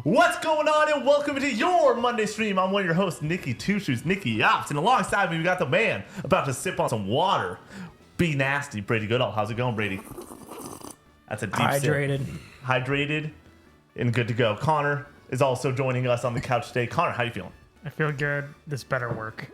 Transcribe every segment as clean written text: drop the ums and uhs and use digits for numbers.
What's going on, and welcome to your Monday stream. I'm one of your hosts, Nikki Two Shoes, Nikki Ops, and alongside me we got the man about to sip on some water. Be nasty, Brady Goodall. How's it going, Brady? That's a deep Hydrated. sip. Hydrated and good to go. Connor is also joining us on the couch today. Connor, how you feeling? I feel good. This better work.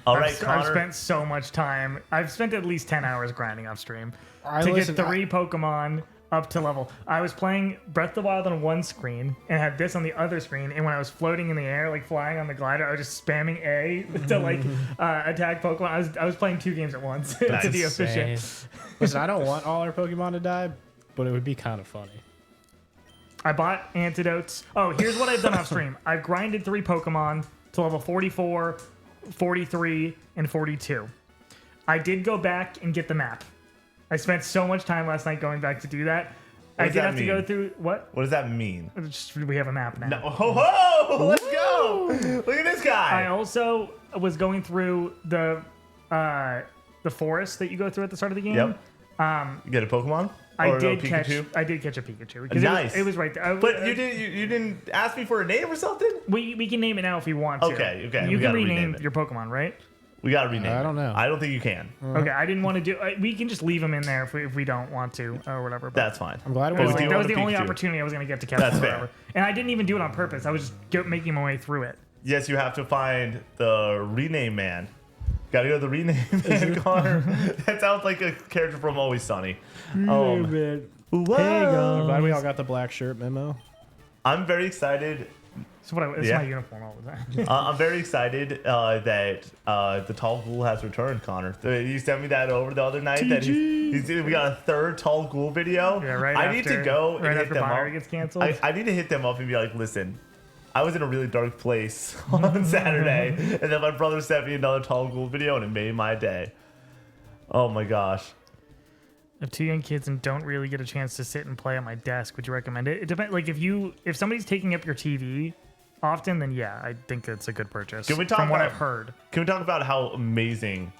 All right, Connor. I've spent so much time. I've spent at least 10 hours grinding off stream to get listened- 3 Pokemon up to level. I was playing Breath of the Wild on one screen and had this on the other screen. And when I was floating in the air, like flying on the glider, I was just spamming A to like attack Pokemon. I was playing 2 games at once to be efficient. Listen, I don't want all our Pokemon to die, but it would be kind of funny. I bought antidotes. Oh, here's what I've done off stream. I've grinded 3 Pokemon to level 44, 43, and 42. I did go back and get the map. I spent so much time last night going back to do that. I does did that have to go mean? through what? What does that mean? We have a map now. No. Ho ho! Let's go! Look at this guy. I also was going through the forest that you go through at the start of the game. Yep. You get a Pokemon? I Or a did Pikachu? catch a Pikachu because Nice. it was right there. But you didn't ask me for a name or something? We can name it now if you want to. Okay. You We can gotta rename rename it. your Pokemon, right? We gotta rename it. I don't know. I don't think you can. Okay, I didn't want to do. We can just leave them in there if we don't want to or whatever. But That's fine. I'm glad it But was we do that was want the a only Pikachu. opportunity I was going to get to catch That's them or fair. whatever. And I didn't even do it on purpose. I was just making my way through it. Yes, you have to find the rename man. Gotta go to the rename man, Connor. That sounds like a character from Always Sunny. Whoa. I'm glad we all got the black shirt memo. I'm very excited. So what? It's Yeah. my uniform all the time. I'm very excited that the Tall Ghoul has returned, Connor. You sent me that over the other night. That we got a third Tall Ghoul video. Yeah, right. I need to go and hit after them Bonner up. gets canceled. I need to hit them up and be like, listen, I was in a really dark place on Saturday, and then my brother sent me another Tall Ghoul video, and it made my day. Oh my gosh. I have 2 young kids and don't really get a chance to sit and play at my desk. Would you recommend it? It depends. Like if somebody's taking up your TV often, then yeah, I think it's a good purchase. Can we talk from what about- I've heard? Can we talk about how amazing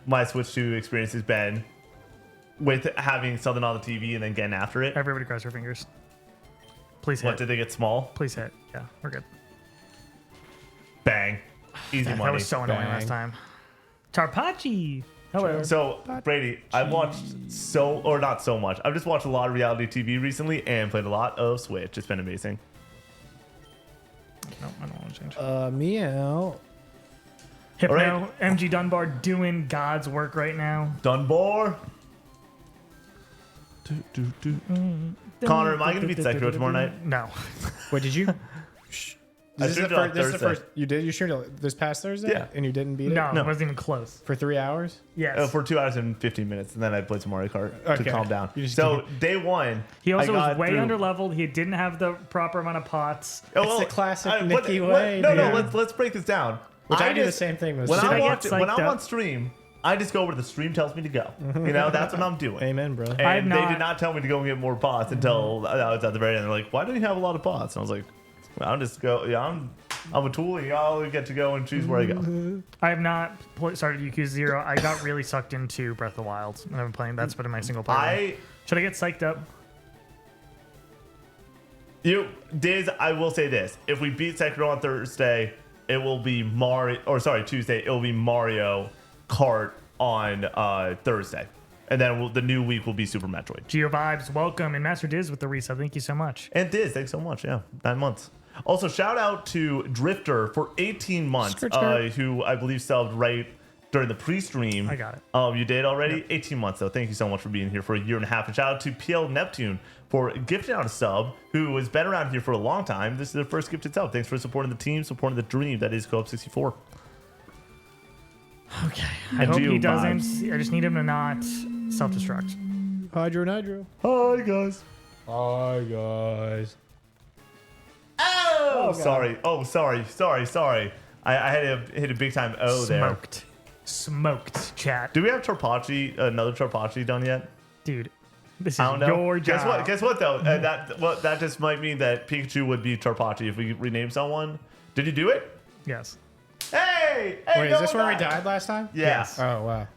my Switch 2 experience has been with having something on the TV and then getting after it? Everybody cross your fingers. Please hit. What, did they get small? Please hit. Yeah, we're good. Bang. Easy That money. was so annoying Bang. last time. Tarpachi. Hello. So, Brady, I've watched not so much. I've just watched a lot of reality TV recently and played a lot of Switch. It's been amazing. No, I don't want to change. Meow. Hypno, all right. MG Dunbar doing God's work right now. Dunbar. Connor, am I going to beat Sekiro tomorrow night? No. Wait, did you? I This is streamed the it on first. This is the Thursday. first. You did. You streamed it this past Thursday. Yeah. And you didn't beat it. No, No. it wasn't even close. For 3 hours. Yes. For 2 hours and 15 minutes, and then I played some Mario Kart to Okay. calm down. You just So, day one, He also I was got way through- under leveled. He didn't have the proper amount of pots. Oh, It's the classic what- Nicky what- way, No, dude. let's break this down. Which I do the just- same thing with. When Should I I'm, get watching, when psyched I'm up? on stream, I just go where the stream tells me to go. You know, that's what I'm doing. Amen, bro. And I've they not- did not tell me to go and get more pots until I was at the very end. They're like, "Why don't you have a lot of pots?" And I was like, well, "I'm just go. Yeah, I'm a tool, and y'all get to go and choose where I go." I have not started Yakuza 0. I got really sucked into Breath of the Wild. And I've been playing. That's been my single player. Should I get psyched up? Diz, I will say this: if we beat Sekiro on Thursday, it will be Tuesday. It will be Mario Kart on Thursday, and then the new week will be Super Metroid. Geo Vibes, welcome. And Master Diz with the resub. Thank you so much. And Diz, thanks so much. Yeah, 9 months. Also, shout out to Drifter for 18 months, Skirt, skirt. who I believe subbed right during the pre-stream. I got it. You did already? 18 months, though. Thank you so much for being here for a year and a half. And shout out to PL Neptune for gifting out a sub, who has been around here for a long time. This is their first gifted sub. Thanks for supporting the team, supporting the dream that is Co-op 64. Okay. I hope Geo he doesn't. Vibes. I just need him to not self-destruct. Hydro. Hi, guys. Hi guys. Oh, God. sorry. Oh, sorry. I had to hit a big time O there. Smoked, chat. Do we have another Torpachi done yet? Dude, this is I don't know. your job. Guess what though? That just might mean that Pikachu would be Torpachi if we rename someone. Did you do it? Yes. Hey! Wait, is this where we died? died last time? Yeah. Yes. Oh wow.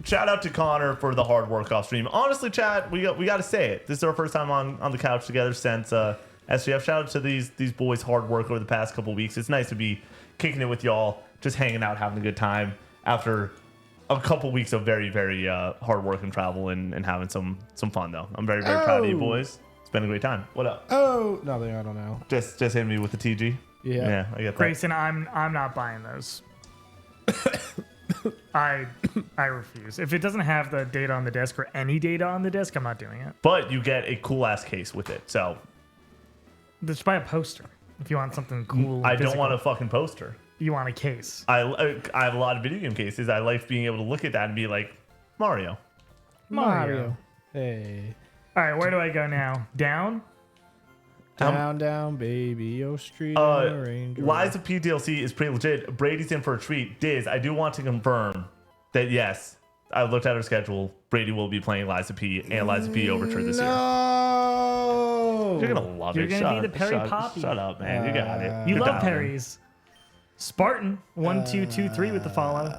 Shout out to Connor for the hard work off stream. Honestly, chat, we got to say it. This is our first time on the couch together since SGF. Shout out to these boys' hard work over the past couple weeks. It's nice to be kicking it with y'all, just hanging out, having a good time after a couple weeks of very, very hard work and travel and having some fun though. I'm very, very proud of you boys. It's been a great time. What up? Oh, nothing. I don't know. Just hit me with the TG. Yeah. I get that. Grayson, I'm not buying those. I refuse. If it doesn't have the data on the disc or any data on the disc, I'm not doing it. But you get a cool ass case with it. So Just buy a poster if you want something cool. I don't physical. want a fucking poster. You want a case. I have a lot of video game cases. I like being able to look at that and be like, Mario. Mario. Hey. All right, where do I go now? Down? Down, baby. Oh, street on a Range Rover. Liza P DLC is pretty legit. Brady's in for a treat. Diz, I do want to confirm that yes, I looked at her schedule. Brady will be playing Liza P and Liza P Overture this year. No. You're gonna love You're it. gonna be the Perry Poppy. Shut up, man. You got it. You Good love job, man. Perry's. Spartan 1223 with the follow.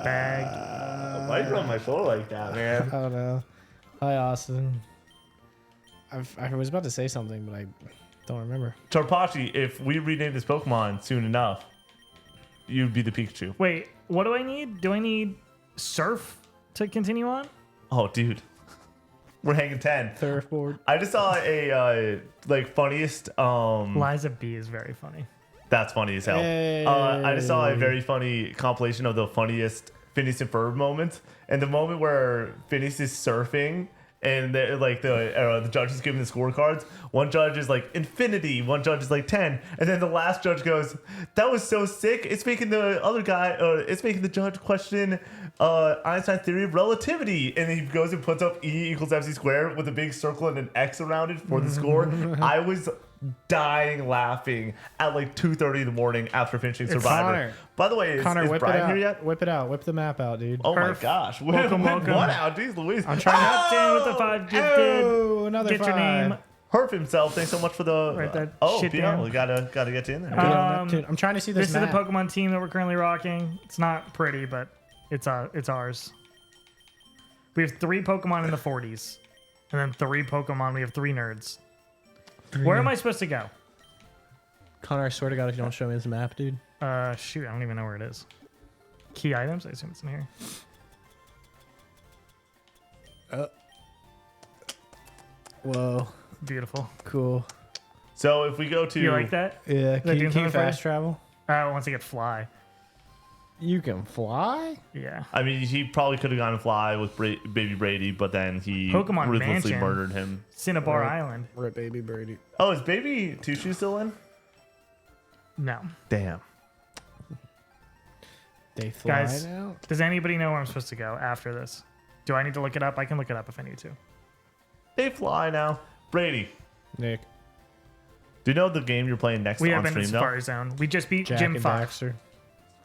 Bag. Why you on my shoulder like that, man? I don't know. Hi, Austin. I was about to say something, but I don't remember. Charpachi, if we rename this Pokemon soon enough, you'd be the Pikachu. Wait, what do I need? Do I need Surf to continue on? Oh, dude. We're hanging 10. Surfboard. I just saw a funniest Liza B is very funny. that's funny as hell. Hey. I just saw a very funny compilation of the funniest Phineas and Ferb moments, and the moment where Phineas is surfing and the judge is giving the scorecards. One judge is like infinity, one judge is like 10, and then the last judge goes, "That was so sick. It's making the other guy, it's making the judge question Einstein's theory of relativity." And he goes and puts up E equals MC squared with a big circle and an X around it for the score. I was dying laughing at like 2:30 in the morning after finishing Survivor. Connor. By the way, is Whip Brian it out. here yet? Whip it out. Whip the map out, dude. Oh my Perf. gosh. Welcome, Whip welcome. what out? Jeez Louise. I'm trying to. Neptune with the 5 gifted. Oh, another Get your 5. name. Herf himself. Thanks so much for the. Write that shit PL. down. We gotta get you in there. Neptune. I'm trying to see this This is map. the Pokemon team that we're currently rocking. It's not pretty, but it's ours. We have 3 Pokemon in the 40s, and then 3 Pokemon. We have 3 nerds. Where am I supposed to go? Connor, I swear to God, if you don't show me this map, dude. Shoot, I don't even know where it is. Key items. I assume it's in here. Whoa. Beautiful. Cool. So if we go to. You like that? Yeah. doing Can you something for fast you? travel? Once I get fly. You can fly? Yeah. I mean, he probably could have gone and fly with Baby Brady, but then he Pokemon ruthlessly Mansion. murdered him. Cinnabar Right. Island. Rip baby Brady. Oh, is Baby Two Shoes still in? No. Damn. They fly Guys. now? Does anybody know where I'm supposed to go after this? Do I need to look it up? I can look it up if I need to. They fly now. Brady, Nick, do you know the game you're playing next We on have been in stream though? Safari Zone. We just beat Jack Gym and 5. Baxter.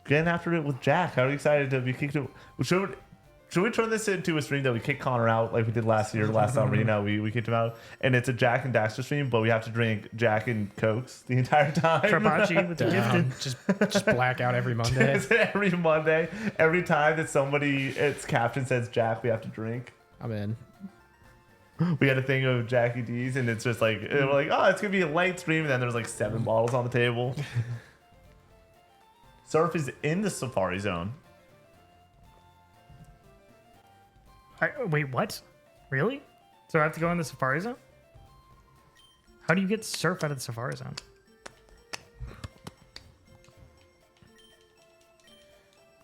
Getting after it with Jack. How are you excited to be kicked? Should we turn this into a stream that we kick Connor out like we did last year, last summer? You know, we kicked him out, and it's a Jack and Daxter stream, but we have to drink Jack and Cokes the entire time. Trapachi with the gifted. Just black out every Monday. Every Monday, every time that its captain says Jack, we have to drink. I'm in. We had a thing of Jackie D's, and it's just like we're like, oh, it's gonna be a light stream, and then there's like 7 bottles on the table. Surf is in the Safari Zone. Wait, what? Really? So I have to go in the Safari Zone? How do you get Surf out of the Safari Zone?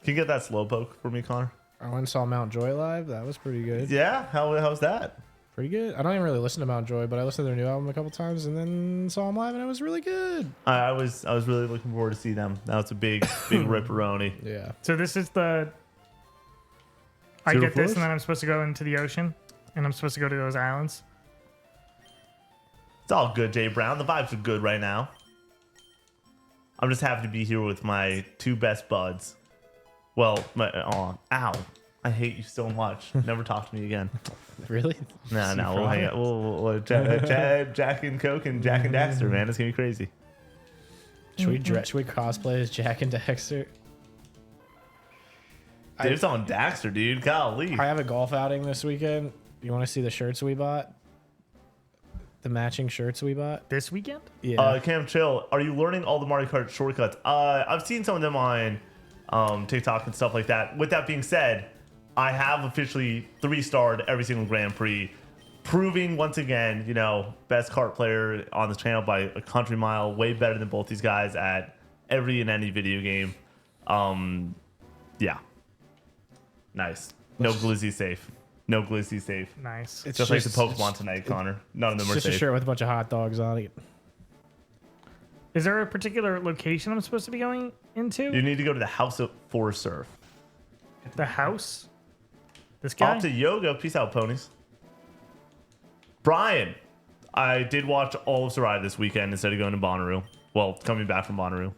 Can you get that Slowpoke for me, Connor? I went and saw Mount Joy live. That was pretty good. Yeah, how's that? Pretty good. I don't even really listen to Mount Joy, but I listened to their new album a couple times and then saw them live, and it was really good. I was really looking forward to see them. That was a big ripperoni. Yeah. So this is the... I Zero get this, Force? and then I'm supposed to go into the ocean, and I'm supposed to go to those islands. It's all good, Jay Brown. The vibes are good right now. I'm just happy to be here with my 2 best buds. Well, ow. I hate you so much. Never talk to me again. Really? No, we'll hang out. We'll Jack and Coke and Jack and Daxter, man. It's gonna be crazy. Should we cosplay as Jack and Dexter? Dude, it's on Daxter, dude. Golly. I have a golf outing this weekend, You want to see the shirts we bought? The matching shirts we bought? This weekend? Yeah. Cam Chill, are you learning all the Mario Kart shortcuts? I've seen some of them on TikTok and stuff like that. With that being said, I have officially 3-starred every single Grand Prix, proving once again, best kart player on this channel by a country mile, way better than both these guys at every and any video game. Yeah. Nice. No glizzy safe. No glizzy safe. Nice. It's Just like the Pokemon tonight, Connor. None of them are just a safe. shirt with a bunch of hot dogs on it. Is there a particular location I'm supposed to be going into? You need to go to the House of Forest Surf. The house? This guy? Off to yoga. Peace out, ponies. Brian, I did watch all of Sarai this weekend instead of going to Bonnaroo. Well, coming back from Bonnaroo.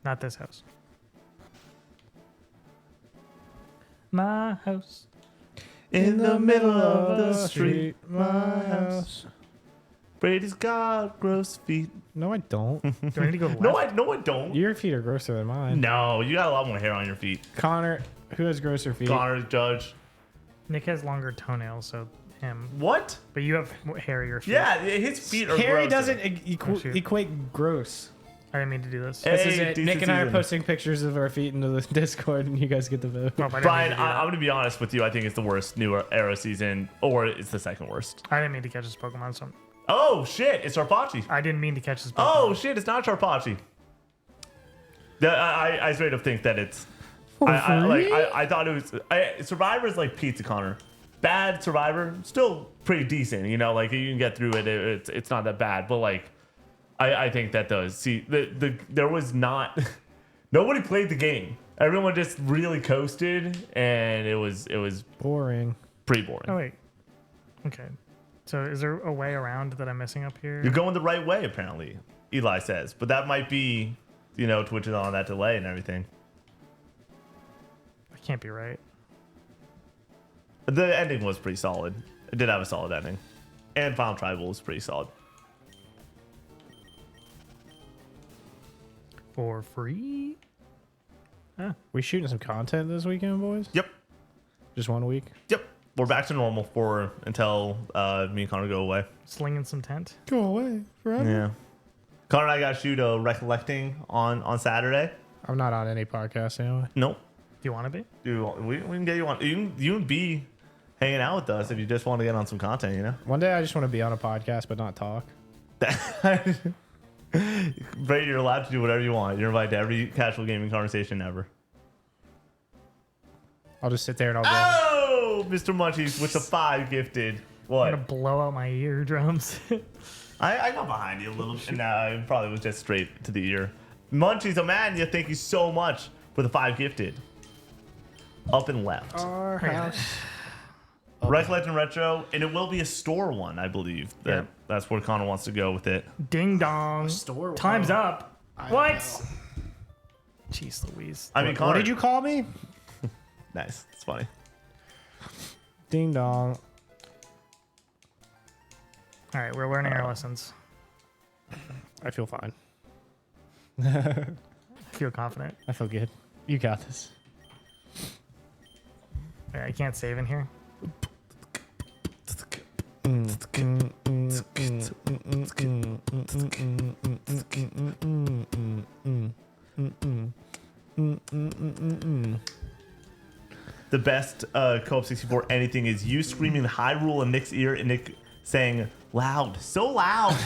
Not this house. My house. In the middle of the street, my house. Brady's got gross feet. No, I don't. Do I need to go left? No, I don't. Your feet are grosser than mine. No, you got a lot more hair on your feet. Connor, who has grosser feet? Connor, judge. Nick has longer toenails, so him. What? But you have hairier feet. Yeah, his feet are Harry grosser. doesn't shoot. equate gross. I didn't mean to do this. Hey, This is it. decent Nick and I are season. posting pictures of our feet into the Discord, and you guys get the vote. Oh, I didn't mean Brian, to do that. I'm going to be honest with you. I think it's the worst new era season, or it's the second worst. I didn't mean to catch this Pokemon, so Oh, shit. It's Sharpachi. I didn't mean to catch this Pokemon. Oh, shit. It's not Sharpachi. I straight up think that it's... I thought it was... Survivor's like Pizza, Connor. Bad Survivor, still pretty decent. You can get through it. It's not that bad. But, I think that does. See, there was not... Nobody played the game. Everyone just really coasted, and it was Boring. pretty boring. Oh, wait. Okay. So is there a way around that I'm missing up here? You're going the right way, apparently, Eli says. But that might be, Twitch is on that delay and everything. I can't be right. The ending was pretty solid. It did have a solid ending. And Final Tribal was pretty solid. For free? We shooting some content this weekend, boys? Yep. Just 1 week? Yep. We're back to normal until me and Connor go away. Slinging some tent? Go away forever? Yeah. Connor and I got to shoot a recollecting on Saturday. I'm not on any podcast anyway. Nope. Do you want to be? Dude, we can get you on. You can be hanging out with us if you just want to get on some content, One day I just want to be on a podcast but not talk. Brady, you're allowed to do whatever you want. You're invited to every casual gaming conversation ever. I'll just sit there and I'll go. Oh, Mr. Munchies with the 5 gifted. I'm What? gonna blow out my eardrums. I got behind you a little bit. Nah, it probably was just straight to the ear. Munchies, Amanda, thank you so much for the 5 gifted. Up and left. Our house. Recollect and Retro, and it will be a store one, I believe. Yep. That's where Connor wants to go with it. Ding dong. store? Time's Wow. up. What? Jeez Louise. I mean, Connor. What did you call me? Nice. It's funny. Ding dong. All right, we're learning our lessons. I feel fine. I feel confident. I feel good. You got this. I can't save in here. The best Co-op 64 anything is you screaming Hyrule in Nick's ear and Nick saying loud, so loud.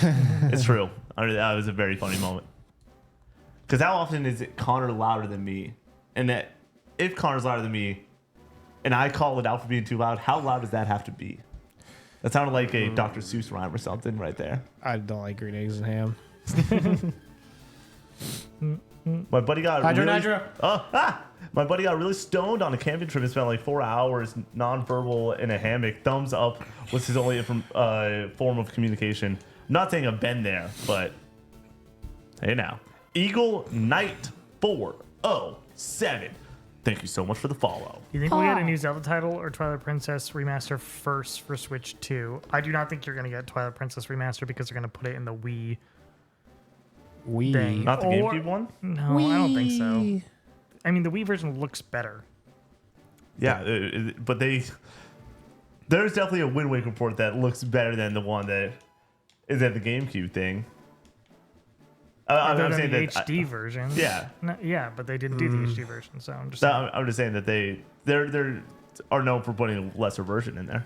It's true. That was a very funny moment. Because how often is it Connor louder than me? And that if Connor's louder than me and I call it out for being too loud, how loud does that have to be? That sounded like a Dr. Seuss rhyme or something right there. I don't like green eggs and ham. My buddy got Hydro. My buddy got really stoned on a camping trip and spent like 4 hours nonverbal in a hammock. Thumbs up was his only form of communication. I'm not saying I've been there, but hey now. Eagle Knight 407. Thank you so much for the follow. Do you think we'll get a new Zelda title or Twilight Princess Remaster first for Switch 2? I do not think you're going to get Twilight Princess Remaster because they're going to put it in the Wii thing. Not the Or- GameCube one? No, I don't think so. I mean, the Wii version looks better. Yeah, but they There's definitely a Wind Waker port that looks better than the one that is at the GameCube thing. I'm Other saying than the that HD version. yeah. No, yeah, but they didn't do the HD version, so I'm just So saying. I'm just saying that they are known for putting a lesser version in there.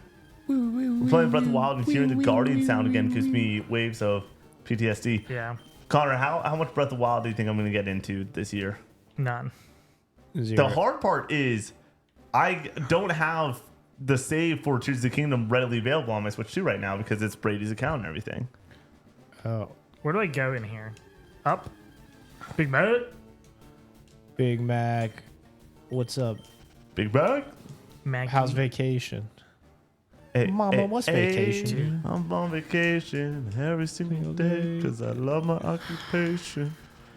We're playing Breath of the Wild and hearing the Guardian sound again gives me waves of PTSD. Yeah, Connor, how much Breath of the Wild do you think I'm going to get into this year? none. Zero. The hard part is I don't have the save for Tears of the Kingdom readily available on my Switch 2 right now because it's Brady's account and everything. Oh, Where do I go in here? Up? Big Mac? Big Mac. What's up? Big bag? Maggie? How's vacation? Hey, Mama, hey, what's hey, vacation? I'm on vacation every single day because I love my occupation.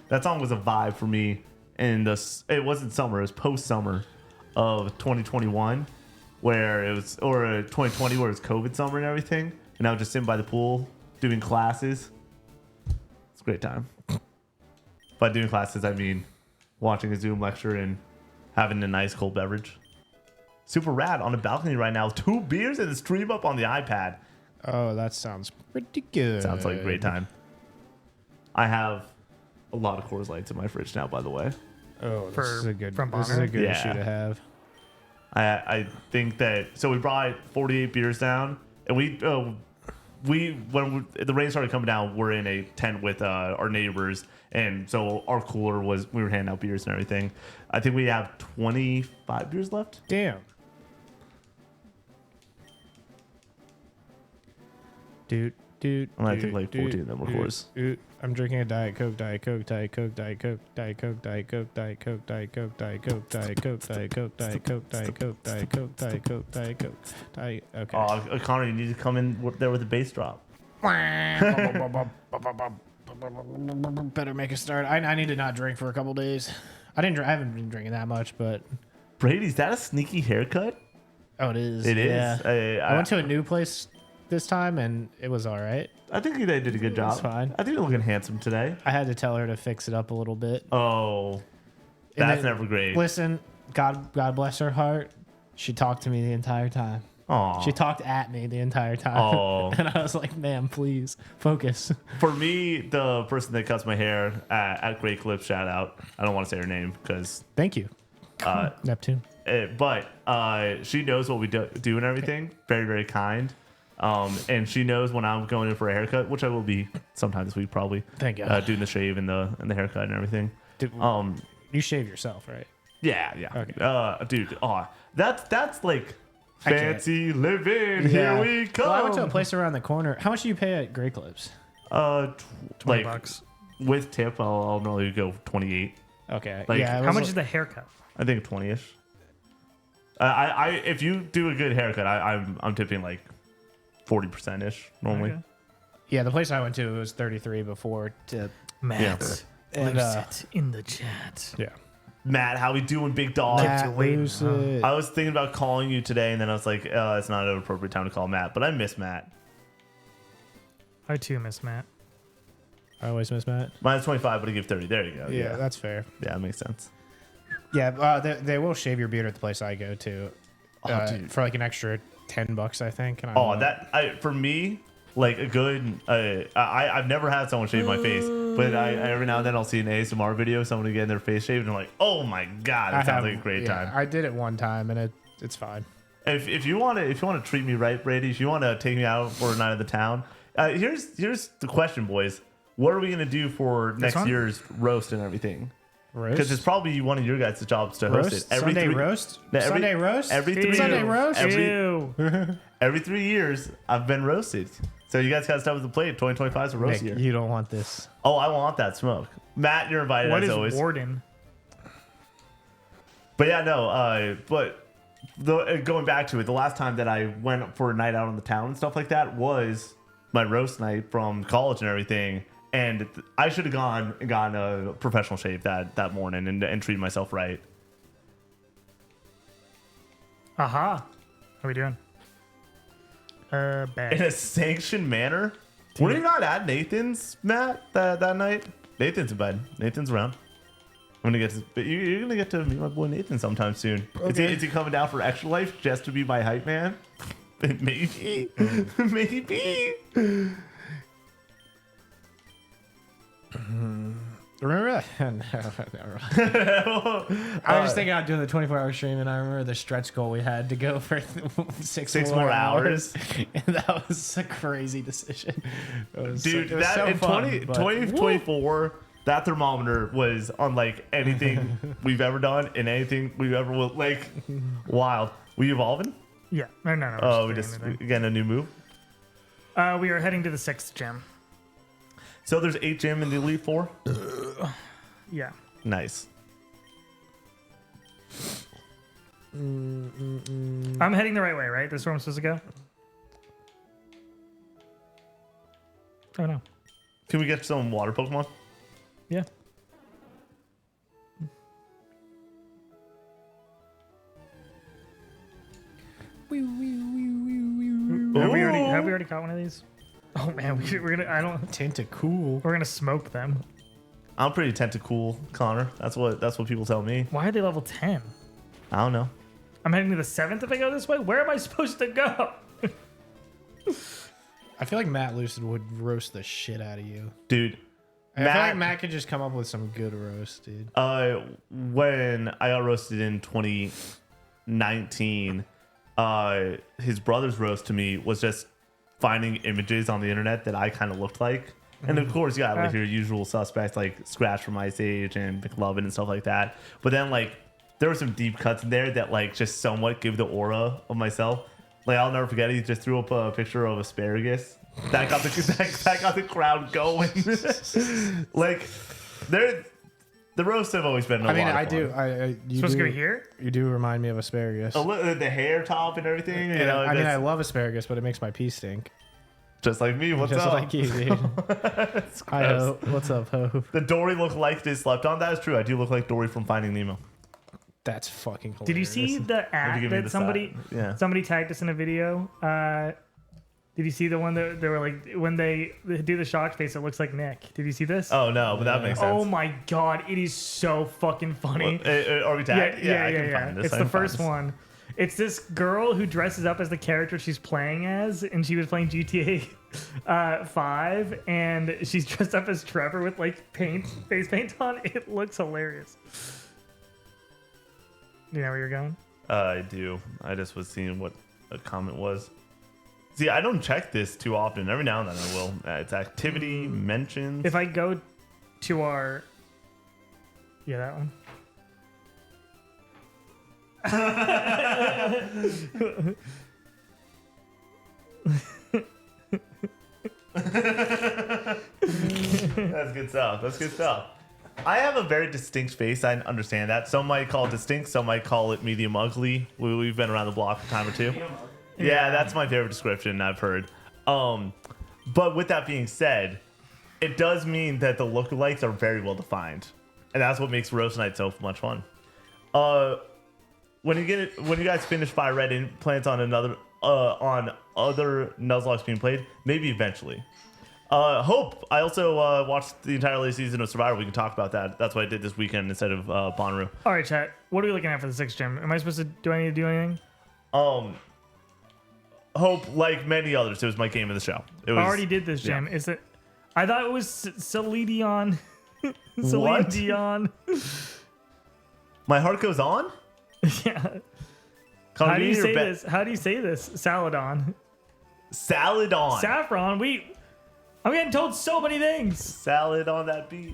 That song was a vibe for me. And it wasn't summer, it was post summer of 2021, where it was, or 2020, where it was COVID summer and everything. And I was just sitting by the pool doing classes. It's a great time. By doing classes, I mean watching a Zoom lecture and having a nice cold beverage. Super rad on the balcony right now. 2 beers and a stream up on the iPad. Oh, that sounds pretty good. Sounds like a great time. I have a lot of Coors Lights in my fridge now, by the way. Oh, this is a good. from This is a Bonner? good Yeah. issue to have. I think that, so we brought 48 beers down, and when the rain started coming down, we're in a tent with our neighbors, and so our cooler we were handing out beers and everything. I think we have 25 beers left. Damn. Dude. And I think like 14 of them were Coors. I'm drinking a Diet Coke, Diet Coke, Diet Coke, Diet Coke, Diet Coke, Diet Coke, Diet Coke, Diet Coke, Diet Coke, Diet Coke, Diet Coke, Diet Coke, Diet Coke, Diet Coke, Diet Coke, Diet Coke, Diet. Okay. Oh, Connor, you need to come in there with a bass drop. Better make a start. I need to not drink for a couple days. I haven't been drinking that much, but Brady, is that a sneaky haircut? oh, it is. It is. Yeah. I went to a new place this time and it was all right. I think they did a good job. It's fine. I think you're looking handsome today. I had to tell her to fix it up a little bit. Oh, And that's then- never great. Listen, God bless her heart. She talked to me the entire time. Aw. She talked at me the entire time. Oh. And I was like, ma'am, please focus. For me, the person that cuts my hair at Great Clips, shout out. I don't want to say her name because, Thank you. Neptune. but she knows what we do and everything. Very, very kind. And she knows when I'm going in for a haircut, which I will be sometime this week probably. Thank God. Doing the shave and the haircut and everything. You shave yourself, right? Yeah. Okay. Dude. Oh, that's like I can't. fancy living. Here we come. Well, I went to a place around the corner. How much do you pay at Great Clips? $20. With tip, I'll normally go 28. Okay. Like, yeah. How much is the haircut? I think 20ish. I if you do a good haircut, I'm tipping like 40% ish normally. Okay. Yeah, the place I went to was 33 before tip. Matt, And, lose it in the chat. Yeah. Matt, how we doing, big dog? Matt. waiting, Lucid. I was thinking about calling you today, and then I was like, it's not an appropriate time to call Matt. But I miss Matt. I too miss Matt. I always miss Matt. Mine's 25, but I give 30. There you go. Yeah, that's fair. Yeah, that makes sense. Yeah, they will shave your beard at the place I go to Dude. for like an extra $10, I think. And I don't know. For me, like a good. I've never had someone shave my face, but every now and then I'll see an ASMR video, someone getting their face shaved, and I'm like, oh my god, that sounds like a great time. I did it one time, and it's fine. If you want to treat me right, Brady, if you want to take me out for a night of the town, here's the question, boys. What are we gonna do for next one? year's roast and everything? Roast? Because it's probably one of your guys' jobs to host Roast? it. Sunday roast? Yeah, Sunday roast? Every 3 Sunday years, roast? Ew. every 3 years, I've been roasted. So you guys got to step up to the plate. 2025 is a roast Nick, year. you don't want this. Oh, I want that smoke. Matt, you're invited What as is always. Warden? But yeah, no. Going back to it, the last time that I went for a night out on the town and stuff like that was my roast night from college and everything. And I should have gone and gotten a professional shave that morning and treated myself right. Aha. How we doing? Bad. In a sanctioned manner. Were you not at Nathan's, Matt, that night? Nathan's in bed. Nathan's around. You're gonna get to meet my boy Nathan sometime soon. Okay. Is he coming down for Extra Life just to be my hype man? Maybe. Maybe. Remember that? I was just thinking about doing the 24-hour stream, and I remember the stretch goal we had to go for six more hours. And that was a crazy decision. Dude, it was that so in fun, 2024, that thermometer was unlike anything we've ever done and anything we've ever will. Like, wild. We evolving? Yeah. No. Oh, we just getting a new move. We are heading to the 6th gym. So there's 8 gym in the Elite Four. Yeah. Nice. I'm heading the right way, right? This is where I'm supposed to go? Oh, no. Can we get some water Pokemon? Yeah. Have we already caught one of these? Oh man, we're gonna. Tentacool. We're gonna smoke them. I'm pretty tentacool, Connor. That's what people tell me. Why are they level 10? I don't know. I'm heading to the 7th if I go this way. Where am I supposed to go? I feel like Matt Lucid would roast the shit out of you. Dude. I feel like Matt could just come up with some good roast, dude. When I got roasted in 2019, his brother's roast to me was just finding images on the internet that I kind of looked like. And of course, you got like your usual suspects like Scratch from Ice Age and McLovin and stuff like that. But then like there were some deep cuts in there that like just somewhat give the aura of myself. Like I'll never forget, he just threw up a picture of asparagus. That got the crowd going. Like the roasts have always been. You supposed to go here. You do remind me of asparagus. The hair top and everything. You know, I love asparagus, but it makes my pee stink. Just like me. What's just up? Like you, dude. Hi, Ho. What's up, Ho? The Dory look like they slept on. That is true. I do look like Dory from Finding Nemo. That's fucking hilarious. Did you see the ad that somebody tagged us in a video? Did you see the one that they were like when they do the shock face? It looks like Nick. Did you see this? Oh no, but that makes sense. Oh my god, it is so fucking funny. Are we tagged? Yeah. I can find this. It's the first one. It's this girl who dresses up as the character she's playing as, and she was playing GTA 5, and she's dressed up as Trevor with like face paint on. It looks hilarious. You know where you're going? I do. I just was seeing what a comment was. See, I don't check this too often. Every now and then I will. It's activity, mentions. If I go to our... Yeah, that one. That's good stuff. I have a very distinct face. I understand that. Some might call it distinct. Some might call it medium ugly. We've been around the block a time or two. Yeah, that's my favorite description I've heard. But with that being said, it does mean that the lookalikes are very well defined, and that's what makes Roast Night so much fun. When you guys finish Fire Red and plans on on other Nuzlocke being played, maybe eventually. Hope. I also watched the entire latest season of Survivor. We can talk about that. That's what I did this weekend instead of Bonnaroo. All right, chat. What are we looking at for the 6th gym? Am I supposed to do I need to do anything? Hope, like many others, it was my game of the show. I already did this gym. Yeah. Is it? I thought it was Celine What? Dion. My heart goes on? Yeah. How do you say this? How do you say this? Saladon. Saladon. Saffron. I'm getting told so many things. Salad on that beat.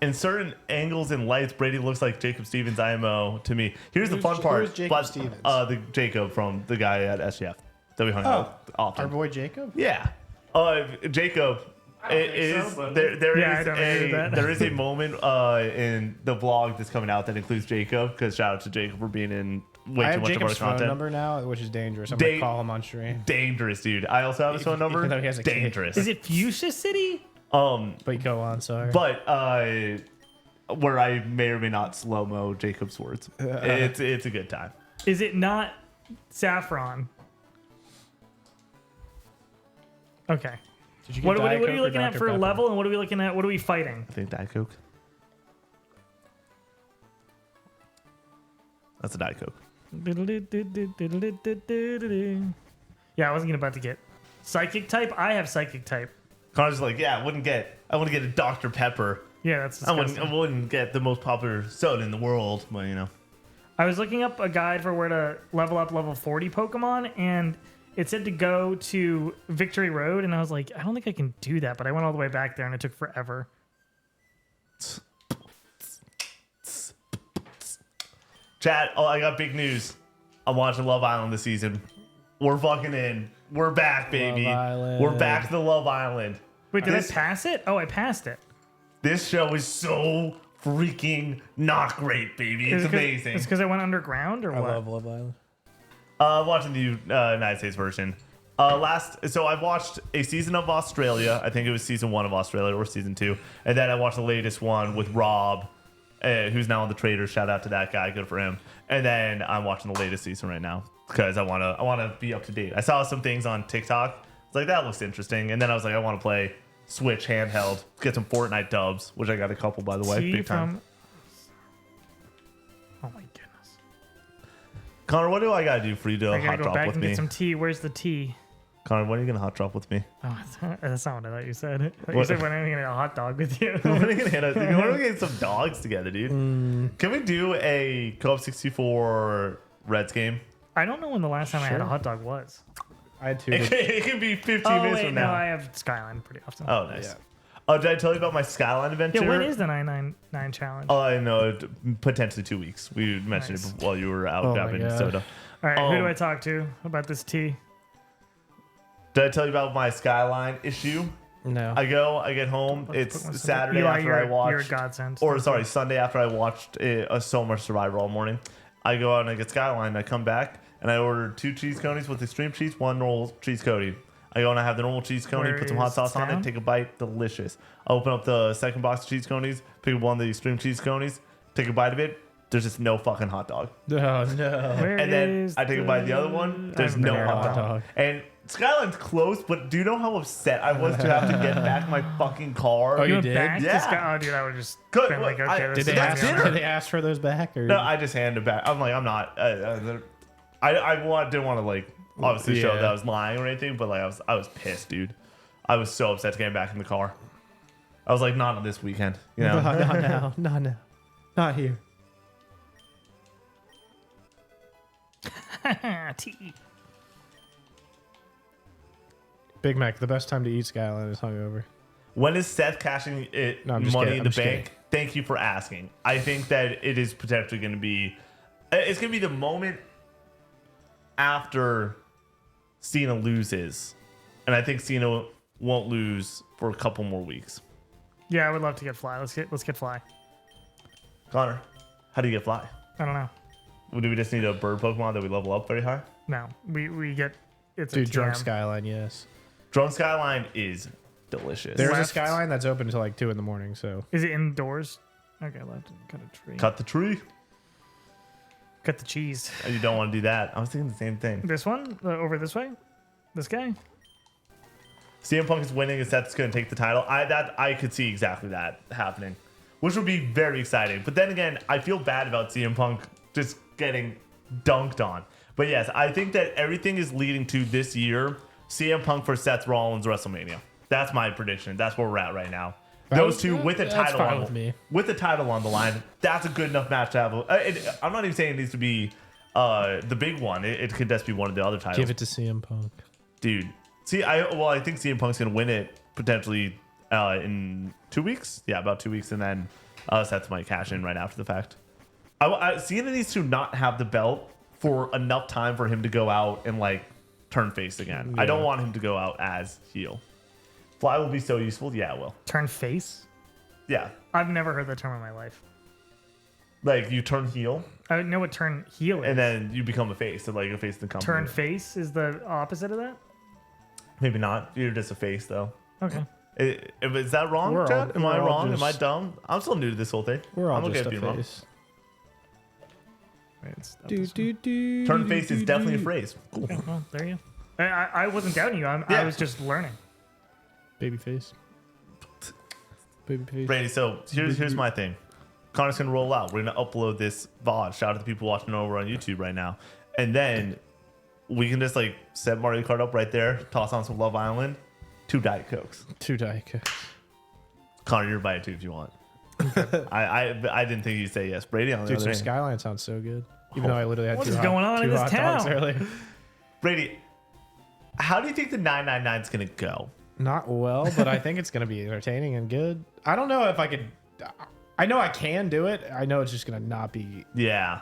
In certain angles and lights, Brady looks like Jacob Stevens IMO to me. Here's the fun part. Who's Jacob Stevens? The Jacob from the guy at SGF that we hung out with often. Our boy Jacob? Yeah. Jacob. There is a moment in the vlog that's coming out that includes Jacob, because shout out to Jacob for being in way too much Jacob's of our content. phone number now, which is dangerous. I'm gonna call him on stream. Dangerous, dude. I also have his phone number. Even though he has a kid. Dangerous. Is it Fuchsia City? But go on, sorry. But where I may or may not slow mo Jacob's words. It's a good time. Is it not Saffron? Okay. What are you looking at for level, and what are we looking at? What are we fighting? I think Diet Coke. That's a Diet Coke. Yeah, I wasn't about to get psychic type. I have psychic type. Connor's like, yeah, I wouldn't get a Dr. Pepper. Yeah, that's disgusting. I wouldn't get the most popular soda in the world, but you know. I was looking up a guide for where to level up level 40 Pokemon, and it said to go to Victory Road, and I was like, I don't think I can do that, but I went all the way back there, and it took forever. Chat, I got big news. I'm watching Love Island this season. We're fucking in. We're back, baby. We're back to the Love Island. Wait, did I pass it? Oh, I passed it. This show is so freaking not great, baby. It's amazing. It's because I went underground, or I what? love Love Island. I'm watching the United States version. So I watched a season of Australia. I think it was season 1 of Australia or season 2, and then I watched the latest one with Rob, who's now on the Traders. Shout out to that guy, good for him. And then I'm watching the latest season right now because I wanna be up to date. I saw some things on TikTok. It's like that looks interesting, and then I was like, I want to play Switch handheld, get some Fortnite dubs, which I got a couple by the way, big time. Oh my goodness. Connor, what do I gotta do for you to I hot gotta go drop back with and me? get some tea. Where's the tea? Connor, when are you gonna hot drop with me? Oh, that's not what I thought you said. I thought you What? said when I'm gonna get a hot dog with you. When are we gonna get some dogs together, dude? Can we do a Co-op 64 Reds game? I don't know when the last time I had a hot dog was. I had 2. It can be 15 Oh minutes wait, from no, now. I have Skyline pretty often. Oh, nice. Yeah. Oh, did I tell you about my Skyline adventure? Yeah, when is the 999 challenge? Oh, I know. Potentially 2 weeks. We mentioned Nice. it while you were out Oh my grabbing God. soda. All right, who do I talk to about this tea? Did I tell you about my Skyline issue? No. I get home. Let's put one It's second. Saturday Eli, after I you're a watched. godsend. Or sorry, Sunday after I watched a So Much Survivor all morning. I go out and I get Skyline. I come back and I order 2 cheese conies with extreme cheese, 1 normal cheese coney. I go and I have the normal cheese coney, Where put some hot is sauce on down? it, take a bite, delicious. I open up the second box of cheese conies, pick up one of the extreme cheese conies, take a bite of it. There's just no fucking hot dog. Oh, no. Where And then is I take a bite of the other one. There's haven't been no there. hot dog. And Skyline's close, but do you know how upset I was to have to get back my fucking car? Oh, You you went did? back Yeah. to Sky? Oh, dude, I would just Good. been like, Well, okay, I- this Did is they That's ask? dinner. Did they ask for those back? Or? No, I just handed it back. I'm like, I'm not. Didn't want to like obviously show Yeah. that I was lying or anything, but like I was pissed, dude. I was so upset to get back in the car. I was like, not on this weekend, you know. No, not here. tea. Big Mac, the best time to eat Skyline is hungover. When is Seth cashing it No, I'm just money kidding. in I'm the just bank? kidding. Thank you for asking. I think that it is potentially going to be. It's going to be the moment after Cena loses, and I think Cena won't lose for a couple more weeks. Yeah, I would love to get Fly. Let's get Fly. Connor, how do you get Fly? I don't know. Do we just need a bird Pokemon that we level up very high? No, we get it's Dude, a Drunk TM. Skyline, yes. Drone Skyline is delicious. There's a Left. Skyline that's open until like 2 in the morning, so. Is it indoors? Okay, left. Cut a tree. Cut the tree. Cut the cheese. You don't want to do that. I was thinking the same thing. This one over this way. This guy. CM Punk is winning, and Seth's going to take the title. I could see exactly that happening, which would be very exciting. But then again, I feel bad about CM Punk just getting dunked on. But yes, I think that everything is leading to this year CM Punk for Seth Rollins WrestleMania. That's my prediction. That's where we're at right now. Those two with a That's title fine on with me. with the title on the line. That's a good enough match to have. I'm not even saying it needs to be the big one. It could just be one of the other titles. Give it to CM Punk. Dude. See, I think CM Punk's gonna win it potentially in 2 weeks. Yeah, about 2 weeks, and then Seth might cash in right after the fact. Cena needs to not have the belt for enough time for him to go out and like turn face again. I don't want him to go out as heel. Fly will be so useful. Yeah, it will. Turn face. Yeah, I've never heard that term in my life. like you turn heel I know what turn heel is. and then you become a face. So like a face of the company. Turn face is the opposite of that. Maybe not. You're just a face though. Okay. Is that wrong, We're all- Chad? Am I we're all wrong? Am I just- dumb? I'm still new to this whole thing. We're all I'm just okay a with being wrong. face. Wait, stop Do, this one. do, do, Turn do, face do, is definitely a do. phrase. Cool. Okay, well, there you go. I wasn't doubting you. I Yeah. was just learning. Baby face. Baby face. Brady, so here's my thing. Connor's gonna roll out. We're gonna upload this VOD. Shout out to the people watching over on YouTube right now. And then we can just like set Mario Kart up right there, toss on some Love Island, 2 Diet Cokes. 2 Diet Cokes. Connor, you're buy it too if you want. I didn't think you'd say yes. Brady on the Dude, other some hand. Skyline sounds so good. Even though I literally had What two is hot- going on in two this hot dogs town? earlier. Brady, how do you think the 999 is gonna go? Not well, but I think it's going to be entertaining and good. I don't know if I could. I know I can do it. I know it's just going to not be. Yeah.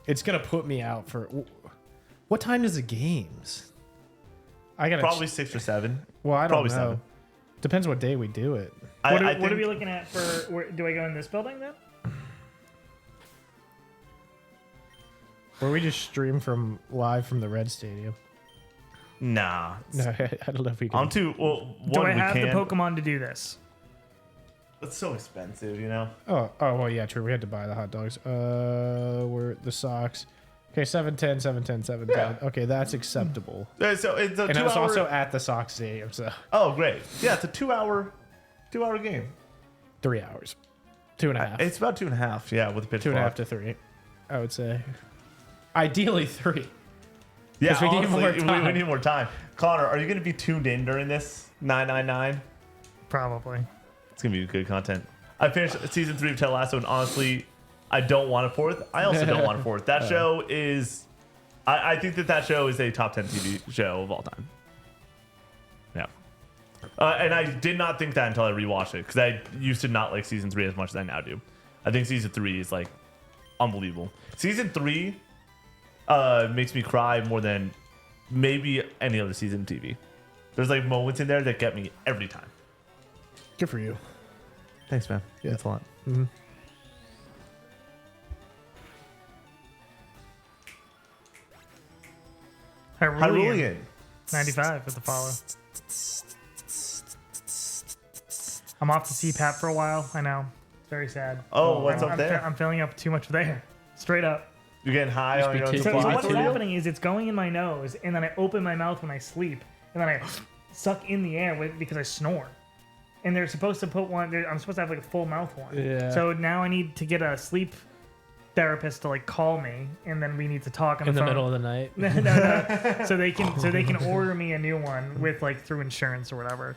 It's going to put me out for. What time is the games? I got Probably 6 or 7. Well, I don't probably know. 7. Depends what day we do it. What I are think- we looking at for? Do I go in this building then? Or we just stream from live from the Red Stadium. Nah. No, I don't know if we can. I'm too. Well, Do one, I we have the can. Pokemon to do this? It's so expensive, you know? Oh, well, yeah, true. We had to buy the hot dogs. We're the socks. Okay, 710, 710, 710. Yeah. Okay, that's acceptable. So it's a And 2 I was hour. also at the Sox Stadium, so Oh, great. Yeah, it's a 2-hour game. 3 hours. 2.5. It's about 2.5. Yeah, with the pitch 2.5 clock. to 3, I would say. Ideally 3. Yeah, 'Cause we need more honestly, time. we need more time. Connor, are you going to be tuned in during this 999? Probably. It's going to be good content. I finished season 3 of Ted Lasso, and honestly, I don't want a 4th. I also don't want a 4th. That show is... I think that show is a top 10 TV show of all time. Yeah. And I did not think that until I rewatched it, because I used to not like season 3 as much as I now do. I think season 3 is like unbelievable. Season 3 makes me cry more than maybe any other season of TV. There's like moments in there that get me every time. Good for you. Thanks, man. Yeah. That's a lot. Mm-hmm. Hyrulean. 95 with the follow. I'm off to CPAP for a while. I know. Very sad. Oh, what's up I'm there? I'm filling up too much there. Straight up. You're getting high on your own So So supply. what's Why? happening is it's going in my nose, and then I open my mouth when I sleep, and then I suck in the air because I snore. And they're supposed to put one. I'm supposed to have like a full mouth one. Yeah. So now I need to get a sleep therapist to like call me, and then we need to talk on In the phone. middle of the night. No. So they can order me a new one with like through insurance or whatever.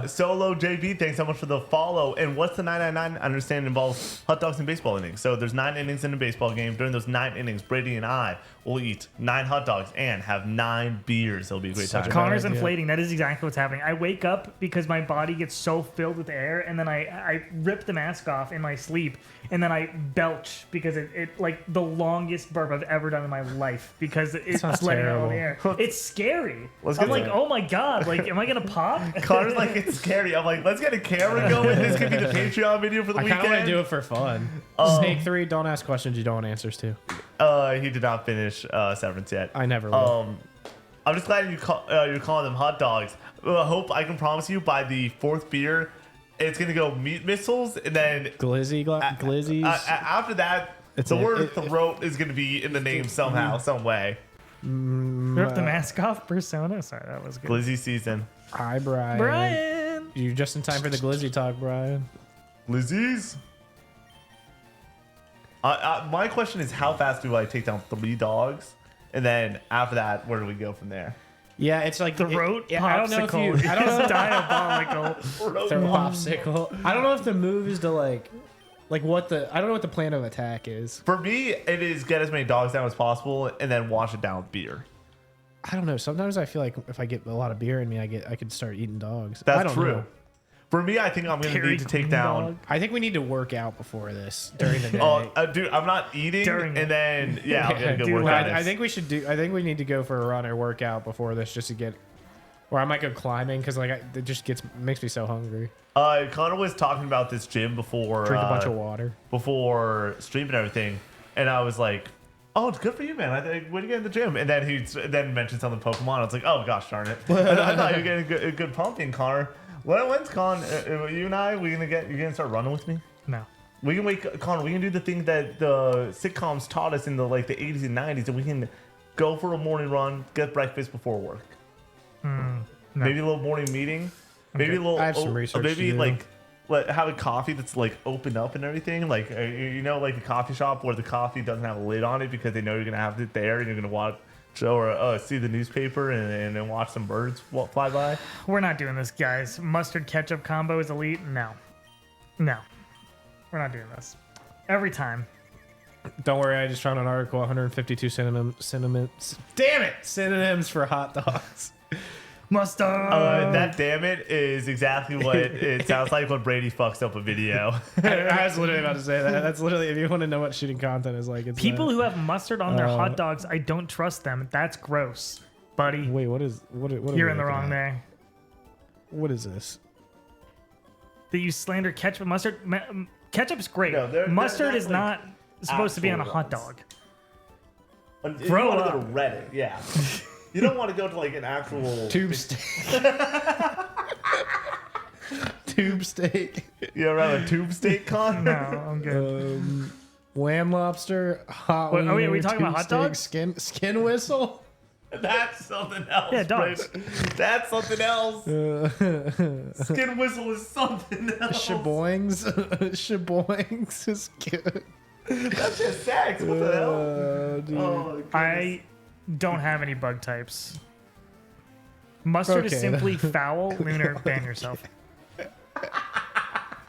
Solo JB, thanks so much for the follow. And what's the 999? I understand involves hot dogs and baseball innings. So there's 9 innings in a baseball game. During those 9 innings, Brady and I will eat 9 hot dogs and have 9 beers. It'll be a great time. Connor's idea. inflating. That is exactly what's happening. I wake up because my body gets so filled with air, and then I rip the mask off in my sleep, and then I belch because it like the longest burp I've ever done in my life because it's Sounds letting out all the terrible. air. It's scary. Let's I'm get like, to it. oh my god, like, am I gonna pop? Connor's like, it's scary. I'm like, let's get a camera going. This could be the Patreon video for the I weekend. kind of want to do it for fun. Snake 3, don't ask questions you don't want answers to. He did not finish Severance yet. I never will. I'm just glad you're calling them hot dogs. I hope I can promise you by the 4th beer, it's gonna go meat missiles, and then Glizzies. after that, It's the a- word it- throat is gonna be in the name somehow, some way. Rip the mask off, Persona. Sorry, that was good. Glizzy season. Hi, Brian. Brian. You just in time for the Glizzy talk, Brian. Glizzies. My question is, how fast do I take down 3 dogs? And then after that, where do we go from there? Yeah, it's like The rote I don't know if popsicle. you. I don't know. Diabolical. Throw a popsicle. I don't know if the move is to like what the. I don't know what the plan of attack is. For me, it is get as many dogs down as possible and then wash it down with beer. I don't know. Sometimes I feel like if I get a lot of beer in me, I could start eating dogs. I That's don't true. know. For me, I think I'm going to Dairy need to take Queen down. dog. I think we need to work out before this during the day. Oh, dude, I'm not eating, During and it. then yeah, I'm gonna go Dude, work like, out. I think we should do. I think we need to go for a run or workout before this, just to get. Or I might go climbing because it just makes me so hungry. Connor was talking about this gym before Drink a bunch of water. before stream and everything, and I was like, "Oh, it's good for you, man. I think when you get in the gym." And then he then mentioned something Pokemon. I was like, "Oh gosh, darn it! I thought you were getting a good pump in, Connor." When's Con? You and I, you're gonna start running with me? No. We can wait, Connor. We can do the thing that the sitcoms taught us in the 80s and 90s, and we can go for a morning run, get breakfast before work. No. Maybe a little morning meeting. Maybe a little. I have some research Maybe to do. like like having coffee that's like opened up and everything. Like like a coffee shop where the coffee doesn't have a lid on it because they know you're gonna have it there and you're gonna watch or see the newspaper and then watch some birds fly by. We're not doing this, guys. Mustard ketchup combo is elite. No, we're not doing this. Every time. Don't worry, I just found an article. 152 synonyms. Damn it! Synonyms for hot dogs. Mustard. That damn it is exactly what it sounds like when Brady fucks up a video. I was literally about to say that. That's literally, if you want to know what shooting content is like, it's People who have mustard on their hot dogs, I don't trust them. That's gross, buddy. Wait, what are You're we in the looking wrong at? there. What is this? That you slander ketchup and mustard. Ketchup's great. No, they're Mustard not, is like, not supposed to be on a actual hot ones. dog. If Grow you want to up. go to Reddit, yeah. You don't want to go to like an actual Tube steak. Tube steak. You ever have a tube steak con? No, I'm good. Lamb lobster. Hot Wait, are we wiener, talking about tube hot steak, dogs? Skin whistle. That's something else. Yeah, dogs. Brady. That's something else. Skin whistle is something else. Shaboings. Shaboings is good. That's just sex. What the hell? Dude. Oh, my goodness. I don't have any bug types. Mustard is Okay. simply foul. Lunar, ban yourself.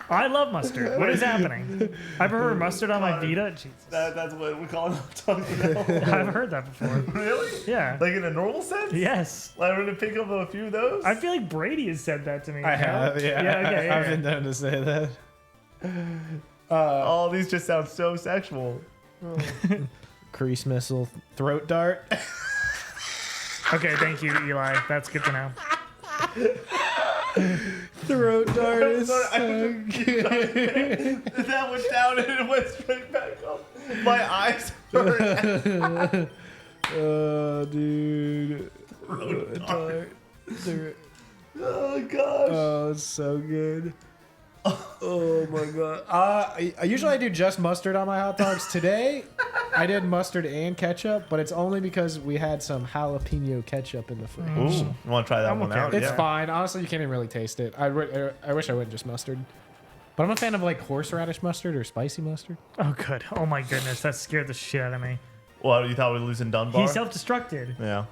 I love mustard. What is happening? I've heard mustard on my Vita. Jesus. That's what we call something else. I've heard that before. Really? Yeah. Like in a normal sense? Yes. Like we're gonna pick up a few of those? I feel like Brady has said that to me. I you know? have, yeah. Yeah, okay, yeah. I've been known to say that. All these just sound so sexual. Crease missile, throat dart. Okay, thank you, Eli. That's good to know. Throat dart is sorry, so good. That went down and it went straight back up. My eyes hurt. Oh, dude. Throat dart. Dart. Oh gosh. Oh, it's so good. Oh my god. I usually do just mustard on my hot dogs. Today, I did mustard and ketchup, but it's only because we had some jalapeno ketchup in the fridge. Ooh, you want to try that I'm one okay out? with It's Yeah. fine. Honestly, you can't even really taste it. I wish I wouldn't just mustard. But I'm a fan of like horseradish mustard or spicy mustard. Oh, good. Oh, my goodness. That scared the shit out of me. What, you thought we were losing Dunbar? He self-destructed. Yeah.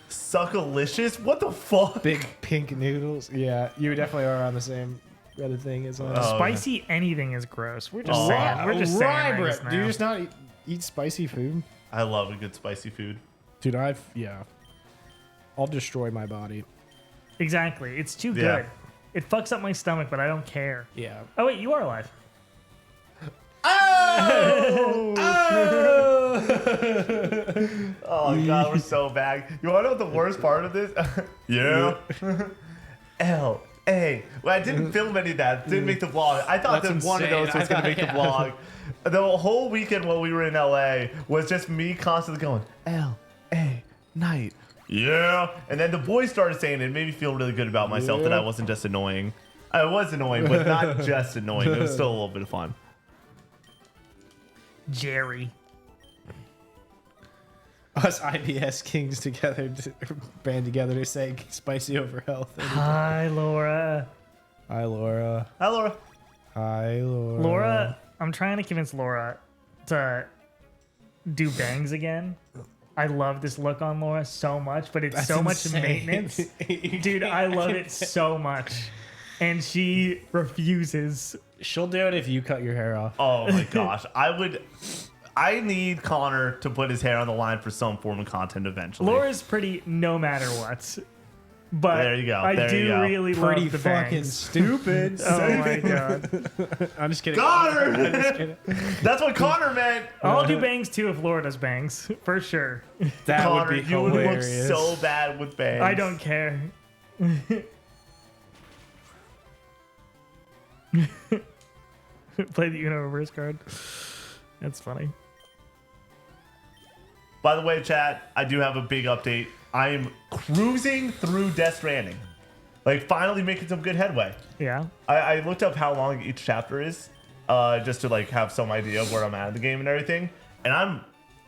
Suckalicious? What the fuck? Big pink noodles. Yeah, you definitely are on the same Reddit thing as well. Oh, Spicy anything is gross. We're just Oh, saying. We're just saying Rye right bread. now. Do you just not eat spicy food? I love a good spicy food. Dude, I'll destroy my body. Exactly. It's too Yeah. good. It fucks up my stomach, but I don't care. Yeah. Oh, wait, you are alive. Oh god, we're so bad. You want to know what the worst part of this? Yeah. L.A. Well, I didn't film any of that. Didn't make the vlog. I thought That's that one of those insane. was going to make the vlog. The whole weekend while we were in L.A. was just me constantly going, L.A. night. Yeah. And then the boys started saying it. It made me feel really good about myself that I wasn't just annoying. I was annoying, but not just annoying. It was still a little bit of fun. Jerry. Us IBS kings together, band together to say spicy over health. Hi, Laura. Hi, Laura. Hi, Laura. Hi, Laura. Laura, I'm trying to convince Laura to do bangs again. I love this look on Laura so much, but it's That's so much insane. maintenance. Dude, I love it so much. And she refuses. She'll do it if you cut your hair off. Oh my gosh. I need Connor to put his hair on the line for some form of content eventually. Laura's pretty no matter what. But There you go. I There you do go. really Pretty love the fucking bangs. stupid. Oh my god. I'm just kidding. Connor! I'm just kidding. That's what Connor meant. I'll do bangs too if Laura does bangs. For sure. That Connor, would be you would look hilarious. so bad with bangs. I don't care. Play the Uno reverse card. That's funny. By the way, chat, I do have a big update. I am cruising through Death Stranding. Like, finally making some good headway. Yeah. I looked up how long each chapter is, just to like have some idea of where I'm at in the game and everything. And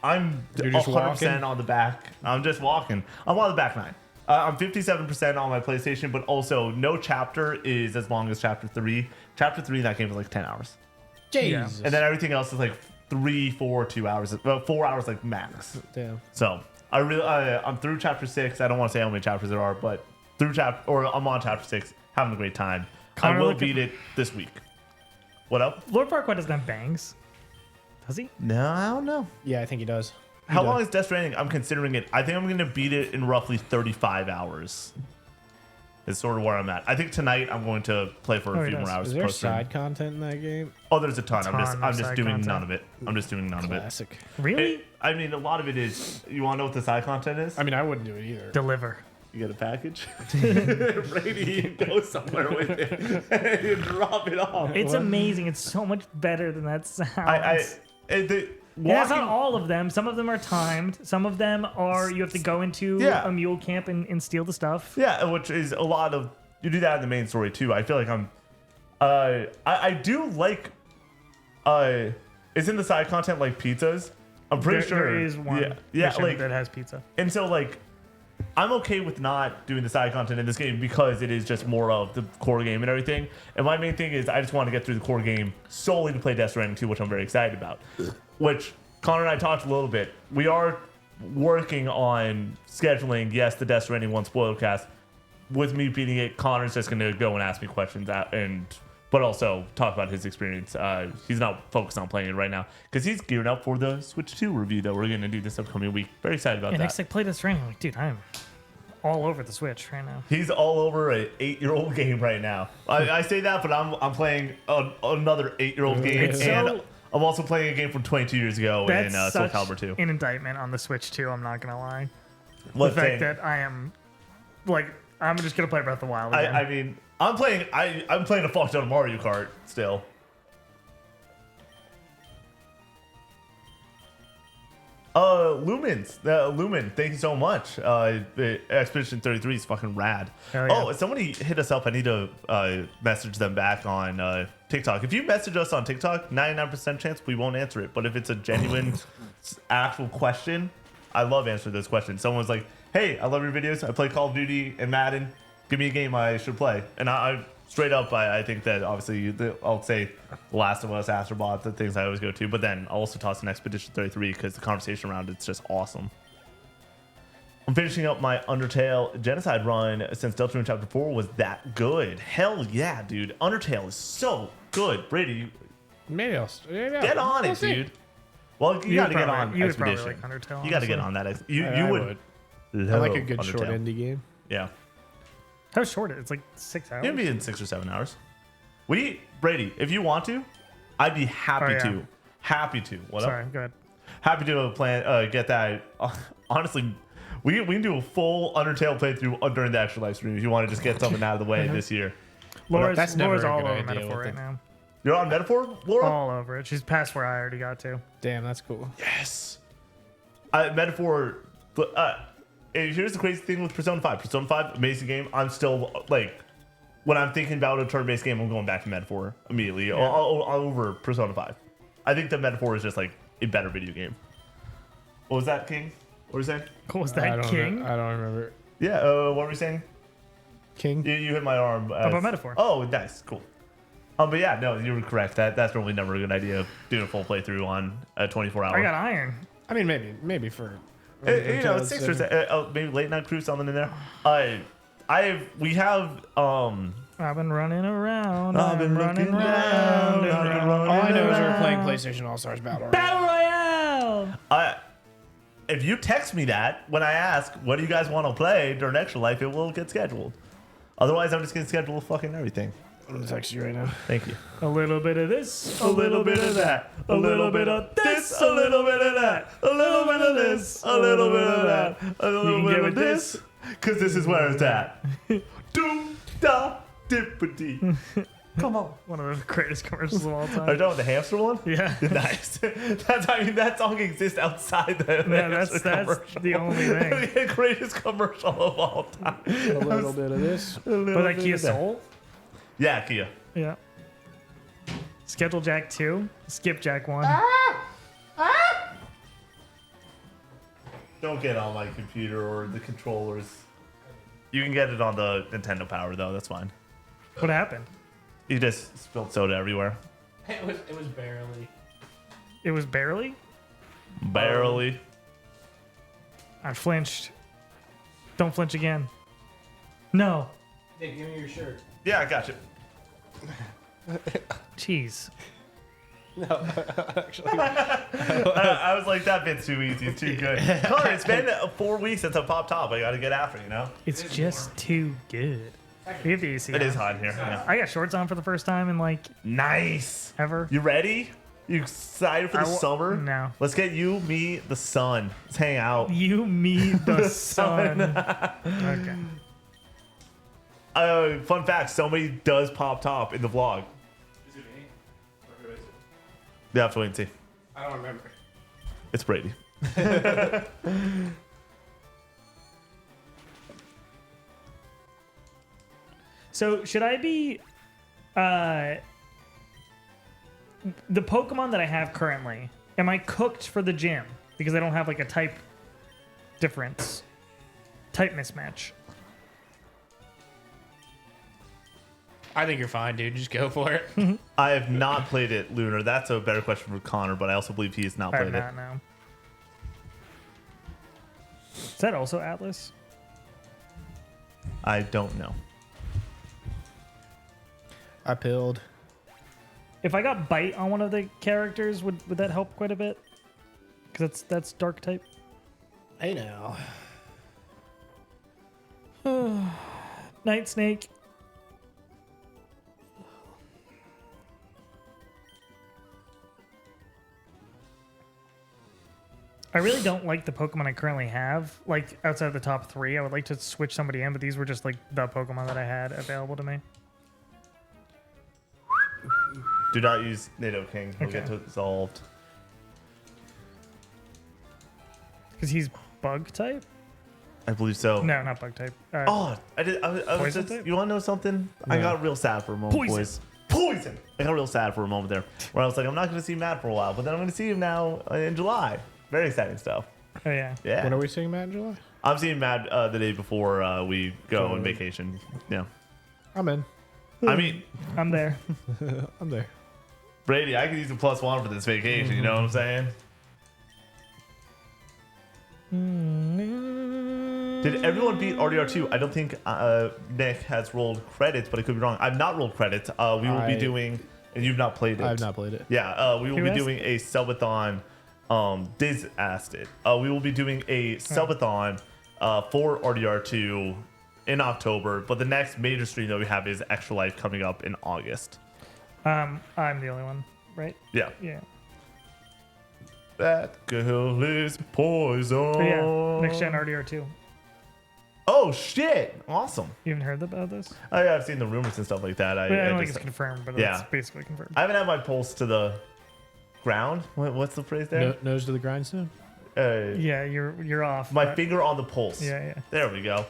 I'm You're just 100% walking? on the back. I'm just walking. I'm on the back 9. I'm 57% on my PlayStation, but also no chapter is as long as Chapter 3. Chapter 3 in that game is like 10 hours. Jesus. And then everything else is like 3, 4, 2 hours. 4 hours like max. Damn. So I'm through Chapter 6. I don't want to say how many chapters there are, but I'm on Chapter 6, having a great time. Connor, I will look at- beat it this week. What up? Lord Farquaad doesn't have bangs. Does he? No, I don't know. Yeah, I think he does. How long is Death Stranding? I'm considering it. I think I'm going to beat it in roughly 35 hours. Is sort of where I'm at. I think tonight I'm going to play for a few he more does. hours. Is there post-stream. side content in that game? Oh, there's a ton. I'm Ton of just side doing content. none of it. I'm just doing none of it. Classic. Really? I mean, a lot of it is. You want to know what the side content is? I mean, I wouldn't do it either. Deliver. You get a package. Brady go somewhere with it and drop it off. It's amazing. It's so much better than that sounds. Walking, That's not all of them. Some of them are timed. Some of them are you have to go into Yeah. a mule camp and steal the stuff. yeah, which is a lot of. You do that in the main story too. I feel like I'm. I do like. Isn't the side content like pizzas? I'm pretty sure There is one Yeah, mission like that has pizza. and so like. I'm okay with not doing the side content in this game because it is just more of the core game and everything. And my main thing is I just want to get through the core game solely to play Death Stranding 2, which I'm very excited about. Which Connor and I talked a little bit. We are working on scheduling, yes, the Death Stranding 1 spoiler cast. With me beating it, Connor's just going to go and ask me questions but also talk about his experience. He's not focused on playing it right now because he's gearing up for the Switch 2 review that we're going to do this upcoming week. Very excited about And that. next, like, play Death Stranding. Like, dude, I'm all over the Switch right now. He's all over an 8-year-old game right now. I say that, but I'm playing another 8-year-old game, It's and so- I'm also playing a game from 22 years ago in That's Soul such Calibur 2. an indictment on the Switch too. I'm not gonna lie. What The fact thing? that I am, like, I'm just gonna play Breath of the Wild again. I mean, I'm playing a fuck ton of Mario Kart still. Lumen, thank you so much. Expedition 33 is fucking rad. Hell yeah. Oh, somebody hit us up. I need to message them back on TikTok. If you message us on TikTok, 99% chance we won't answer it. But if it's a genuine, actual question, I love answering those questions. Someone was like, "Hey, I love your videos. I play Call of Duty and Madden. Give me a game I should play." And I straight up, I think that obviously I'll say The Last of Us, Astrobot, the things I always go to. But then I'll also toss in Expedition 33 because the conversation around it's just awesome. I'm finishing up my Undertale Genocide run since Deltarune Chapter 4 was that good. Hell yeah, dude. Undertale is so good. Brady, Maybe I'll get on it, dude. Well, you got to get on You would probably Expedition. like Undertale. You got to get honestly. on that. You I would. I like a good Undertale. short indie game. Yeah. How short? It's like 6 hours. It'd be in 6 or 7 hours. Brady, if you want to, I'd be happy Oh, yeah. to. Happy to. What Sorry, up? go ahead. Happy to get that. Honestly, we can do a full Undertale playthrough during the extra live stream if you want to just get something out of the way this year. Laura's, That's never Laura's a all good over idea Metaphor with right it. now. You're on Metaphor, Laura? All over it. She's past where I already got to. Damn, that's cool. Yes. Metaphor. Here's the crazy thing with Persona 5. Persona 5, amazing game. I'm still like, when I'm thinking about a turn-based game, I'm going back to Metaphor immediately over Persona 5. I think that Metaphor is just like a better video game. What was that, King? What were you saying? What was I that, don't King? I don't remember. Yeah. What were we saying? King. You hit my arm. About Metaphor. Oh, nice, cool. But yeah, no, you were correct. That's probably never a good idea. Doing a full playthrough on a 24-hour. I got iron. I mean, maybe for It's 6 or 7. Maybe late night crew, something in there. We have I've been running around. I've been running looking around. down, and I've been running all I know is we're around. playing PlayStation All Stars Battle Royale. Battle Royale. If you text me that when I ask, what do you guys want to play during Extra Life, it will get scheduled. Otherwise, I'm just going to schedule fucking everything. I'm gonna text you right now. Thank you. A little bit of this, A little bit of that, a little bit of this, a little bit of that, a little bit of this, a little bit of that, a little can bit give of it this, because this is where it's at. Doom da dippity. Come on. One of the greatest commercials of all Are you time. done with the hamster one? Yeah. Nice. That song exists outside the Yeah, that's hamster commercial. the only thing. The greatest commercial of all time. A little bit of this. But like Kia Soul? Yeah, Kia. Yeah. Schedule Jack 2, skip Jack 1. Don't get on my computer or the controllers. You can get it on the Nintendo Power though. That's fine. What happened? You just spilled soda everywhere. It was barely. It was barely. Barely. I flinched. Don't flinch again. No. Nick, give me your shirt. Yeah, I got you. Jeez. No, actually. I was like, that bit's too easy. It's too good. Connor, it's been 4 weeks since I popped top. I got to get after, you know? It's just too good. We have the AC It on. is hot in here. Yeah. I got shorts on for the first time in like Nice. ever. You ready? You excited for the summer? No. Let's get you, me, the sun. Let's hang out. You, me, the sun. Okay. Fun fact, somebody does pop top in the vlog. Is it me? Or who is it? You have to wait and see. I don't remember. It's Brady. So should I be the Pokemon that I have currently? Am I cooked for the gym because I don't have like a type difference, type mismatch? I think you're fine, dude. Just go for it. I have not played it, Lunar. That's a better question for Connor, but I also believe he has not I have played it. not now. Is that also Atlas? I don't know. I pilled. If I got bite on one of the characters, would that help quite a bit? Because that's dark type. Hey now. Night Snake. I really don't like the Pokemon I currently have. Like outside of the top 3, I would like to switch somebody in, but these were just like the Pokemon that I had available to me. Do not use Nidoking. He'll Okay. get dissolved. Because he's bug type? I believe so. No, not bug type. Oh, I did. I was Poison just, type? you want to know something? I got real sad for a moment, Poison. boys. Poison. I got real sad for a moment there, where I was like, I'm not going to see Matt for a while, but then I'm going to see him now in July. Very exciting stuff. Oh, yeah. Yeah. When are we seeing Matt in July? I'm seeing Matt the day before we go on vacation. Yeah. I'm in. I mean, I'm there. I'm there. Brady, I could use a +1 for this vacation. You know what I'm saying? Did everyone beat RDR2? I don't think Nick has rolled credits, but I could be wrong. I've not rolled credits. We will be doing, and you've not played it. I've not played it. Yeah, we will Who be asked? doing a subathon. Diz asked it. We will be doing a subathon for RDR2 in October, but the next major stream that we have is Extra Life coming up in August. I'm the only one, right? Yeah. Yeah. That girl is poison. But yeah, next gen RDR2. Oh shit! Awesome. You haven't heard about this? I've seen the rumors and stuff like that. I don't think just, it's confirmed, but yeah. it's basically confirmed. I haven't had my pulse to the ground. What's the phrase there? Nose to the grindstone? Yeah, you're off. My but- finger on the pulse. Yeah. There we go.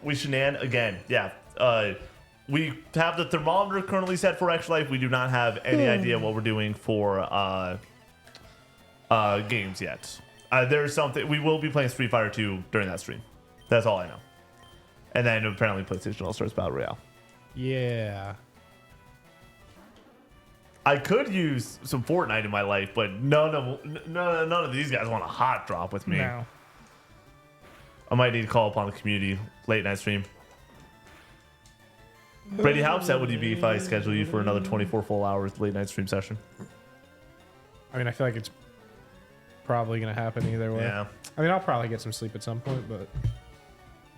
We shenan again. Yeah. We have the thermometer currently set for Extra Life. We do not have any idea what we're doing for games yet. There's something we will be playing Street Fighter 2 during that stream. That's all I know. And then apparently PlayStation All Stars Battle Royale. Yeah. I could use some Fortnite in my life, but none of these guys want a hot drop with me. No. I might need to call upon the community late night stream. Brady, how upset would you be if I schedule you for another 24 full hours late night stream session? I mean, I feel like it's probably going to happen either way. Yeah. I mean, I'll probably get some sleep at some point, but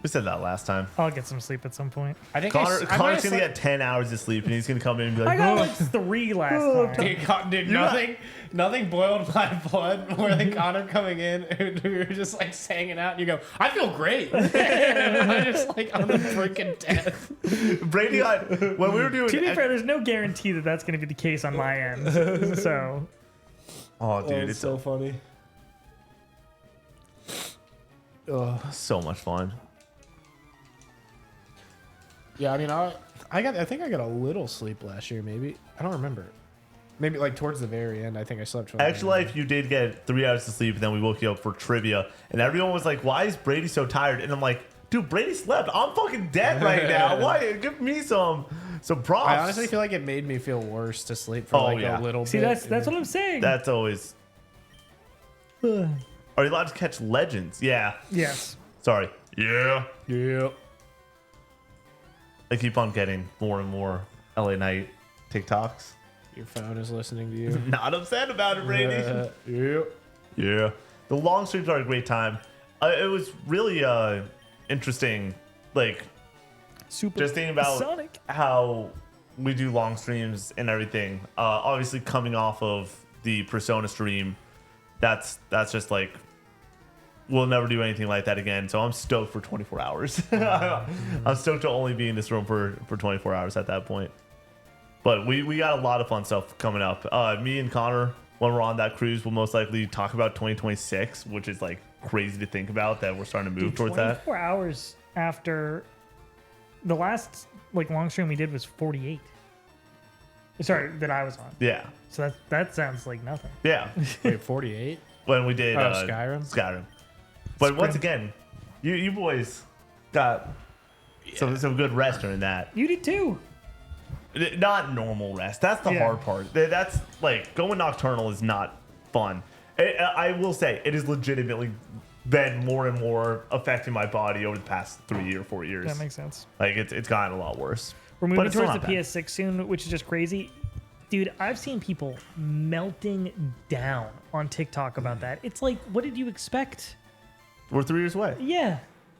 We said that last time. I'll get some sleep at some point. I think Connor's going to get 10 hours of sleep, and he's going to come in and be like, I got "Oh." like 3 last time. Dude, nothing boiled my blood more than Connor coming in and we were just like hanging out and you go, I feel great. And I'm just like on the freaking death. Brady, when we were doing... To be fair, there's no guarantee that that's going to be the case on my end. So, Oh, dude, it's so funny. Ugh. so much fun. Yeah, I mean, I think I got a little sleep last year, maybe. I don't remember. Maybe like towards the very end, I think I slept. Extra Life, you did get 3 hours of sleep, and then we woke you up for trivia, and everyone was like, "Why is Brady so tired?" And I'm like, Dude, Brady slept. I'm fucking dead right now. Why? Give me some props. I honestly feel like it made me feel worse to sleep for a little See, bit. that's what I'm saying. That's always. Are you allowed to catch legends? Yeah. Yes. Sorry. Yeah. Yeah. I keep on getting more and more LA Knight TikToks. Your phone is listening to you. Not upset about it, Brady. Yeah. Yeah. The long streams are a great time. It was really interesting, like, Super. just thinking about Sonic. how we do long streams and everything. Obviously, coming off of the Persona stream, that's just like, we'll never do anything like that again. So I'm stoked for 24 hours. I'm stoked to only be in this room for 24 hours at that point. But we got a lot of fun stuff coming up. Me and Connor, when we're on that cruise, will most likely talk about 2026, which is like crazy to think about that we're starting to move towards that. 24 hours after the last like long stream we did was 48. Sorry, that I was on. Yeah. So that sounds like nothing. Yeah. Wait, 48? When we did Skyrim? Skyrim. But once again, you boys got some good rest during that. You did too. Not normal rest. That's the hard part. That's like going nocturnal is not fun. I will say it has legitimately been more and more affecting my body over the past 3 or 4 years. That makes sense. Like it's gotten a lot worse. We're But moving it's still towards the not bad. PS6 soon, which is just crazy. Dude, I've seen people melting down on TikTok about that. It's like, what did you expect? We're 3 years away. Yeah.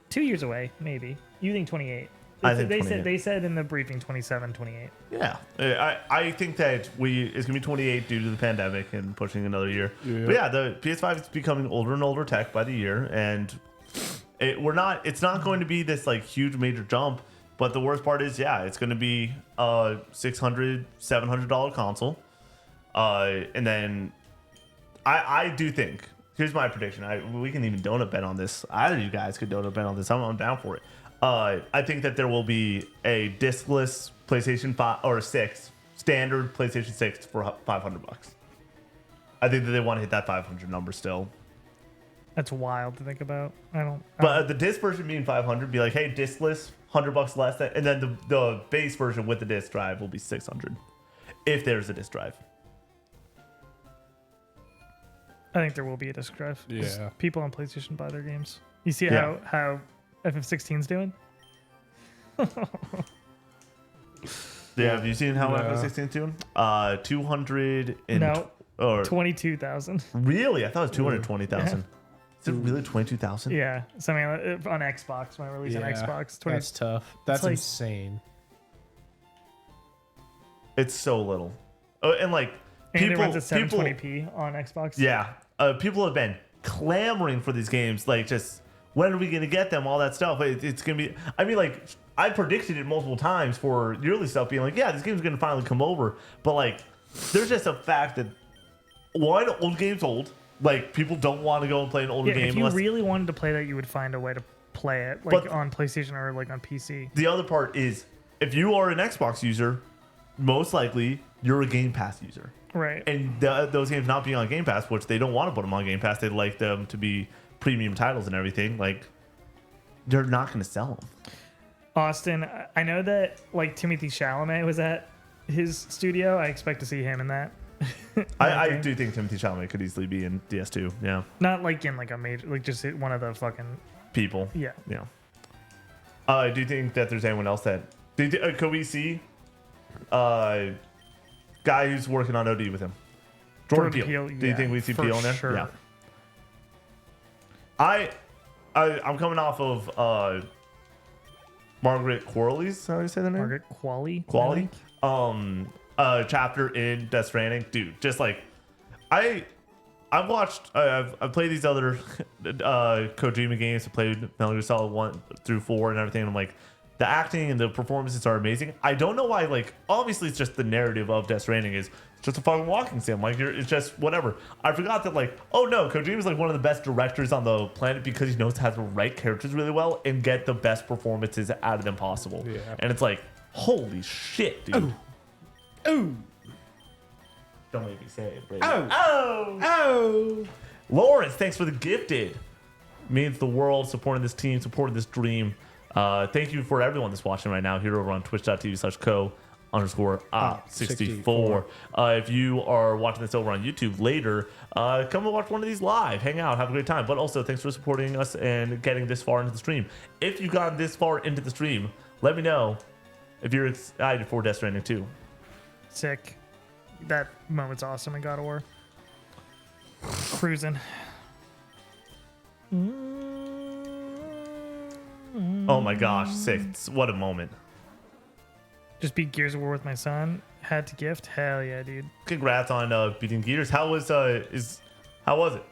2 years away, maybe. You think 28. I think they 28. they said in the briefing 27, 28. Yeah, I think that it's gonna be 28 due to the pandemic and pushing another year. Yeah. But yeah, the PS5 is becoming older and older tech by the year, and it's not going to be this like huge major jump. But the worst part is, yeah, it's going to be a $600, $700 console, and then I do think, here's my prediction. We can even donut bet on this. Either of you guys could donut bet on this. I'm down for it. I think that there will be a discless PlayStation 5 or 6, standard PlayStation 6 for $500. I think that they want to hit that 500 number still. That's wild to think about. But the disc version being 500, be like, hey, discless, $100 less, and then the base version with the disc drive will be 600, if there's a disc drive. I think there will be a disc drive. 'Cause Yeah. people on PlayStation buy their games. You see Yeah. how FF16's doing? Yeah, have you seen how No. FF16 doing? 200 and No. or 22,000. really? I thought it was 220,000. Is it really 22,000? Yeah. So I mean, on Xbox, when I release on Xbox, 20. That's tough. That's like- insane. It's so little. And like And it people, runs at 720p on Xbox. yeah, people have been clamoring for these games. Like, just when are we gonna get them? All that stuff. It's gonna be. I mean, like, I predicted it multiple times for yearly stuff, being like, yeah, this game's gonna finally come over. But like, there's just a fact that one, old game's old. Like, people don't want to go and play an older Yeah, game. if you unless, really wanted to play that, you would find a way to play it, like But- on PlayStation or like on PC. the other part is, if you are an Xbox user, most likely you're a Game Pass user. Right. And those games not being on Game Pass, which they don't want to put them on Game Pass, they like them to be premium titles and everything. Like, they're not going to sell them. Austin, I know that like Timothy Chalamet was at his studio. I expect to see him in that. I do think Timothy Chalamet could easily be in DS2. Yeah, Not like in like a major, like just one of the fucking people. yeah. Yeah. Do you think that there's anyone else that could we see? Guy who's working on OD with him, Jordan Peele. Do you think we see for Peele in there? sure. Yeah. I'm coming off of Margaret Qualley's. How do you say the name? Margaret Qualley. Qualley. Chapter in Death Stranding, dude. Just like I've watched. I've played these other Kojima games. I played Metal Gear Solid 1 through 4 and everything. And I'm like, the acting and the performances are amazing. I don't know why. Like, obviously, it's just the narrative of Death Stranding is just a fucking walking sim. Like, it's just whatever. I forgot that, like, oh no, Kojima's like one of the best directors on the planet because he knows how to write characters really well and get the best performances out of them possible. Yeah. And it's like, holy shit, dude. Ooh. Don't make me say it, Brady. Oh. Oh. Oh. Lawrence, thanks for the gifted. Means the world supporting this team, supporting this dream. Thank you for everyone that's watching right now here over on twitch.tv/co_op64. If you are watching this over on YouTube later, come and watch one of these live, hang out, have a great time. But also, thanks for supporting us and getting this far into the stream. If you've gotten this far into the stream, let me know if you're excited for Death Stranding 2. Sick. That moment's awesome in God of War. Cruising. Oh my gosh, sick. What a moment. Just beat Gears of War with my son. Had to gift. Hell yeah, dude. Congrats on beating Gears. How was it?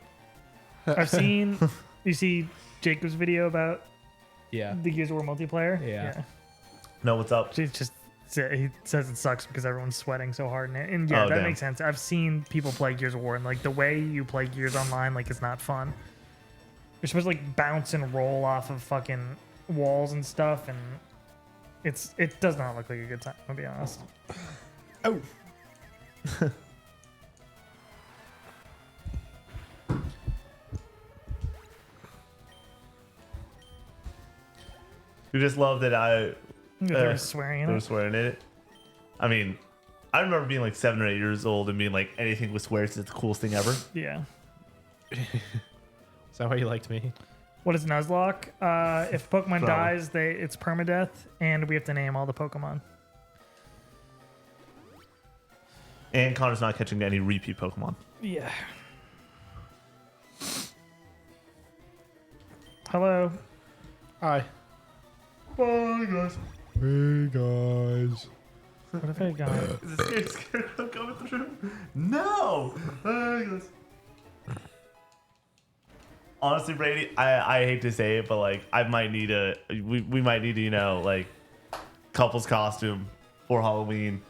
I've seen. You see Jacob's video about Yeah. the Gears of War multiplayer? Yeah. No, what's up? He says it sucks because everyone's sweating so hard in it. And yeah, Oh, that damn. makes sense. I've seen people play Gears of War and like the way you play Gears online, like it's not fun. You're supposed to like bounce and roll off of fucking walls and stuff, and it does not look like a good time, I'll be honest. Oh. You just love that They're swearing in they were it. swearing in it. I mean, I remember being like 7 or 8 years old and being like, anything with swears is the coolest thing ever. Yeah. Is that why you liked me? What is Nuzlocke? If Pokemon Probably. dies, it's permadeath, and we have to name all the Pokemon. And Connor's not catching any repeat Pokemon. Yeah. Hello. Hi. Bye, guys. Hey guys. What if I got? Is this scared coming through? No. Bye, guys. Honestly, Brady, I hate to say it, but like we might need a like couples costume for Halloween.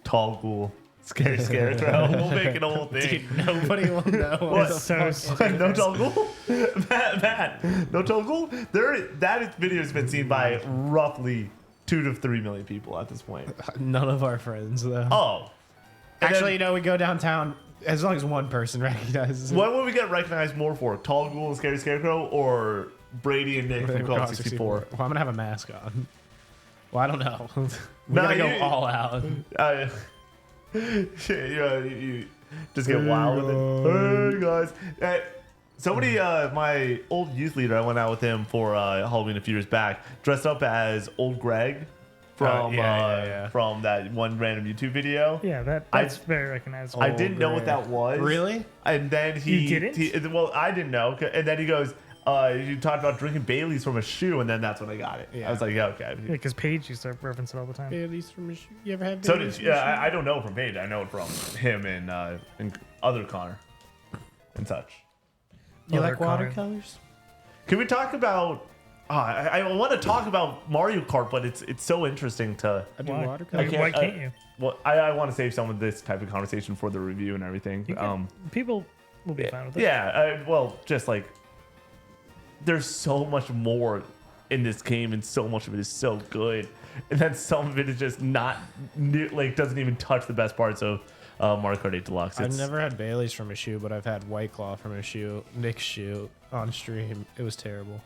Tall ghoul, scary scarecrow. We'll make it a whole thing. Dude, nobody will know. What? It's so No tall ghoul? Matt, no tall ghoul? That video has been seen by roughly 2 to 3 million people at this point. None of our friends though. Oh. And Actually, then, we go downtown as long as one person recognizes it. what would we get recognized more for? Tall ghoul and scary scarecrow, or Brady and Nick from Call 64? Well, I'm gonna have a mask on. Well, I don't know. We No, gotta go you- all out. You just get wild with it. Hey guys. Somebody, my old youth leader, I went out with him for Halloween a few years back, dressed up as old Greg from from that one random YouTube video. Yeah, that's very recognizable. I didn't know what that was. Really? And then You didn't? well, I didn't know. And then he goes, you talked about drinking Bailey's from a shoe, and then that's when I got it. Yeah. I was like, yeah, okay. Yeah, because Paige used to reference it all the time. Bailey's from you ever had So Bailey's did from I don't know from Paige. I know it from him and other Connor and such. You Other like Connor. watercolors? Can we talk about? I want to talk about Mario Kart, but it's so interesting to. I do Why? watercolors. can't- Why can't you? Well, I want to save some of this type of conversation for the review and everything. You can, people will be fine with it. Yeah. Well, just like there's so much more in this game, and so much of it is so good, and then some of it is just not like doesn't even touch the best parts of Mario Kart 8 Deluxe. I've never had Bailey's from a shoe, but I've had White Claw from a shoe, Nick's shoe on stream. It was terrible.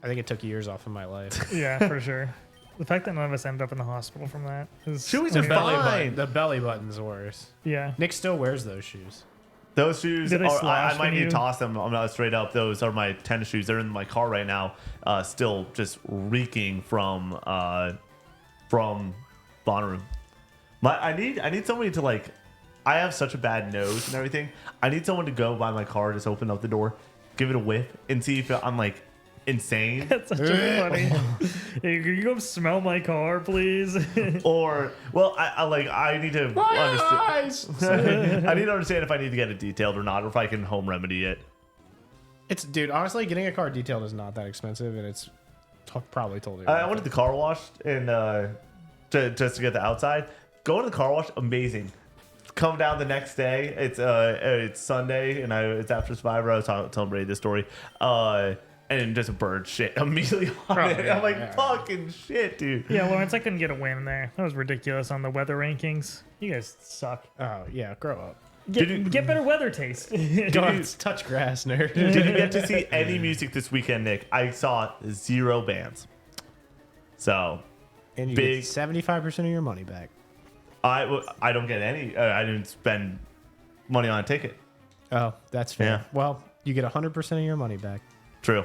I think it took years off of my life. Yeah, for sure. The fact that none of us ended up in the hospital from that is. Shoes are fine. The belly button's worse. Yeah. Nick still wears those shoes. Those shoes, Do they I slash might when need you- to toss them. I'm not straight up. Those are my tennis shoes. They're in my car right now, still just reeking from Bonnaroo. I need somebody to like. I have such a bad nose and everything. I need someone to go by my car, just open up the door, give it a whiff, and see if I'm like insane. That's such a funny. Hey, can you go smell my car, please? Or I need to understand. I need to understand if I need to get it detailed or not, or if I can home remedy it. Dude, honestly, getting a car detailed is not that expensive, and it's probably totally. I worth wanted it. the car washed and just to get the outside. Going to the car wash, amazing. Come down the next day. It's Sunday and it's after Survivor. I was telling Brady this story. And just a bird shit immediately on it. yeah, I'm like, yeah. fucking shit, dude. Yeah, Lawrence, I couldn't get a win there. That was ridiculous on the weather rankings. You guys suck. Oh yeah, grow up. Get better weather taste. Don't touch grass, nerd. Did you get to see any music this weekend, Nick? I saw 0 bands. So, And you big. get 75% of your money back. I don't get any. I didn't spend money on a ticket. Oh, that's fair. Yeah. Well, you get 100% of your money back. True.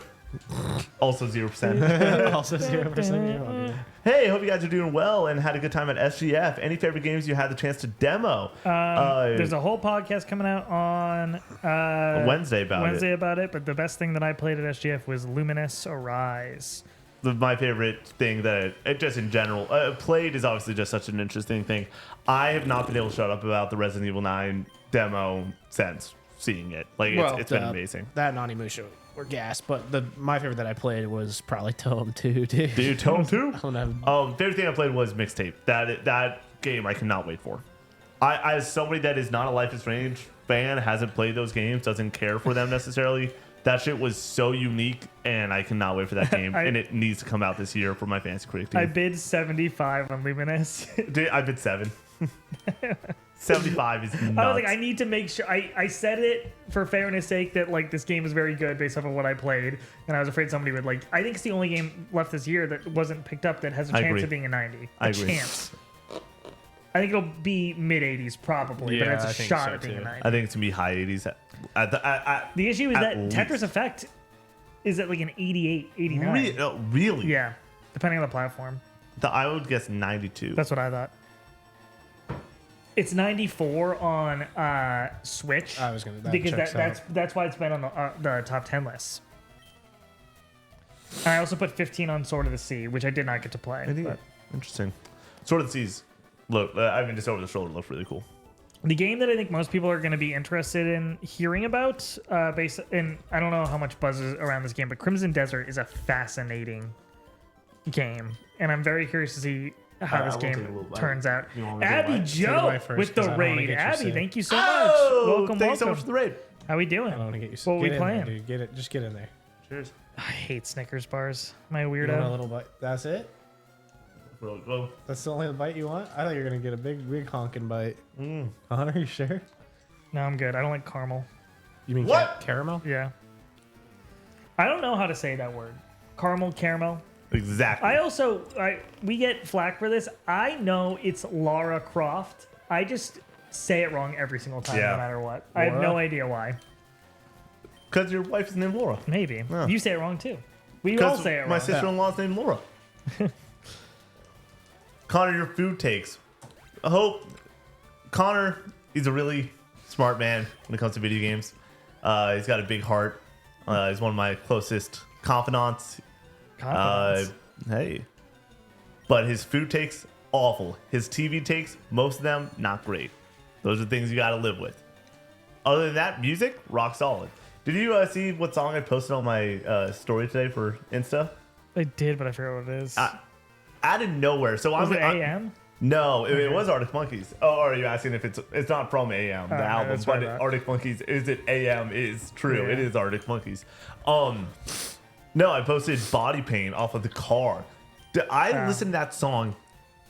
Also 0%. Also 0% of your money back. Hey, hope you guys are doing well and had a good time at SGF. Any favorite games you had the chance to demo? There's a whole podcast coming out on Wednesday about it. But the best thing that I played at SGF was Luminous Arise. My favorite thing that it just in general played is obviously just such an interesting thing. I have not been able to shut up about the Resident Evil 9 demo since seeing it. Like it's been amazing. That and Onimusha were gas, but my favorite that I played was probably Tome 2, dude. Dude, Tome 2? I don't have... Favorite thing I played was Mixtape. That game I cannot wait for. I as somebody that is not a Life is Strange fan, hasn't played those games, doesn't care for them necessarily. That shit was so unique, and I cannot wait for that game. And it needs to come out this year for my fantasy critic team. I bid 75 on Luminous. Dude, I bid 7. 75 is nuts. I was like, I need to make sure. I said it for fairness sake that like this game is very good based off of what I played, and I was afraid somebody would like. I think it's the only game left this year that wasn't picked up that has a chance of being a 90. I agree. Chance. I think it'll be mid 80s probably, but it's a shot at being a 90. I think it's gonna be high 80s. The issue is that least. Tetris Effect is at like an 88, 89. Really? Yeah, depending on the platform. I would guess 92. That's what I thought. It's 94 on Switch. I was gonna because that's why it's been on the top 10 lists. And I also put 15 on Sword of the Sea, which I did not get to play. But Interesting. Sword of the Seas. Look, I mean, just over the shoulder looks really cool. the game that I think most people are going to be interested in hearing about, and I don't know how much buzz is around this game, but Crimson Desert is a fascinating game, and I'm very curious to see how this game turns out. Abby Joe with the raid. Abby, thank you so much. Welcome, thanks so much for the raid. How we doing? I don't want to get you. What are we in playing? there, dude. Get it. Just get in there. Cheers. I hate Snickers bars. Am I a You want a weirdo? little bite? That's it. Well, That's the only bite you want? I thought you were gonna get a big honking bite. Connor, you sure? No, I'm good. I don't like caramel. You mean What? caramel? Yeah. I don't know how to say that word. Caramel. exactly. We get flack for this. I know it's Lara Croft. I just say it wrong every single time, Yeah. no matter what. I have no idea why. Because your wife is named Laura. Maybe. Yeah. You say it wrong too. We all Because say it wrong. my sister-in-law's named Laura. Connor, your food takes. I hope Connor, he's a really smart man when it comes to video games. He's got a big heart. He's one of my closest confidants. Hey. But his food takes, awful. His TV takes, most of them, not great. Those are things you got to live with. Other than that, music, rock solid. Did you see what song I posted on my story today for Insta? I did, but I forget what it is. Out of nowhere. So Was I'm it AM? No, it was Arctic Monkeys. Oh, are you asking if it's not from AM, the album, that's what but I thought. Arctic Monkeys, is it AM is true. Yeah. It is Arctic Monkeys. No, I posted Body Pain off of the car. I listened to that song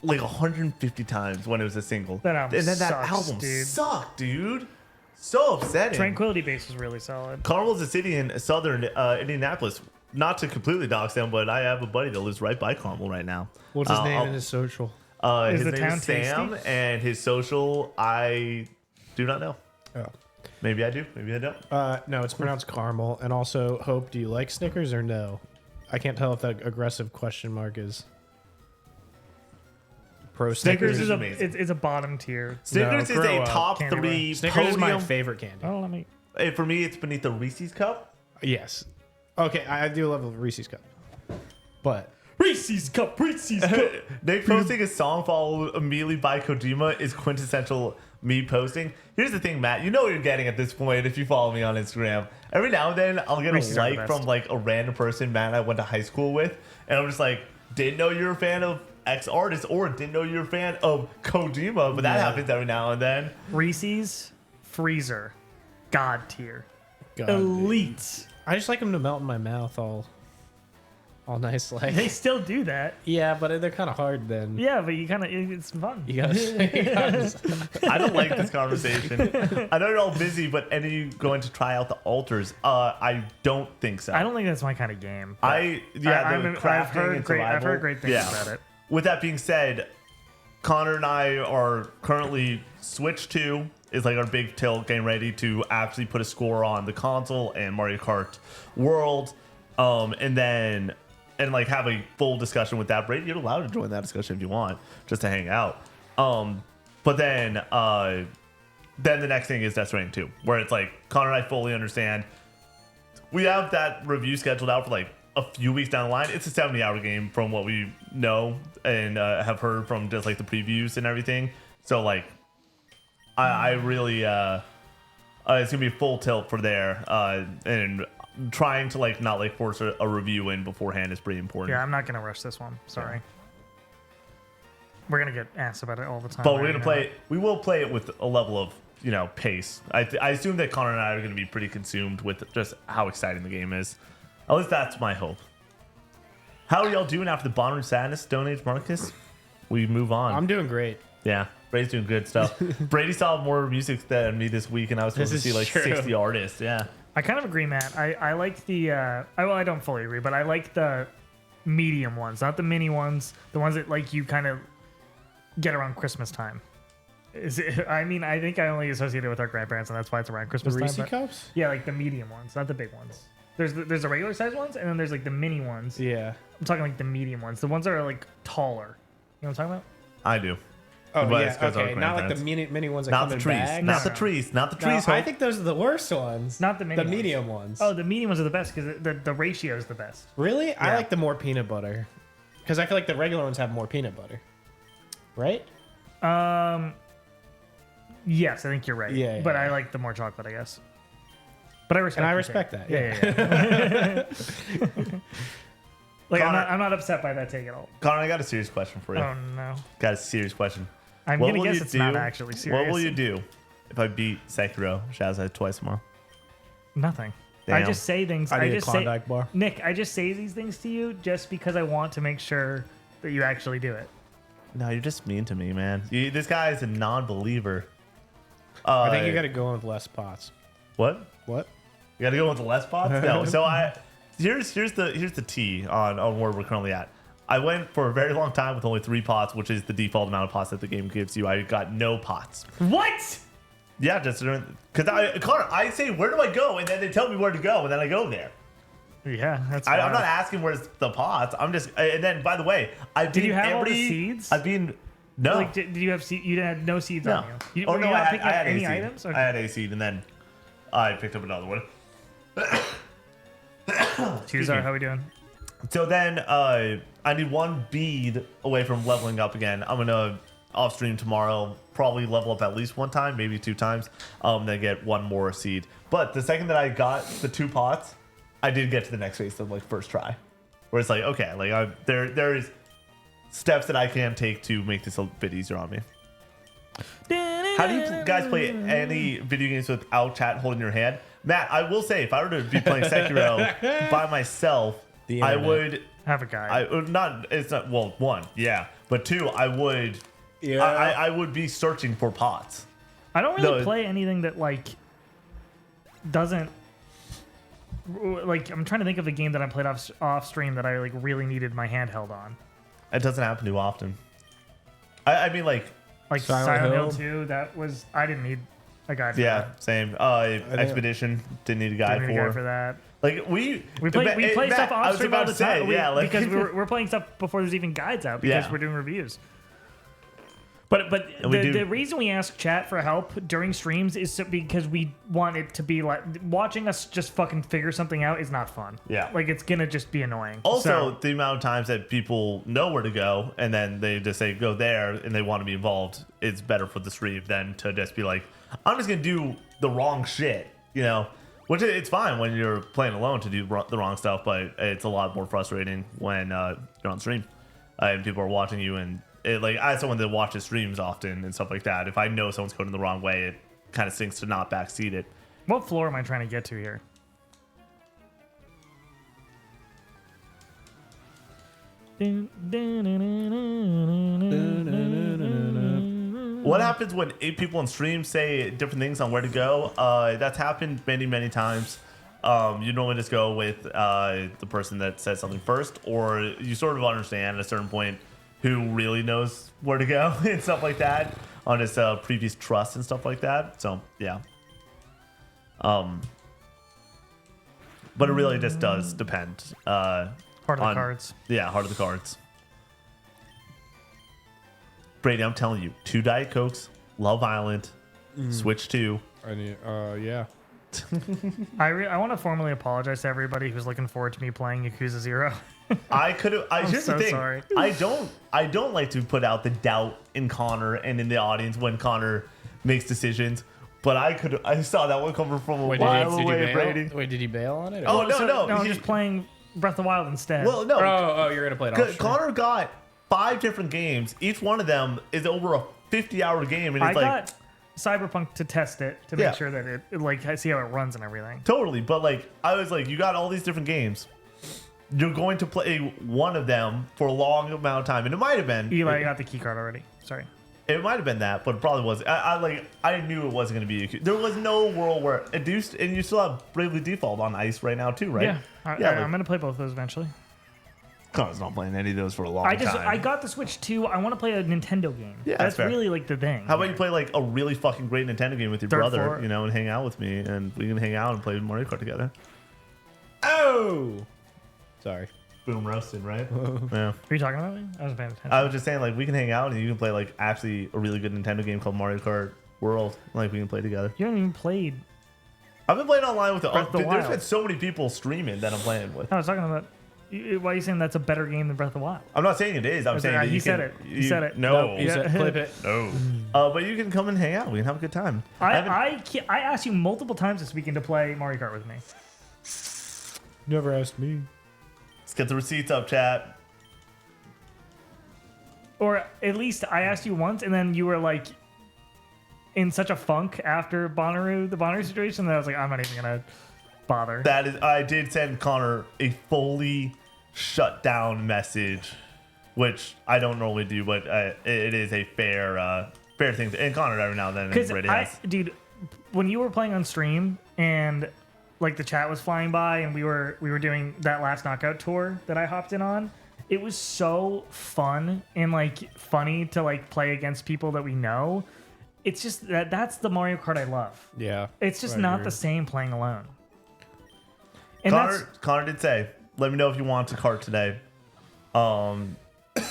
like 150 times when it was a single. That album and then that sucks, album dude. sucked, dude. So upsetting. Tranquility Base was really solid. Carmel's a city in southern Indianapolis. Not to completely dox them, but I have a buddy that lives right by Carmel right now. What's his name and his social? His the name town is Sam, tasty? and his social, I do not know. Oh. Maybe I do, maybe I don't. No, it's pronounced caramel. And also, Hope, do you like Snickers or no? I can't tell if that aggressive question mark is pro Snickers Snickers. is a amazing. it's a bottom tier. Snickers is grow a up. top Candy bar. 3 Snickers is my podium. favorite candy. Oh, let me. Hey, for me, it's beneath the Reese's cup. Yes. Okay, I do love a Reese's cup. But Reese's Cup. Nick posting a song followed immediately by Kojima is quintessential me posting. Here's the thing, Matt. You know what you're getting at this point if you follow me on Instagram. Every now and then, I'll get Reese's a are the like best. from like a random person Matt and I went to high school with, and I'm just like, didn't know you're a fan of X artist, or didn't know you're a fan of Kojima, but that happens every now and then. Reese's Freezer. God tier. God, dude. Elite. I just like them to melt in my mouth all all nice like. They still do that. Yeah, but they're kind of hard then. Yeah, but it's fun. You gotta. I don't like this conversation. I know you're all busy, but any going to try out the altars? I don't think so. I don't think that's my kind of game. but I've I've heard great things about it. With that being said, Connor and I are currently Switch 2 is like our big tilt, getting ready to actually put a score on the console and Mario Kart World, and like have a full discussion with that. Brady, you're allowed to join that discussion if you want, just to hang out. But then the next thing is Death Stranding 2, where it's like Connor and I fully understand. We have that review scheduled out for like a few weeks down the line. It's a 70-hour game from what we know and have heard from just like the previews and everything. So like, I really it's gonna be a full tilt for there, and trying to like not like force a review in beforehand is pretty important. Yeah, I'm not gonna rush this one. Sorry. Yeah. We're gonna get asked about it all the time. But we're gonna play it. We will play it with a level of pace. I assume that Connor and I are gonna be pretty consumed with just how exciting the game is. At least that's my hope. How are y'all doing after the Bonner Sadness Stone Age Marcus? We move on. I'm doing great. Yeah, Brady's doing good stuff. Brady saw more music than me this week, and I was supposed to see like true. 60 artists. Yeah. I kind of agree, Matt. I like the I don't fully agree, but I like the medium ones, not the mini ones. The ones that like you kind of get around Christmas time. I mean, I think I only associate it with our grandparents, and that's why it's around Christmas The time. Reese cups? Yeah, like the medium ones, not the big ones. There's the regular size ones, and then there's like the mini ones. Yeah. I'm talking like the medium ones, the ones that are like taller. You know what I'm talking about? I do. Oh, But yeah. it's 'cause our Okay. Not like the grandparents. mini ones that Not come the in trees. bags. Not the No. trees. Not the No, trees. I Hope. think those are the worst ones. Not the mini The ones. medium ones. Oh, the medium ones are the best because the ratio is the best. Really? I Yeah. like the more peanut butter. Because I feel like the regular ones have more peanut butter. Right? Yes, I think you're right. Yeah, but yeah. I like the more chocolate, I guess. But I respect. And I your respect take. that. Yeah. Like Connor- I'm not upset by that take at all. Connor, I got a serious question for you. Oh no. Got a serious question. I'm What gonna will guess you it's do- not actually serious. What will you do if I beat Sekiro Shazza twice tomorrow? Nothing. I Damn. just say things. I need a just say Klondike bar. Nick, I just say these things to you just because I want to make sure that you actually do it. No, you're just mean to me, man. This guy is a non-believer. I think you got to go in with less pots. What? What? You got to go with the less pots? No. So here's the tea on where we're currently at. I went for a very long time with only 3 pots, which is the default amount of pots that the game gives you. I got no pots. What? Yeah, just because Connor, I say where do I go, and then they tell me where to go, and then I go there. Yeah, that's. I'm wild. not asking where's the pots. I'm just, and then by the way, Did you have all the seeds? I've been no. Like, did you have seed? You had no seeds No. on you. Oh were no, you I not had, picking I up had any a seed. items? I had a seed, and then I picked up another one. Tuzar, how we doing? So then I need 1 bead away from leveling up again. I'm gonna off stream tomorrow, probably level up at least 1 time, maybe 2 times, then get 1 more seed. But the second that I got the 2 pots, I did get to the next phase of like first try, where it's like okay, like there is steps that I can take to make this a bit easier on me. How do you guys play any video games without chat holding your hand? Matt, I will say, if I were to be playing Sekiro by myself, The I internet. would. Have a guy. It's not. Well, 1, yeah, but 2, I would. Yeah. I would be searching for pots. I don't really No. play anything that like doesn't like. I'm trying to think of a game that I played off stream that I like really needed my handheld on. It doesn't happen too often. I mean, like, Like Silent Silent Hill Hill? 2. That was I didn't need a guy. For yeah, that. same. Expedition didn't need a guy Didn't need a guy for. for that. Like we play Matt, stuff I off was stream about all the to say, time. yeah, like because we're playing stuff before there's even guides out because Yeah. we're doing reviews. But And we do- the reason we ask chat for help during streams is because we want it to be like watching us just fucking figure something out is not fun. Yeah. like it's gonna just be annoying. Also, So- the amount of times that people know where to go and then they just say go there and they want to be involved, it's better for the stream than to just be like, I'm just gonna do the wrong shit, you know. Which it's fine when you're playing alone to do the wrong stuff, but it's a lot more frustrating when you're on stream and people are watching you. And like as someone that watches streams often and stuff like that, if I know someone's going the wrong way, it kind of stinks to not backseat it. what floor am I trying to get to here? What happens when 8 people on stream say different things on where to go? That's happened many, many times. You normally just go with the person that says something first, or you sort of understand at a certain point who really knows where to go and stuff like that on his previous trust and stuff like that. So, yeah. But it really just does depend. Heart of the cards. Yeah, heart of the cards. Brady, I'm telling you, 2 Diet Cokes, Love Island, Switch 2. I need, yeah. I want to formally apologize to everybody who's looking forward to me playing Yakuza 0. Here's so the thing. sorry. I don't like to put out the doubt in Connor and in the audience when Connor makes decisions. But I saw that one coming from a while away, Brady. Wait, did he bail on it? Oh, no. I'm just playing Breath of the Wild instead. Well, no. Oh, you're gonna play it off. Connor got 5 different games. Each one of them is over a 50-hour game, and I it's like got Cyberpunk to test it to make sure that it like I see how it runs and everything. totally. But like, I was like, you got all these different games. You're going to play one of them for a long amount of time, and it might have been. Eli got the key card already. Sorry. It might have been that, but it probably wasn't. I knew it wasn't going to be. There was no world where and you still have Bravely Default on ice right now too, right? Yeah. I'm gonna play both of those eventually. Connor's not playing any of those for a long time. I got the Switch 2. I want to play a Nintendo game. Yeah, that's fair. really like the thing. How about you play like a really fucking great Nintendo game with your brother, 4. you know, and hang out with me, and we can hang out and play Mario Kart together. Oh, sorry. Boom, roasted, right? Yeah. Are you talking about me? I wasn't paying attention. I was just saying, like, we can hang out and you can play like actually a really good Nintendo game called Mario Kart World. Like, we can play together. You haven't even played. I've been playing online with Breath of the there's Wild. been so many people streaming that I'm playing with. I was talking about. Why are you saying that's a better game than Breath of the Wild? I'm not saying it is. I'm saying that he you said can, it. He said it. No, You said clip it. no. But you can come and hang out. We can have a good time. I asked you multiple times this weekend to play Mario Kart with me. Never asked me. Let's get the receipts up, chat. Or at least I asked you once, and then you were like in such a funk after the Bonnaroo situation that I was like, I'm not even gonna bother. That is, I did send Connor a fully shut down message, which I don't normally do, but it is a fair thing. And Connor every now and then Because already has. dude, when you were playing on stream and like the chat was flying by, and we were doing that last knockout tour that I hopped in on. It was so fun and like funny to like play against people that we know. It's just that's the Mario Kart I love. Yeah. It's just I not agree. the same playing alone. And Connor did say, let me know if you want to kart today. And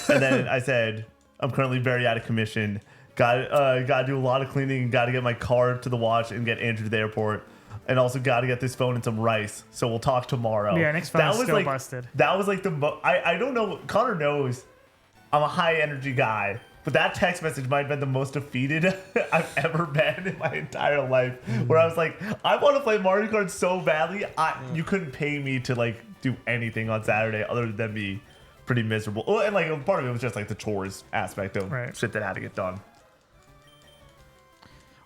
then I said, I'm currently very out of commission. Got to do a lot of cleaning. Got to get my car to the wash and get Andrew to the airport. And also got to get this phone and some rice. So we'll talk tomorrow. Yeah, Nick's phone is still like, busted. That was like I don't know. Connor knows I'm a high energy guy. But that text message might have been the most defeated I've ever been in my entire life. Where I was like, I want to play Mario Kart so badly. You couldn't pay me to like do anything on Saturday other than be pretty miserable. Oh, and like part of it was just like the chores aspect of shit that had to get done.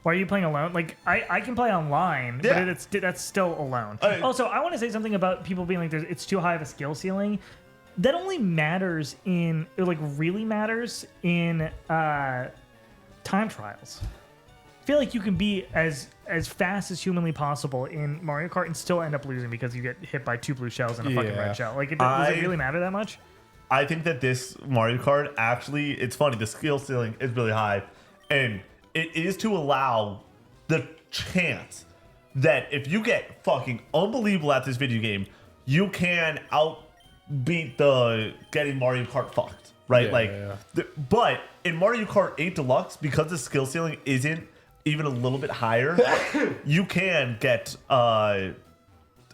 Why are you playing alone? Like I can play online, Yeah. but that's still alone. Also, I want to say something about people being like, it's too high of a skill ceiling. That only matters really matters in time trials. I feel like you can be as fast as humanly possible in Mario Kart and still end up losing because you get hit by 2 blue shells and a fucking red shell. Like, does it really matter that much? I think that this Mario Kart actually, it's funny, the skill ceiling is really high. And it is to allow the chance that if you get fucking unbelievable at this video game, you can outbeat the getting Mario Kart fucked, right? But in Mario Kart 8 Deluxe, because the skill ceiling isn't even a little bit higher, you can get, I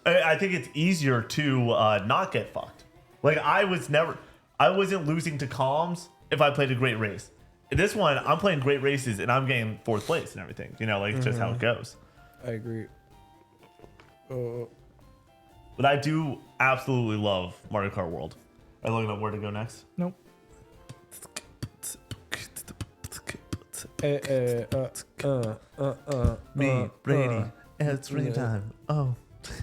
think it's easier to not get fucked. Like, I wasn't losing to comms if I played a great race. In this one, I'm playing great races and I'm getting 4th place and everything. You know, like, it's just how it goes. I agree. But I do absolutely love Mario Kart World. Are you looking up where to go next? Nope. Me, Brady, it's ring time. Oh.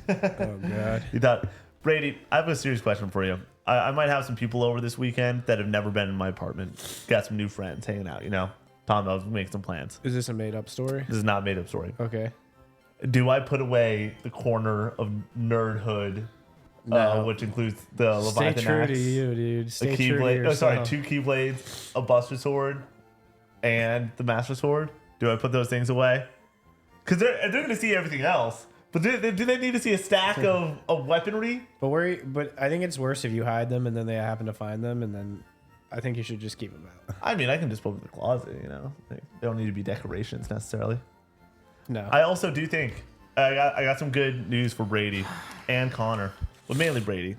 Oh, God. You thought Brady, I have a serious question for you. I might have some people over this weekend that have never been in my apartment. Got some new friends hanging out, you know? Tom, I'll make some plans. Is this a made up story? This is not a made up story. Okay. Do I put away the corner of nerdhood, No. which includes the Stay Leviathan true axe, to you, dude. a Stay true to keyblade? Oh, sorry, yourself. 2 keyblades, a Buster Sword, and the Master Sword? Do I put those things away? Because they're going to see everything else. But do they need to see a stack of weaponry? But I think it's worse if you hide them and then they happen to find them, and then I think you should just keep them out. I mean, I can just put them in the closet, you know? They don't need to be decorations necessarily. No. I also do think I got some good news for Brady and Connor, but mainly Brady,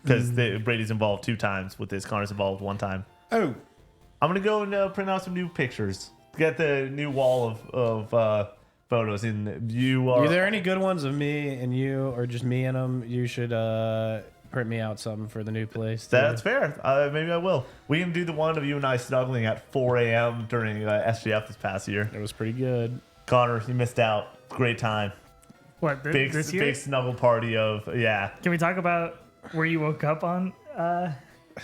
because Brady's involved 2 times with this. Connor's involved 1 time. Oh. I'm gonna go and print out some new pictures. Get the new wall of photos, and you are. Are there any good ones of me and you, or just me and them? You should print me out some for the new place. Too. That's fair. Maybe I will. We can do the one of you and I snuggling at 4 a.m. during SGF this past year. It was pretty good. Connor, you missed out. Great time. What, Big this year? big snuggle party of yeah. Can we talk about where you woke up on?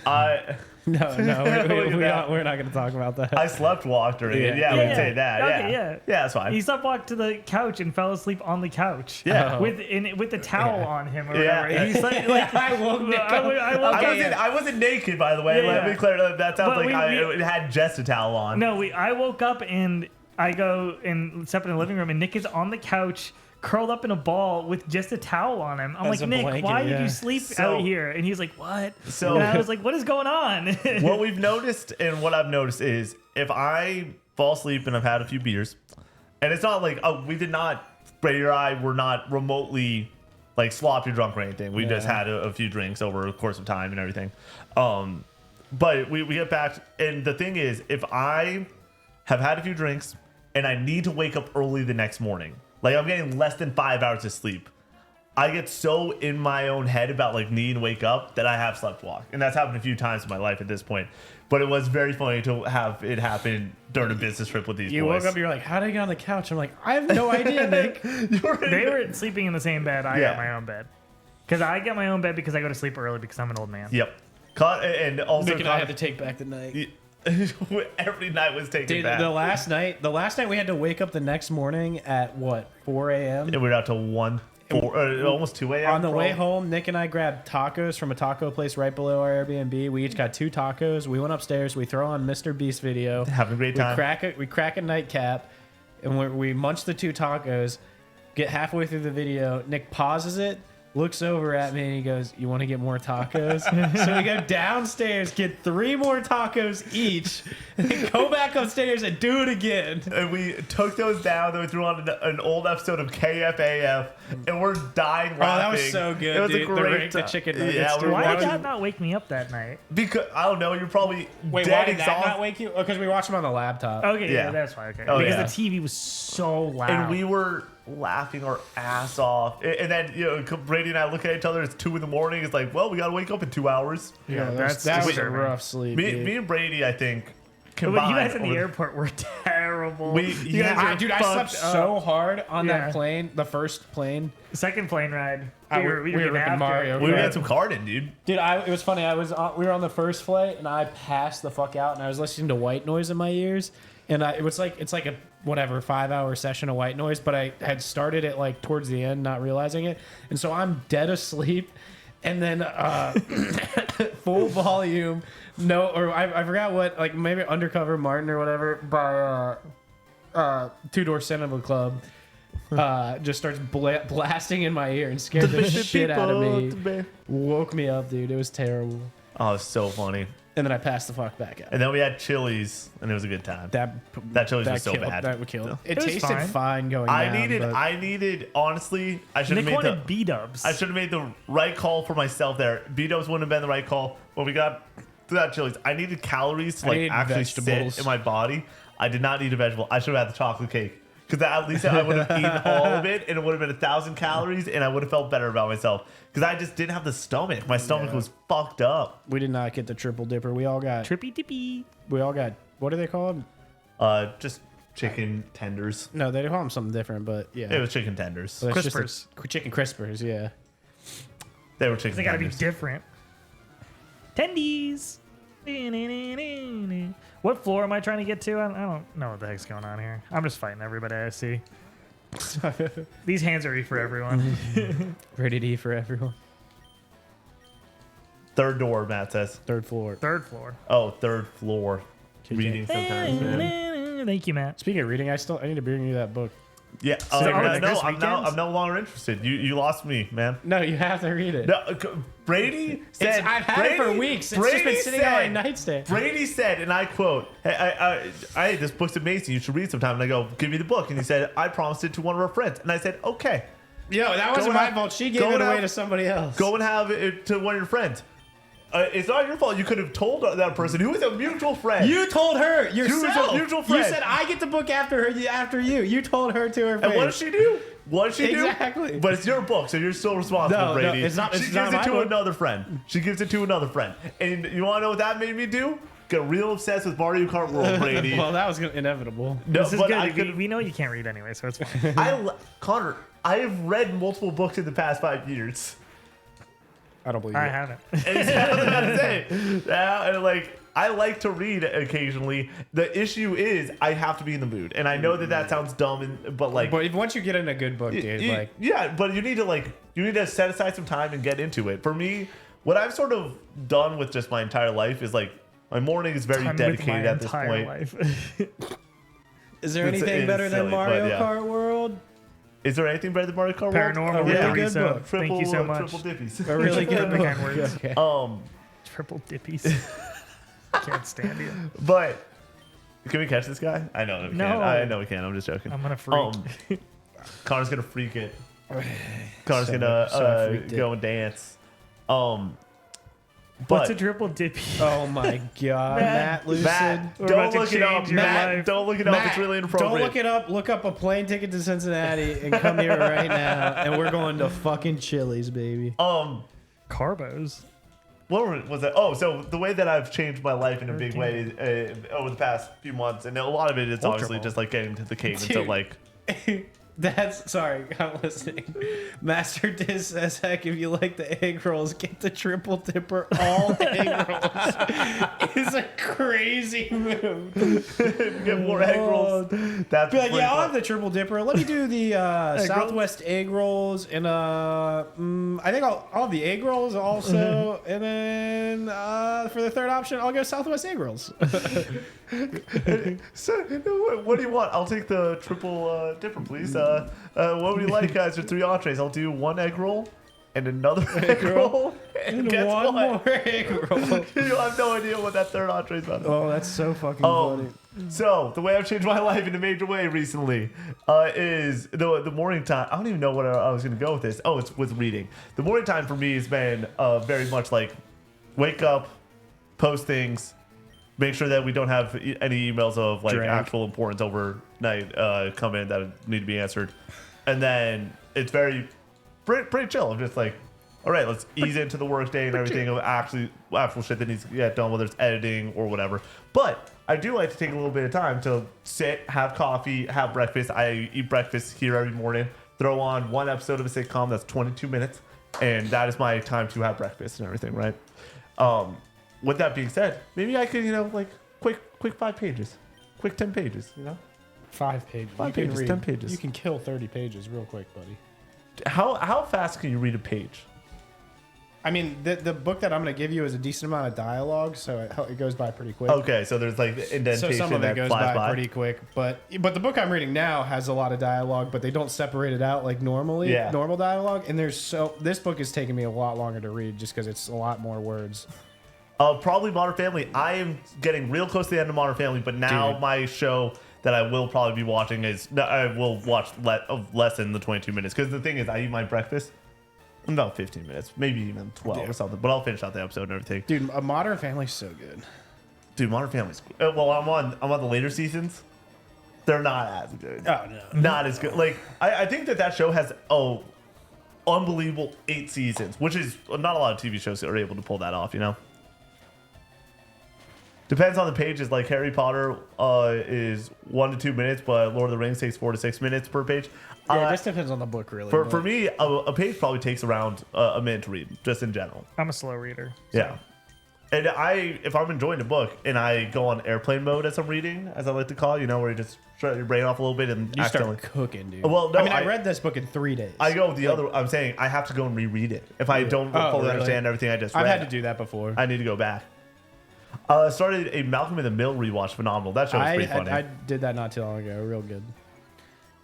I No, Look at we're not going to talk about that. I slept walked during it. Yeah, we can say that. Okay, yeah. yeah. That's fine. He walked to the couch and fell asleep on the couch. Yeah. with the towel on him or Yeah. whatever. He's like I woke Nick up. I wasn't naked, by the way. Yeah, Let me yeah. clear that. That sounds But like we- it had just a towel on. No, I woke up and I go and step in the living room and Nick is on the couch curled up in a ball with just a towel on him. I'm As like, a Nick, blanket, why did yeah. you sleep So- out here? And he's like, what? So- and I was like, what is going on? What we've noticed and what I've noticed is if I fall asleep and I've had a few beers, and it's not like we did not, Brady or I were not remotely like sloppy drunk or anything. We just had a few drinks over the course of time and everything. But we get back, and the thing is, if I have had a few drinks and I need to wake up early the next morning, like I'm getting less than 5 hours of sleep, I get so in my own head about like needing to wake up that I have slept walk. And that's happened a few times in my life at this point. But it was very funny to have it happen during a business trip with these You boys. woke up, you're like, how did I get on the couch? I'm like, I have no idea, Nick. They were sleeping in the same bed. I Yeah. got my own bed. Because I get my own bed because I go to sleep early because I'm an old man. Yep. And also Nick and I had to take back the night. every night was taken Dude, back. the last night we had to wake up the next morning at what, 4 a.m. And we were out to 4, almost 2 a.m. On the way bro. home, Nick and I grabbed tacos from a taco place right below our Airbnb. We each got 2 tacos. We went upstairs. We throw on Mr. Beast video. Having a great time. We crack a nightcap, and we munch the 2 tacos. Get halfway through the video. Nick pauses it, looks over at me, and he goes, "You want to get more tacos?" So we go downstairs, get 3 more tacos each, and then go back upstairs and do it again. And we took those down. Then we threw on an old episode of KFAF, and we're dying laughing. Oh, that was so good, It was dude. a great The time. chicken nuggets, Yeah, dude. we were Why did watching that not wake me up that night? because I don't know. You're probably Wait, dead why did that exhausted. not wake you? Because we watched them on the laptop. Okay, Yeah. yeah, that's fine. Okay. Oh, because yeah. the TV was so loud. And we were laughing our ass off. And then Brady and I look at each other. It's 2 a.m. It's like, well, we got to wake up in 2 hours. Yeah, that's that was a disturbing. rough sleep. dude. Me and Brady, I think, But combined. you guys in the over- airport were terrible. We- You yeah, guys were Dude, I slept fucked up. so hard on Yeah. that plane, the first plane. Second plane ride. We We were were getting ripping after Mario. it. We Yeah. had some carding, dude. Dude, it was funny. We were on the first flight, and I passed the fuck out, and I was listening to white noise in my ears, and it's like a whatever 5-hour session of white noise, but I had started it like towards the end, not realizing it, and so I'm dead asleep, and then full volume. No, or I forgot what, like maybe Undercover Martin or whatever by Two Door Cinema Club. Just starts blasting in my ear and scared the shit out of me. Woke me up, dude. It was terrible. Oh, it's so funny. And then I passed the fuck back out. And then we had Chili's, and it was a good time. That Chili's was so killed, bad. That would kill. It was tasted fine. fine going I down. needed. Honestly, I should have Nick made the. wanted B-dubs. I should have made the right call for myself there. B-dubs wouldn't have been the right call. When we got to that Chili's, I needed calories to I like needed actually vegetables. sit in my body. I did not need a vegetable. I should have had the chocolate cake. Because at least I would have eaten all of it, and it would have been 1,000 calories, and I would have felt better about myself. Because I just didn't have the stomach. My stomach was fucked up. We did not get the triple dipper. We all got. Trippy dippy. What are they called? Just chicken tenders. No, they call them something different, but yeah. It was chicken tenders. Well, that's just Crispers. chicken crispers, yeah. They were chicken They gotta be tenders. different. Tendies. What floor am I trying to get to? I don't know what the heck's going on here. I'm just fighting everybody I see. These hands are E for everyone. Rated E for everyone. Third door, Matt says. Third floor. Third floor. Oh, third floor. KJ. Reading sometimes. Man. Thank you, Matt. Speaking of reading, I need to bring you that book. Yeah. So like no, this I'm weekend? no longer interested. You lost me, man. No, you have to read it. No, Brady said. I've had it for weeks. It's just been sitting on my nightstand. Brady said, and I quote, hey, this book's amazing. You should read sometime. And I go, give me the book. And he said, I promised it to one of our friends. And I said, okay. Yo, that wasn't Go my and fault. She gave go it and away have- to somebody else. Go and have it to one of your friends. It's not your fault. You could have told that person who is a mutual friend. You told her yourself. a mutual friend. You said I get the book after her. After you. You told her to her face. And what does she do? What does she do? Exactly. But it's your book, so you're still responsible, No, Brady. it's not- She it's gives not it my to book. another friend. She gives it to another friend. And you want to know what that made me do? Get real obsessed with Mario Kart World, Brady. Well, that was inevitable. No, This is but good. I could. We know you can't read anyway, so it's fine. Connor, I have read multiple books in the past 5 years. I don't believe I it. haven't. And it's what I gotta say. And like, I like to read occasionally. The issue is I have to be in the mood, and I know that sounds dumb, but like, But once you get in a good book, dude, like yeah, but you need to set aside some time and get into it. For me, what I've sort of done with just my entire life is like my morning is very Time with my dedicated at this entire point. life. is there It's- anything it's better silly, than Mario but yeah. Kart World? Is there anything better than Mario Kart World? Paranormal A with really the good resub. book. Thank you so much. Triple dippies. A really good The book. kind words. Okay. Triple dippies. Can't stand you. But can we catch this guy? I know we No. can. I know we can. I'm just joking. I'm gonna freak. Connor's gonna freak it. Connor's gonna so freaked it. go and dance. What's a But triple dippy? Oh my God, Matt Lucid. Matt, We're don't about to look it up. change your Matt, life. don't look it up. Matt, It's really inappropriate. Don't look it up. Look up a plane ticket to Cincinnati and come here right now. And we're going to fucking Chili's, baby. Carbos. What was that? Oh, so the way that I've changed my life in a big way over the past few months, and a lot of it is obviously just like getting to the cadence of Dude. like. That's sorry, I'm listening. Master Diz says, heck, if you like the egg rolls, get the triple dipper all egg rolls. It's a crazy move. Get more egg rolls. That's Be like, pretty yeah, I'll fun. have the triple dipper. Let me do the Southwest egg rolls, and I think I'll have the egg rolls also, and then for the third option, I'll go Southwest egg rolls. So, what do you want? I'll take the triple dipper, please. What would you like, guys? For 3 entrees, I'll do 1 egg roll and another egg roll. And guess One what? more egg roll. You have no idea what that third entree is about. Oh, that's so fucking funny. So the way I've changed my life in a major way recently is the morning time. I don't even know what I was going to go with this. Oh, it's with reading. The morning time for me has been very much like wake up, post things, make sure that we don't have any emails of like Drag. actual importance overnight come in that need to be answered, and then it's pretty chill. I'm just like, all right, let's ease into the workday and everything of actual shit that needs to get done, whether it's editing or whatever. But I do like to take a little bit of time to sit, have coffee, have breakfast. I eat breakfast here every morning. Throw on 1 episode of a sitcom that's 22 minutes, and that is my time to have breakfast and everything, right? With that being said, maybe I could, like quick 5 pages, quick 10 pages, 5 pages. 5 You can pages, read- 10 pages. You can kill 30 pages real quick, buddy. How fast can you read a page? I mean, the book that I'm going to give you is a decent amount of dialogue, so it goes by pretty quick. Okay, so there's like the So indentation some of that it goes flies by. pretty quick, but the book I'm reading now has a lot of dialogue, but they don't separate it out like normally, Yeah. normal dialogue. And this book is taking me a lot longer to read just because it's a lot more words. Probably Modern Family. I am getting real close to the end of Modern Family, but now Dude. my show that I will probably be watching is I will watch less than the 22 minutes because the thing is I eat my breakfast in about 15 minutes, maybe even 12 or something. But I'll finish out the episode and everything. Dude, A Modern Family's so good. Dude, Modern Family's well. I'm on the later seasons. They're not as good. Oh no. Not as good. Like I think that show has unbelievable 8 seasons, which is not a lot of TV shows that are able to pull that off. Depends on the pages. Like Harry Potter is 1 to 2 minutes, but Lord of the Rings takes 4 to 6 minutes per page. Yeah, it just depends on the book, really. For me, a page probably takes around a minute to read, just in general. I'm a slow reader. So. Yeah. And if I'm enjoying the book and I go on airplane mode as I'm reading, as I like to call it, where you just shut your brain off a little bit and you accidentally start cooking, dude. Well, no, I read this book in 3 days. I go the other. I'm saying I have to go and reread it if I don't fully really? understand everything I just read. I've had to do that before. I need to go back. Started a Malcolm in the Middle rewatch. Phenomenal. That show was pretty funny. I did that not too long ago. Real good.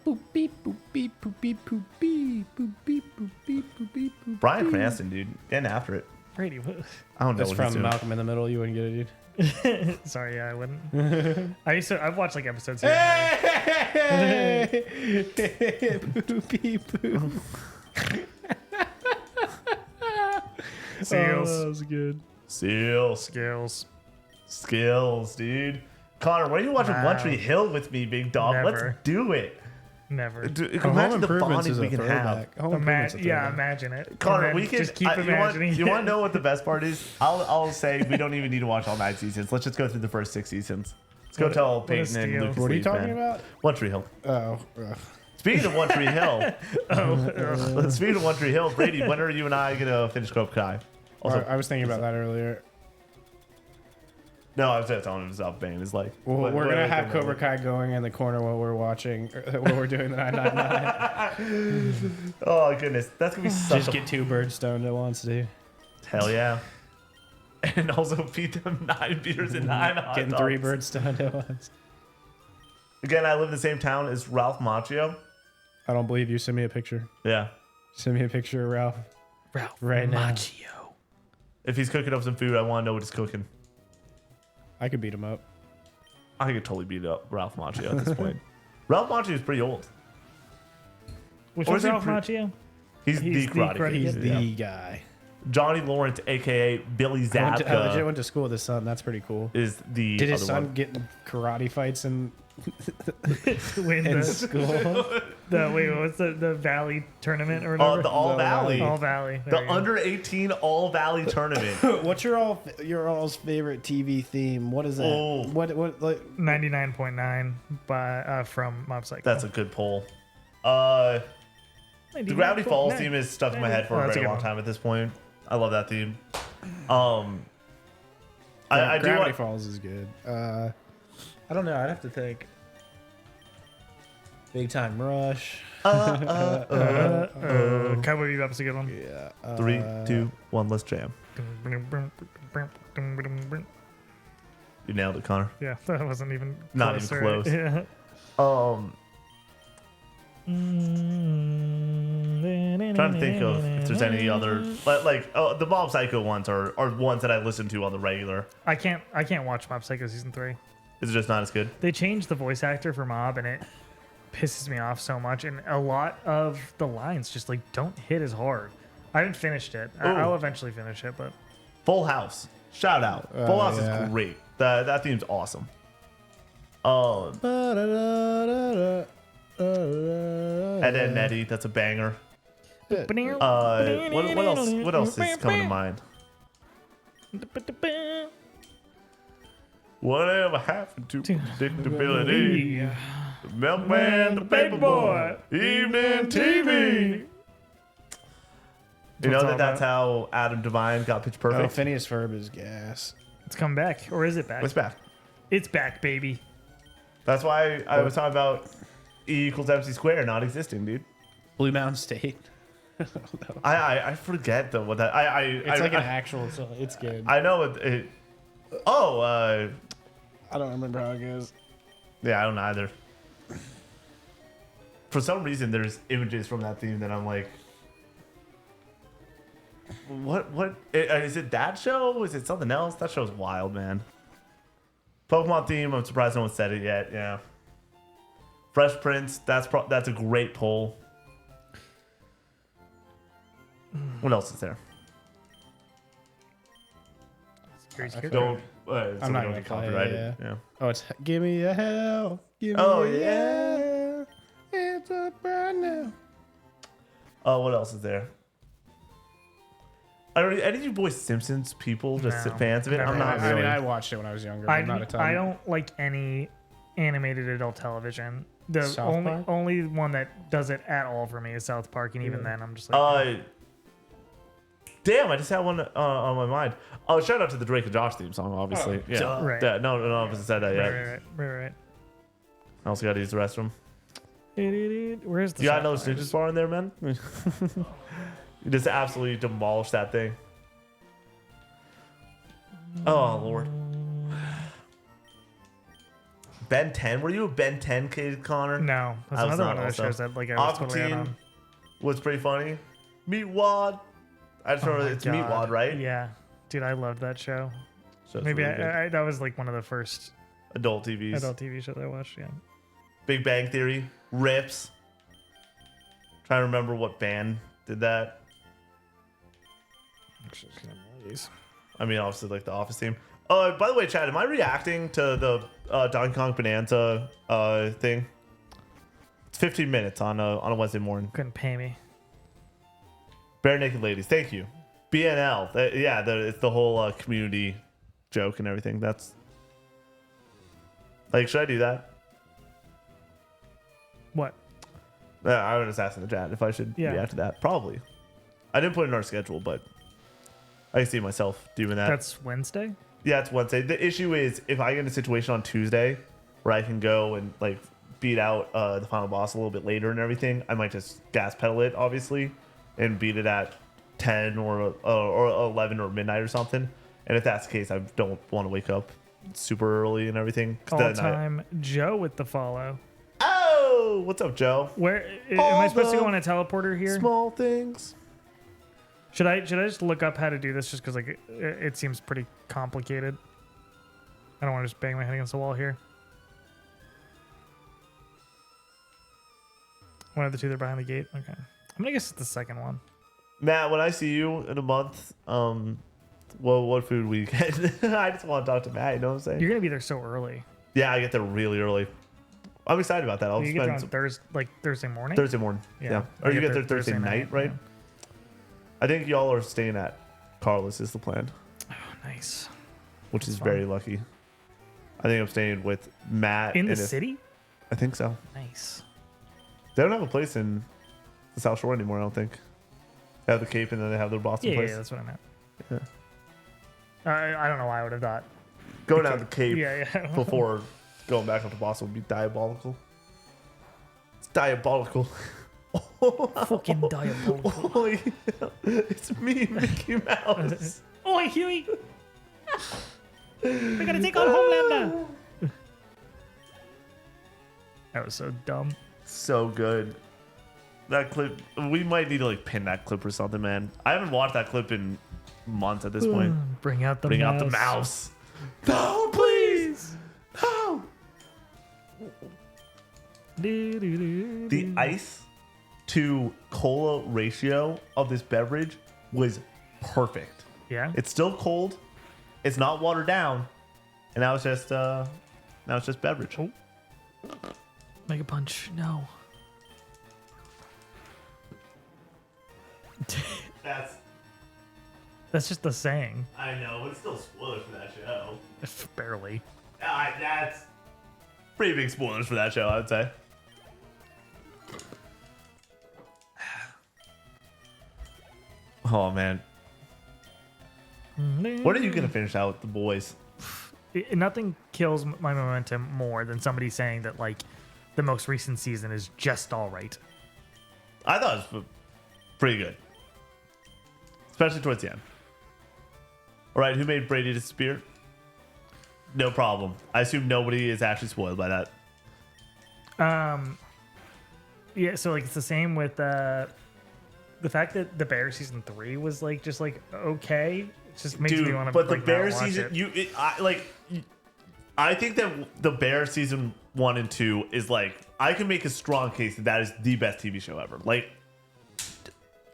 Boop beep boop beep boop beep boop beep boop beep boop beep boop beep boop. Bryan Cranston, dude, getting after it. Brady, what? I don't know That's what he's from doing. Malcolm in the Middle. You wouldn't get it, dude. Sorry, yeah, I wouldn't. I've watched like episodes here. Hey! Boop beep boop. Seals. Oh, that was good. Skills, dude. Connor, why are you watching Wow. One Tree Hill with me, big dog? Never. Let's do it. Never. Dude, Home imagine the Improvements bonding is a we can have. throwback. Home Improvements is a Yeah, throwback. imagine it. Connor, And we then can just keep imagining. You want to know what the best part is? I'll say we don't even need to watch all 9 seasons. Let's just go through the first 6 seasons. Let's go tell what a Peyton and steal. Lucas. What are you leave, talking man. about? One Tree Hill. Oh, Speaking of One Tree Hill, Oh, speaking of One Tree Hill, Brady, when are you and I gonna finish Cobra Kai? Also, I was thinking about that earlier. no, I was just telling him stop banging. It's like Well, we're gonna have Cobra Kai going in the corner while we're watching, while we're doing the 999. Oh goodness, that's gonna be such Just a get 2 birds stoned at once, dude. hell yeah. And also feed them 9 beers and 9 hot Getting dogs. 3 birds stoned at once. Again, I live in the same town as Ralph Macchio. I don't believe you. Send me a picture. Yeah. Send me a picture of Ralph. Right now. Macchio. If he's cooking up some food, I want to know what he's cooking. I could beat him up. I could totally beat up Ralph Macchio at this point. Ralph Macchio is pretty old. Which Or was is he Ralph pre- Macchio? He's He's the the Karate Karate Kid. He's Kid. Yeah. the guy. Johnny Lawrence, aka Billy I legit Zabka, went to school with his son. That's pretty cool. is the Did his other son one. get in karate fights in Win in the, school? what's the Valley tournament or whatever? The All The Valley. All Valley. The There you go. under 18 All Valley tournament. What's your all's favorite TV theme? What is that? Oh. What like? 99.9 by from Mob Psycho. That's a good poll. The Gravity Falls theme is stuck in my head for Oh, a that's a very good long one. time at this point. I love that theme. I do Gravity want, Falls is good. I don't know. I'd have to think. Big Time Rush. Cowboy Bebop's a good one. Yeah. 3, 2, 1, let's jam. You nailed it, Connor. Yeah, that wasn't even Not even close, close. right? Yeah. Trying to think of if there's any other the Mob Psycho ones are ones that I listen to on the regular. I can't watch Mob Psycho season 3. Is it just not as good? They changed the voice actor for Mob, and it pisses me off so much. And a lot of the lines just like don't hit as hard. I haven't finished it. I'll eventually finish it, but Full House. Shout out. Full House yeah. is great. That theme's awesome. Ed, Ed and Eddie, that's a banger. What else is coming to mind? Whatever happened to predictability? The Milkman, the Paperboy, Evening TV. You know that's how Adam Devine got Pitch Oh, Perfect? Phineas Ferb is gas. it's come back, or is it back? It's back. It's back, baby. That's why I was talking about E equals MC squared not existing, dude. Blue Mountain State. I forget though what that It's like an actual song. It's good. I know it. Oh, I don't remember how it goes. yeah, I don't either. For some reason, there's images from that theme that I'm like, what is it? That show? Is it something else? That show's wild, man. Pokemon theme. I'm surprised no one said it yet. Yeah. Fresh Prince. That's a great poll. What else is there? Don't. I'm not gonna gonna get play it, copyrighted. yeah. Yeah. Oh, it's Give Me a Hell. Give me Oh, a yeah. Hell. It's up right now. Oh, what else is there? Are any of you boys Simpsons people just No, fans of it? never I'm not have. really. I watched it when I was younger, but not a ton. I don't like any animated adult television. The South Park? only one that does it at all for me is South Park, and even then, I'm just like, Damn, I just had one on my mind. Oh, shout out to the Drake and Josh theme song, obviously. Yeah. duh. Right. Yeah, no, I haven't said that yet. right. I also got to use the restroom. Where's the? You got South another Park? Stooges bar in there, man? You just absolutely demolished that thing. Oh, Lord. Ben 10? Were you a Ben 10 kid, Connor? No, that's I was another not one of those also. shows that like I was totally out Aquatine on. was pretty funny. Meat Wad. I just remember my it's Meat God. Wad, right? Yeah, dude, I loved that show. So it's Maybe really good. I that was like one of the first Adult TVs. adult TV shows I watched. Yeah. Big Bang Theory. Rips. Trying to remember what band did that. I mean, obviously, like the Office theme. By the way, Chad, am I reacting to the Donkey Kong Bonanza thing? It's 15 minutes on a Wednesday morning. Couldn't pay me. Bare Naked Ladies, thank you. BNL, it's the whole community joke and everything. That's like, should I do that? What? I would just ask in the chat if I should react to that. Probably. I didn't put it in our schedule, but I can see myself doing that. That's Wednesday. Yeah, it's Wednesday. The issue is if I get in a situation on Tuesday where I can go and like beat out the final boss a little bit later and everything, I might just gas pedal it, obviously, and beat it at 10 or 11 or midnight or something. And if that's the case, I don't want to wake up super early and everything. 'Cause All then time Joe with the follow. Oh, what's up, Joe? Where am All I supposed to the go on a teleporter here? Small things. Should I just look up how to do this just because like it seems pretty complicated? I don't want to just bang my head against the wall here. One of the two that are behind the gate. Okay, I'm gonna guess it's the second one. Matt, when I see you in a month, what food we get? I just want to talk to Matt. You know what I'm saying? You're gonna be there so early. Yeah, I get there really early. I'm excited about that. I'll You get there spend on Thursday morning. Thursday morning. Yeah. Or I you get there Thursday Thursday night, right? yeah. I think y'all are staying at Carlos is the plan, Oh, nice. which is fun. very lucky. I think I'm staying with Matt. In the and city? I think so. Nice. They don't have a place in the South Shore anymore, I don't think. They have the Cape and then they have their Boston Yeah, place. yeah, that's what I meant. Yeah. I don't know why I would have thought. Going down the Cape Yeah. before going back up to Boston would be diabolical. It's diabolical. Fucking diabolical. Oh, yeah. It's me, Mickey Mouse. Oi, Huey! We're gonna take on Homelander! That was so dumb. So good. That clip, we might need to like pin that clip or something, man. I haven't watched that clip in months at this point. Bring out the Bring mouse. out the mouse. No, please. No. The ice to cola ratio of this beverage was perfect. Yeah? It's still cold. It's not watered down. And now it's just beverage. Oh. Mega punch. No. That's just the saying. I know, but it's still spoilers for that show. Barely. That's pretty big spoilers for that show, I would say. Oh man, when are you gonna finish out with the boys? Nothing kills my momentum more than somebody saying that like the most recent season is just all right. I thought it was pretty good, especially towards the end. All right, who made Brady disappear? No problem. I assume nobody is actually spoiled by that. Yeah, so like it's the same with the fact that the Bear season 3 was like just like okay. It just makes me want to. But the like, Bear not watch season, it. I think that the Bear season 1 and 2 is like, I can make a strong case that is the best TV show ever. Like,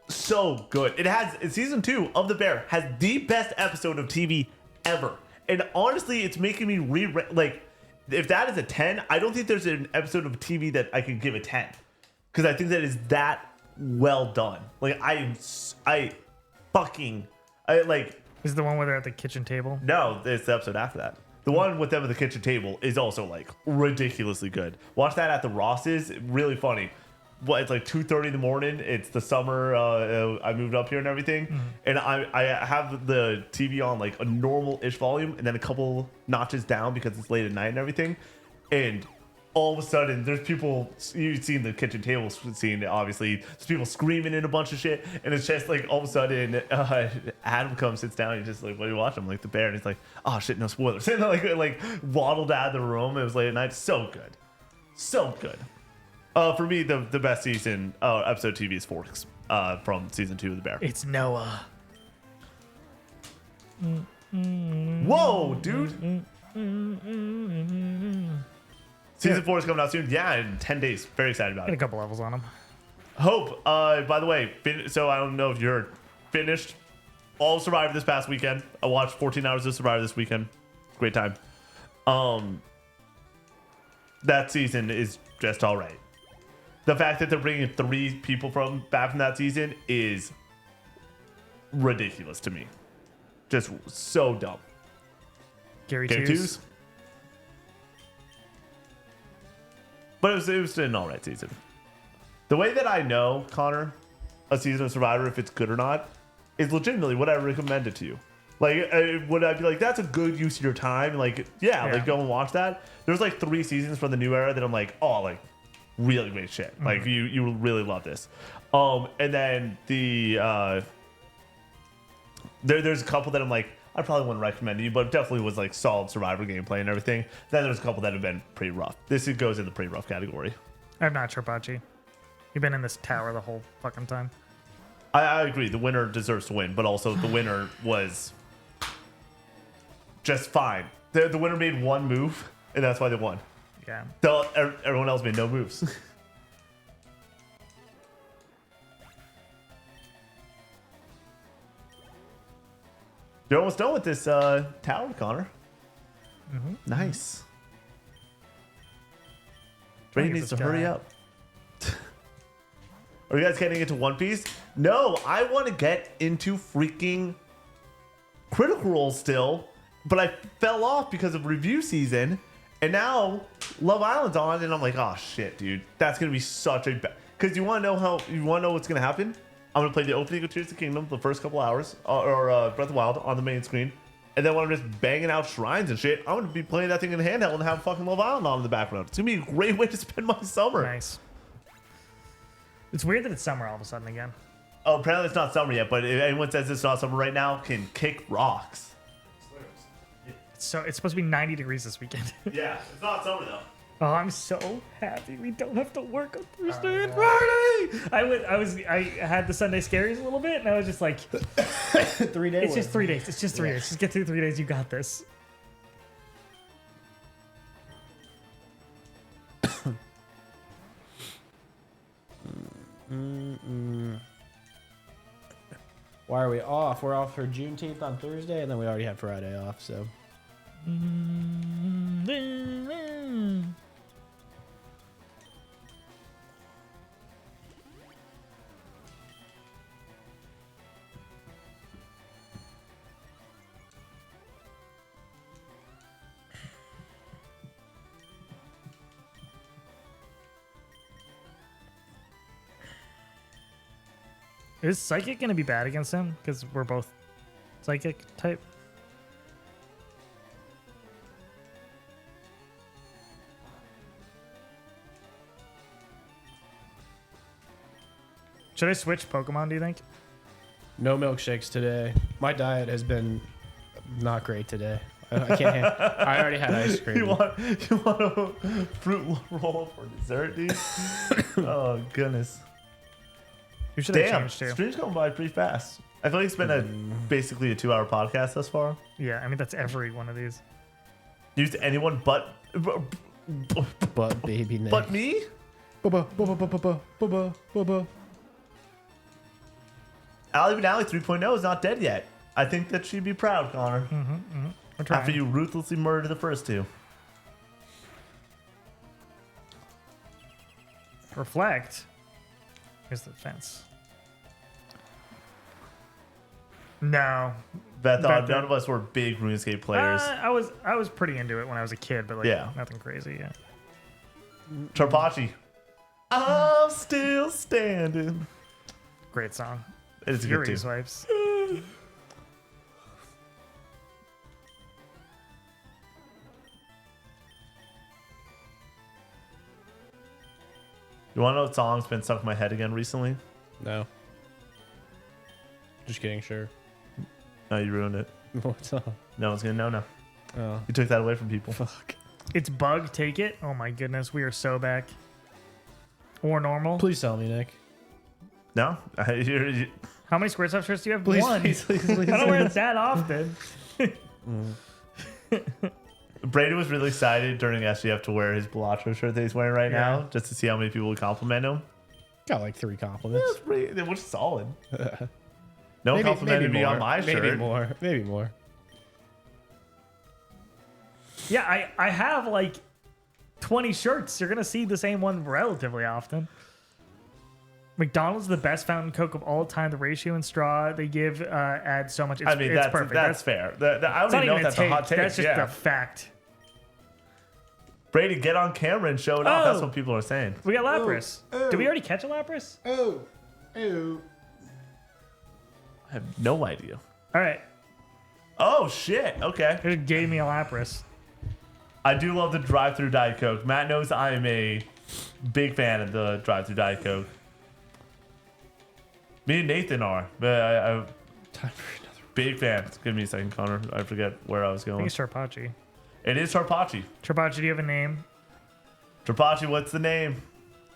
so good. It has season 2 of the Bear has the best episode of TV ever. And honestly, it's making me like, if that is a 10, I don't think there's an episode of TV that I could give a 10, because I think that is that well done. Like I fucking I like. Is it the one where they're at the kitchen table? No, it's the episode after that. The one with them at the kitchen table is also like ridiculously good. Watch that at the Ross's. Really funny. Well, it's like 2:30 in the morning. It's the summer. I moved up here and everything, and I have the TV on like a normal-ish volume, and then a couple notches down because it's late at night and everything, and all of a sudden there's people. You've seen the kitchen table scene, obviously. There's people screaming and a bunch of shit, and it's just like all of a sudden Adam comes, sits down, and he's just like, "What are you watching?" I'm like, "The Bear," and he's like, "Oh shit, no spoilers." And like waddled out of the room. It was late at night. So good, so good. For me, the best season episode TV is Forks from season 2 of The Bear. It's Noah. Whoa, dude! Season 4 is coming out soon. Yeah, in 10 days. Very excited about Got a it. couple levels on him. Hope. By the way, so I don't know if you're finished all of Survivor this past weekend. I watched 14 hours of Survivor this weekend. Great time. That season is just all right. The fact that they're bringing 3 people back from that season is ridiculous to me. Just so dumb. Gary Game Twos. 2s. But it was an all right season. The way that I know, Connor, a season of Survivor, if it's good or not, is legitimately would I recommend it to you. Like, would I be like, that's a good use of your time? Like, yeah, like go and watch that. There's like 3 seasons from the new era that I'm like, oh, like really great shit. Like you will really love this. And then the there's a couple that I'm like, I probably wouldn't recommend to you, but it definitely was like solid Survivor gameplay and everything. Then there's a couple that have been pretty rough. This goes in the pretty rough category. I'm not sure, Pachi. You've been in this tower the whole fucking time. I agree. The winner deserves to win, but also the winner was just fine. The winner made one move, and that's why they won. Yeah. Everyone else made no moves. You're almost done with this tower, Connor. Nice. Brady needs to hurry up. Are you guys getting into One Piece? No, I want to get into freaking Critical Role still, but I fell off because of review season, and now Love Island's on, and I'm like, oh shit, dude, that's gonna be such a because you want to know what's gonna happen. I'm gonna play the opening of Tears of the Kingdom the first couple hours, or Breath of the Wild on the main screen, and then when I'm just banging out shrines and shit, I'm gonna be playing that thing in handheld and have fucking Love Island on in the background. It's gonna be a great way to spend my summer. Nice. It's weird that it's summer all of a sudden again. Oh, apparently it's not summer yet, but if anyone says it's not summer right now, can kick rocks. So it's supposed to be 90 degrees this weekend. Yeah, it's not summer though. Oh, I'm so happy we don't have to work on Thursday and Friday. I had the Sunday scaries a little bit, and I was just like, 3 days. it's just 3 days. It's just 3 days. Just get through 3 days. You got this. Why are we off? We're off for Juneteenth on Thursday, and then we already have Friday off, so. Is Psychic going to be bad against him? Because we're both Psychic type. Should I switch Pokemon, do you think? No milkshakes today. My diet has been not great today. I can't. I already had ice cream. You want a fruit roll for dessert, dude? Oh goodness! Who should I Damn, change to? stream's going by pretty fast. I feel like it's been basically a 2-hour podcast thus far. Yeah, I mean, that's every one of these. Used anyone but But baby Nick. but me? Bubba, bubba, bubba, bubba, bubba, bubba. Ally Benally 3.0 is not dead yet. I think that she'd be proud, Connor. We're trying. After you ruthlessly murdered the first 2. Reflect. Here's the fence. No. Beth, Beth, none of us were big RuneScape players. I was pretty into it when I was a kid, but like Yeah. nothing crazy. Yeah. Charpachi. I'm still standing. Great song. It's a good Fury tune. Swipes. You want to know what song's been stuck in my head again recently? No. Just kidding, sure. No, you ruined it. What's up? No one's going to know now. Oh, You took that away from people. fuck. It's Bug, Take It. Oh my goodness, we are so back. Or normal. Please tell me, Nick. No? How many Squaresoft shirts do you have? Please, One. please, please. I don't wear it that often. Brady was really excited during SGF to wear his Bellotro shirt that he's wearing right Yeah. now, just to see how many people would compliment him. Got like 3 compliments. That's pretty, which is solid. No one complimented me on my shirt. Maybe more. Maybe more. Yeah, I have like 20 shirts. You're gonna see the same one relatively often. McDonald's the best fountain Coke of all time. The ratio and straw they give adds so much. It's, I mean, it's that's perfect. that's fair. I it's don't not even know even if that's a hot take. That's just Yeah. a fact. Brady, get on camera and show it off. Oh. That's what people are saying. We got Lapras. Did we already catch a Lapras? Oh. Oh. I have no idea. All right. Oh, shit. Okay. It just gave me a Lapras. I do love the drive-through Diet Coke. Matt knows I am a big fan of the drive-through Diet Coke. Me and Nathan are, but I'm Time for another. big fan. Give me a second, Connor. I forget where I was I think going. it's Charpachi. It is Tarpachi. Charpachi, do you have a name? Tarpachi, what's the name?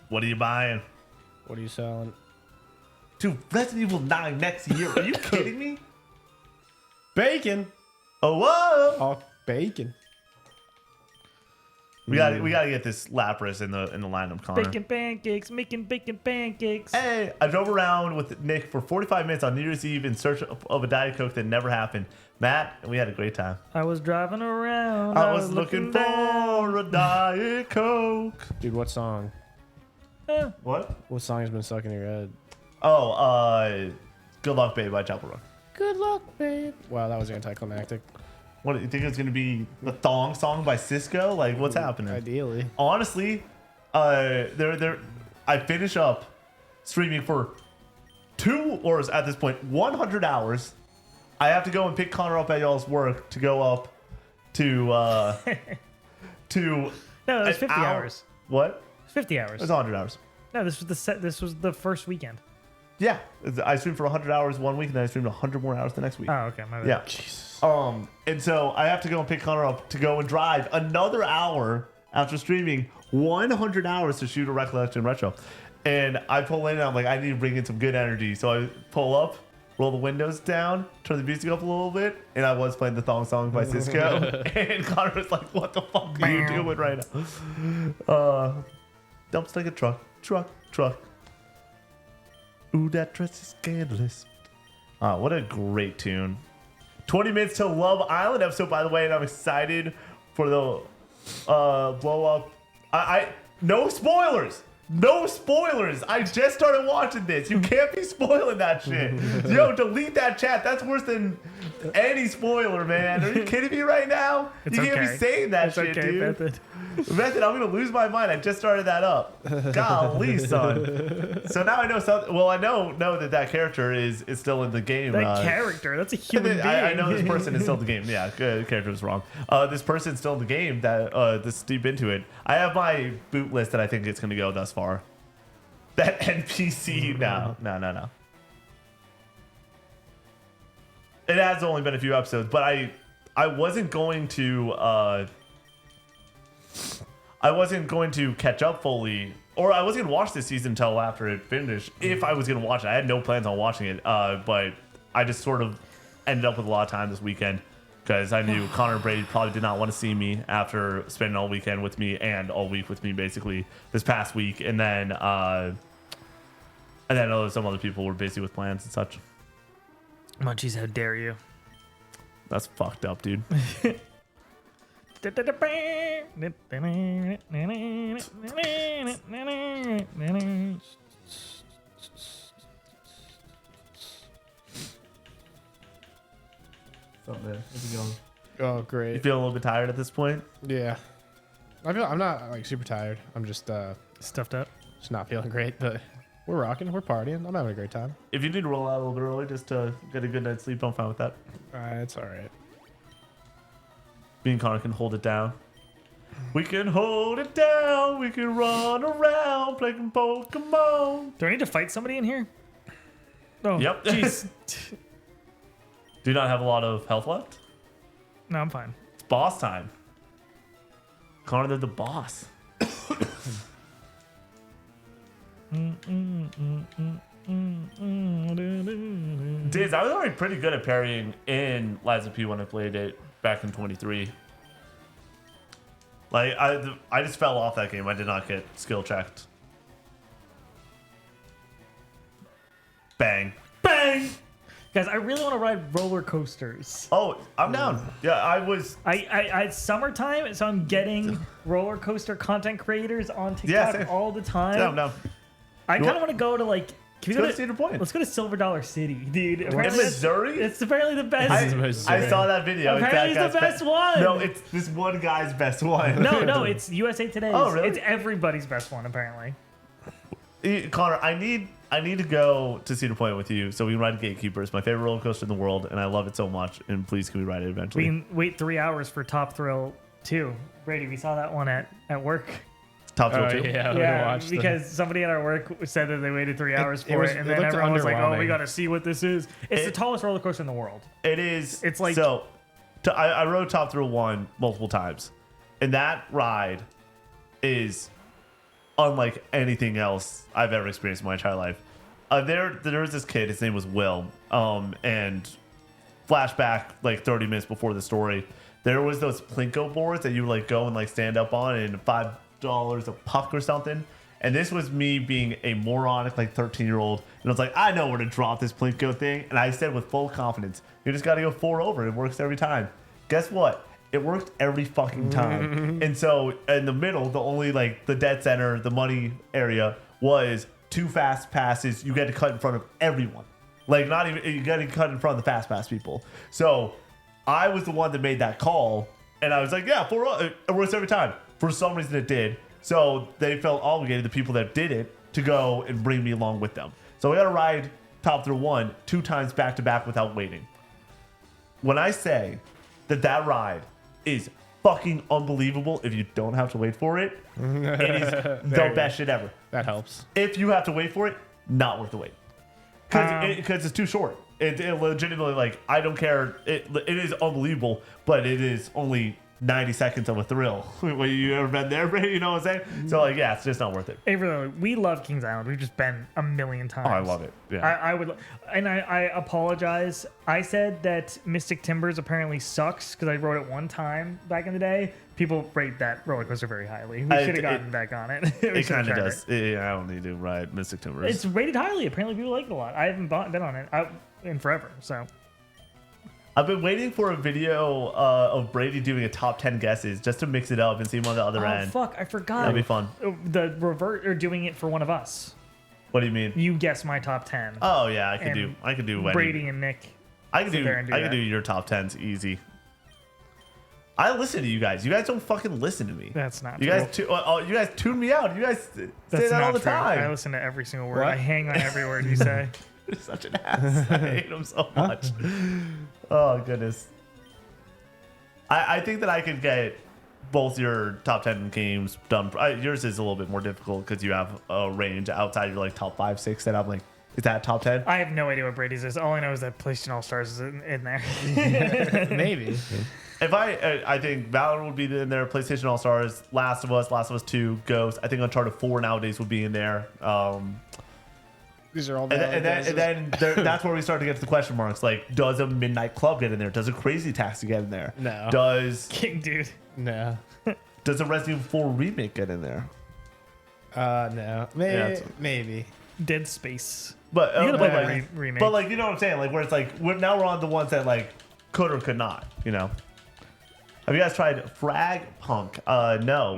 What are you buying? What are you selling? Dude, Resident Evil 9 next year. Are you kidding me? Bacon. Oh, whoa! Oh, bacon. We got to get this Lapras in the lineup, Connor. Bacon pancakes, making bacon pancakes. Hey, I drove around with Nick for 45 minutes on New Year's Eve in search of a Diet Coke that never happened. Matt, and we had a great time. I was driving around. I was looking down. for a Diet Coke. Dude, what song? What? What song has been stuck in your head? Oh, Good Luck Babe by Chapel Run. Good luck, babe. Wow, that was anticlimactic. What, do you think it's going to be the Thong Song by Cisco? Like, what's happening? Ideally. Honestly, I finish up streaming for 2 or at this point 100 hours. I have to go and pick Connor up at y'all's work to go up to No, it was 50 hours. What? 50 hours. It was 100 hours. No, this was the set. This was the first weekend. Yeah, I streamed for 100 hours one week, and then I streamed 100 more hours the next week. Oh, okay. My bad. Yeah. Jesus. And so I have to go and pick Connor up to go and drive another hour after streaming 100 hours to shoot a Recollection Retro. And I pull in and I'm like, I need to bring in some good energy. So I pull up, roll the windows down, turn the music up a little bit, and I was playing the Thong Song by Cisco. And Connor was like, what the fuck are you doing right now? Dumps like a truck. Ooh, that dress is scandalous. What a great tune. 20 minutes to Love Island episode, by the way, and I'm excited for the blow up. No spoilers. No spoilers. I just started watching this. You can't be spoiling that shit. Yo, delete that chat. That's worse than any spoiler, man. Are you kidding me right now? It's you can't okay. be saying that It's shit, okay, dude. Method. Method, I'm gonna lose my mind. I just started that up. Golly, son. So now I know something. Well, I know that character is still in the game. That character. That's a human being. I know this person is still in the game. Yeah, the character was wrong. This person's still in the game. That this deep into it. I have my boot list that I think it's gonna go thus far. That NPC, no. It has only been a few episodes, but I wasn't going to catch up fully, or I wasn't gonna watch this season until after it finished. If I was gonna watch it, I had no plans on watching it, but I just sort of ended up with a lot of time this weekend because I knew Connor and Brady probably did not want to see me after spending all weekend with me and all week with me basically this past week, and then some other people were busy with plans and such. Munchies, how dare you? That's fucked up, dude. Up there. How's it going? Oh, You great. feel a little bit tired at this point? Yeah. I'm not like super tired. I'm just Stuffed up. not feeling great, but we're rocking. We're partying. I'm having a great time. If you need to roll out a little bit early just to get a good night's sleep, I'm fine with that. It's all right. Me and Connor can hold it down. We can hold it down. We can run around playing Pokemon. Do I need to fight somebody in here? Oh, Yep. jeez. Do you not have a lot of health left? No, I'm fine. It's boss time. Connor, the boss. Diz, I was already pretty good at parrying in Liza P when I played it back in 23. Like, I just fell off that game. I did not get skill checked. Bang. Bang! Guys, I really want to ride roller coasters. Oh, I'm down. Yeah, I was... It's summertime, so I'm getting roller coaster content creators on Yeah, TikTok same. all the time. Yeah, I'm down. I You kind of want- want to go to like. Can we Let's go to Cedar Point. Let's go to Silver Dollar City, dude. In Apparently that's- Missouri? It's apparently the best. I saw that video. Apparently that it's the guy's best one. No, it's this one guy's best one. no, it's USA Today's. Oh, really? It's everybody's best one, apparently. Connor, I need to go to Cedar Point with you so we can ride Gatekeeper. It's my favorite roller coaster in the world, and I love it so much. And please, can we ride it eventually? We can wait 3 hours for Top Thrill 2. Brady, we saw that one at work. Top Thrill 2. Yeah, we Yeah, watched because somebody at our work said that they waited 3 hours for was- it, and it then looked everyone was like, "Oh, we underwhelming. got to see what this is." It's the It- tallest roller coaster in the world. It is. It's like- so. I rode Top Thrill 1 multiple times, and that ride is unlike anything else I've ever experienced in my entire life. There was this kid. His name was Will. And flashback like 30 minutes before the story, there was those Plinko boards that you would like go and like stand up on, and $5 a puck or something. And this was me being a moronic like 13-year-old, and I was like, I know where to drop this Plinko thing, and I said with full confidence, you just got to go 4 over. It works every time. Guess what? It worked every fucking time. And so in the middle, the only like the dead center, the money area was 2 fast passes. You get to cut in front of everyone. Like not even you got to cut in front of the fast pass people. So I was the one that made that call, and I was like, yeah, 4 it works every time. For some reason it did. So they felt obligated, the people that did it, to go and bring me along with them. So we got to ride Top Thrill 1 2 times back to back without waiting. When I say that ride is fucking unbelievable if you don't have to wait for it, it is the best shit ever. That helps. If you have to wait for it, not worth the wait. Because it's too short. It legitimately, like, I don't care. It is unbelievable, but it is only 90 seconds of a thrill. Well, you ever been there, Brady? You know what I'm saying? So, like, yeah, it's just not worth it. Avery, we love Kings Island. We've just been a million times. Oh, I love it. Yeah. I would, and I apologize. I said that Mystic Timbers apparently sucks because I rode it one time back in the day. People rate that roller coaster very highly. We should have gotten back on it. It kind of does. I don't need to ride Mystic Timbers. It's rated highly. Apparently, people like it a lot. I haven't been on it in forever. So I've been waiting for a video of Brady doing a top 10 guesses just to mix it up and see him on the other end. fuck, I forgot. That'd be fun. The revert or doing it for one of us. What do you mean? You guess my top 10. Oh yeah, I could And do Brady and Nick. I can sit do there and do I can that. do your top 10s easy. I listen to you guys. You guys don't fucking listen to me. That's not you true. guys. You guys tune me out. You guys say That's that not all the true. I time. listen to every single word. What? I hang on every word you say. You're such an ass. I hate him so much. Oh goodness. I think that I could get both your top 10 games done. Yours is a little bit more difficult because you have a range outside your like top 5, 6 that I'm like, is that top 10? I have no idea what Brady's is. All I know is that PlayStation All Stars is in there. Maybe. If I think Valorant would be in there, PlayStation All Stars, Last of Us 2, Ghost. I think Uncharted 4 nowadays would be in there. These are all And valid guesses. then that's where we start to get to the question marks. Like, does a Midnight Club get in there? Does a Crazy Taxi get in there? No. Does King dude. No. a Resident Evil 4 remake get in there? No. Maybe. Yeah, Maybe. Dead Space. But You gotta but, play like, that remake. but like you know what I'm saying? Like where it's like now we're on the ones that like could or could not. You know. Have you guys tried Frag Punk? No. No.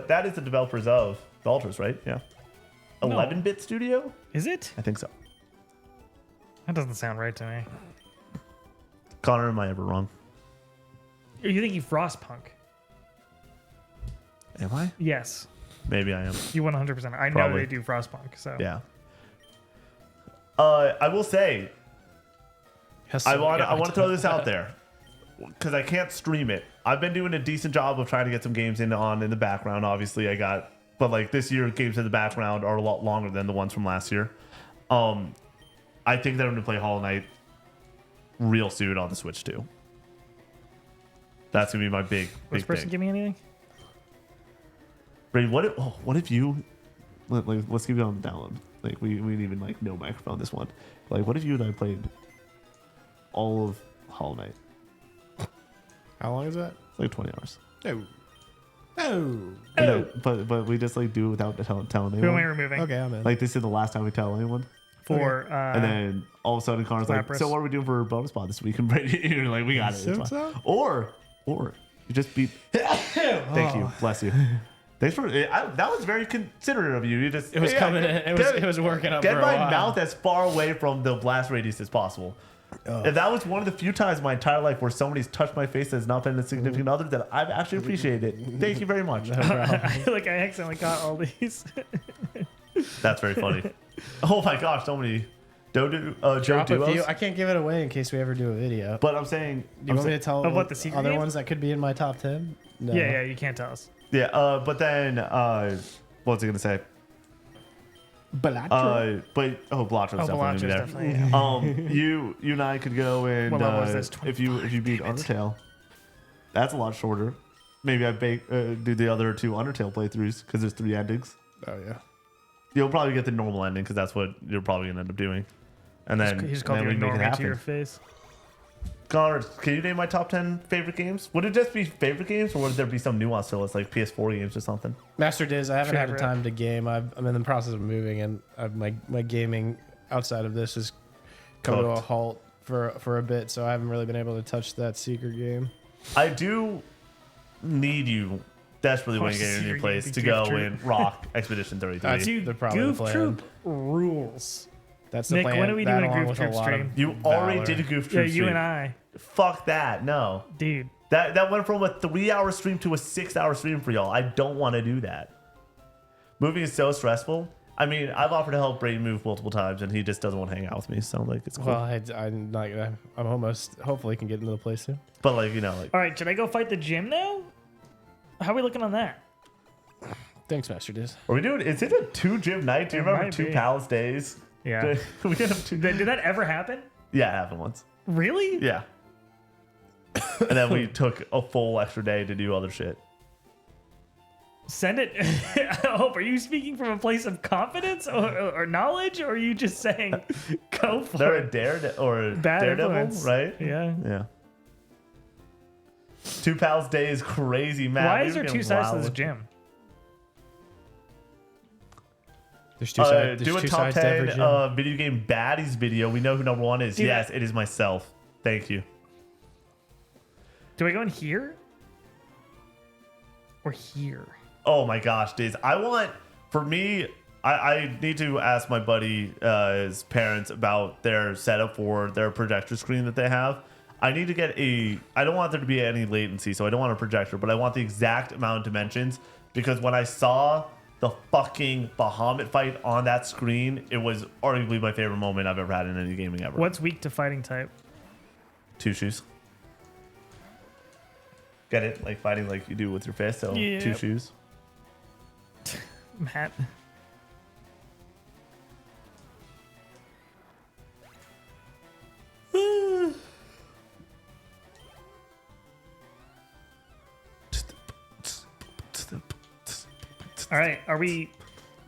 That is the developers of the Ultras, right? Yeah. 11-bit studio? Is it? I think so. That doesn't sound right to me. Connor, am I ever wrong? You think you Frostpunk? Am I? Yes. Maybe I am. You 100%. I know Probably. they do Frostpunk, so. Yeah. I will say, I want to throw this out there because I can't stream it. I've been doing a decent job of trying to get some games in the background. Obviously, but like this year, games in the background are a lot longer than the ones from last year. I think that I'm gonna play Hollow Knight real soon on the Switch too. That's gonna be my big This person thing. give me anything? Brady, what if you let's keep it on the download. Like we didn't even like no microphone this one. Like what if you and I played all of Hollow Knight? How long is that? It's like 20 hours. No. No. But we just like do it without telling Who am I anyone. removing? Okay, I'm in. Like this is the last time we tell anyone. For And then all of a sudden Connor's like, Lapras. so what are we doing for a bonus pod this week? And Brady, you're like, we got it. It's fine. So? Or you just beat. Thank you. Bless you. Thanks for that was very considerate of you. You just It was coming in. It was working up Get for a my while. mouth as far away from the blast radius as possible. And that was one of the few times in my entire life where somebody's touched my face that has not been a significant other that I've actually appreciated it. Thank you very much. I accidentally got all these. That's very funny. Oh my gosh, so many Joe Drop a few. duos. I can't give it away in case we ever do a video. But I'm saying, Do you want me to tell Of what, the secret other game? ones that could be in my top 10? No. Yeah, you can't tell us. yeah. But then, what's he gonna say? Bellatra. But Belatra's definitely gonna be there. definitely. Yeah. You and I could go and What level is this? if you beat Undertale, that's a lot shorter. Maybe I do the other 2 Undertale playthroughs because there's 3 endings. Oh, yeah. You'll probably get the normal ending because that's what you're probably gonna end up doing. And then, He just called then you a we make it normie to your happen. face. Connor, can you name my top 10 favorite games? Would it just be favorite games, or would there be some nuance to it, like PS4 games or something? Master Diz, I haven't had Favorite. a time to game. I'm in the process of moving, and my gaming outside of this has come to a Cooked. halt for a bit, so I haven't really been able to touch that secret game. I do need you desperately when you get in a new Secret place game, to Goof go Troop. and rock Expedition 33. Dude, They're probably the Goof plan. Troop rules. That's the Nick, plan. when are we that doing a along Goof with Troop lot of stream? You already Valor. did a Goof Yeah, Troop you stream. and I. Fuck that. No. Dude. That went from a 3-hour stream to a 6-hour stream for y'all. I don't want to do that. Moving is so stressful. I mean, I've offered to help Brady move multiple times, and he just doesn't want to hang out with me. So like, it's cool. Well, I'm not gonna. I'm almost. Hopefully, can get into the place soon. But like, you know, like All right, should I go fight the gym now? How are we looking on that? Thanks, Master Diz. are we doing? Is it a 2 gym night? Do you It remember might 2 be. Palace days? Yeah. we did have 2. Did that ever happen? Yeah, it happened once. Really? Yeah. And then we took a full extra day to do other shit. Send it. I hope. Are you speaking from a place of confidence or knowledge, or are you just saying go for They're a it? Bad Daredevil, influence. right? Yeah. Yeah. 2 Pals Day is crazy, man. Why We is there were 2 getting sides to wild this with- gym? There's two sides. Do a There's 2 top sides to every 10 gym. video game baddies video. We know who number 1 is. Dude, Yes, it is myself. Thank you. Do I go in here or here? Oh my gosh, Diz. For me, I need to ask my buddy's parents about their setup for their projector screen that they have. I need to get I don't want there to be any latency, so I don't want a projector, but I want the exact amount of dimensions because when I saw the fucking Bahamut fight on that screen, it was arguably my favorite moment I've ever had in any gaming ever. What's weak to fighting type? 2 shoes. Get it? Like fighting like you do with your fist, so Yeah. 2 shoes. Matt. All right, are we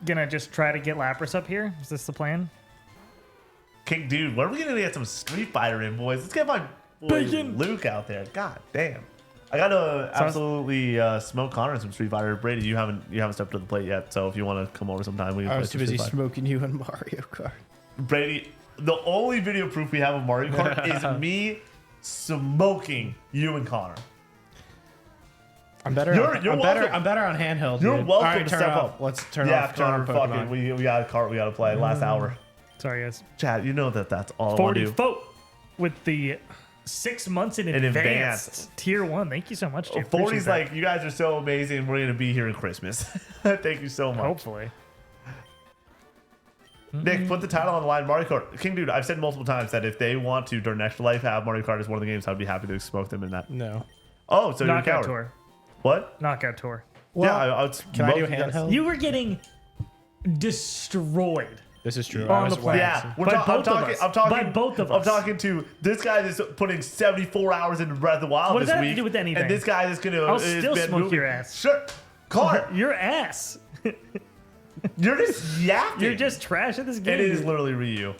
gonna just try to get Lapras up here? Is this the plan? King dude, when are we gonna get some Street Fighter in, boys? Let's get my boy Bacon. Luke out there. God damn. I gotta absolutely smoke Connor in some Street Fighter. Brady, you haven't stepped to the plate yet, so if you want to come over sometime, we can I play was too some busy Street Fighter. smoking you in Mario Kart. Brady, the only video proof we have of Mario Kart is me smoking you and Connor. I'm better. You're I'm better. welcome. I'm better on handheld. You're dude. welcome All right, to turn step off. up. Let's turn Yeah, off. Turn Connor, off fuck Pokemon. it. We got a cart we gotta play last hour. Sorry, guys. Chad, you know that's all I want to 40 do. vote with the 6 months in In advance. advance. Tier 1. Thank you so much, dude. 40's Appreciate like, you guys are so amazing. We're going to be here in Christmas. Thank you so that. much. Hopefully. Nick, put the title on the line. Mario Kart. King Dude, I've said multiple times that if they want to, during Extra Life, have Mario Kart as one of the games, I'd be happy to smoke them in that. No. Oh, so you're a Knockout coward. Tour. What? Knockout Tour. Yeah, I would Can I smoke do you guys. handheld? You were getting destroyed. This is true. On I was the planet. Yeah, By both of us. I'm talking. By both of I'm us. talking to this guy that's putting 74 hours into Breath of the Wild What does this that have week, to do with anything? and this guy that's gonna. I'll has still been smoke moving- your ass. Sure, Cart, Your ass. you're just yapping. You're just trash at this game. It is dude. literally Ryu.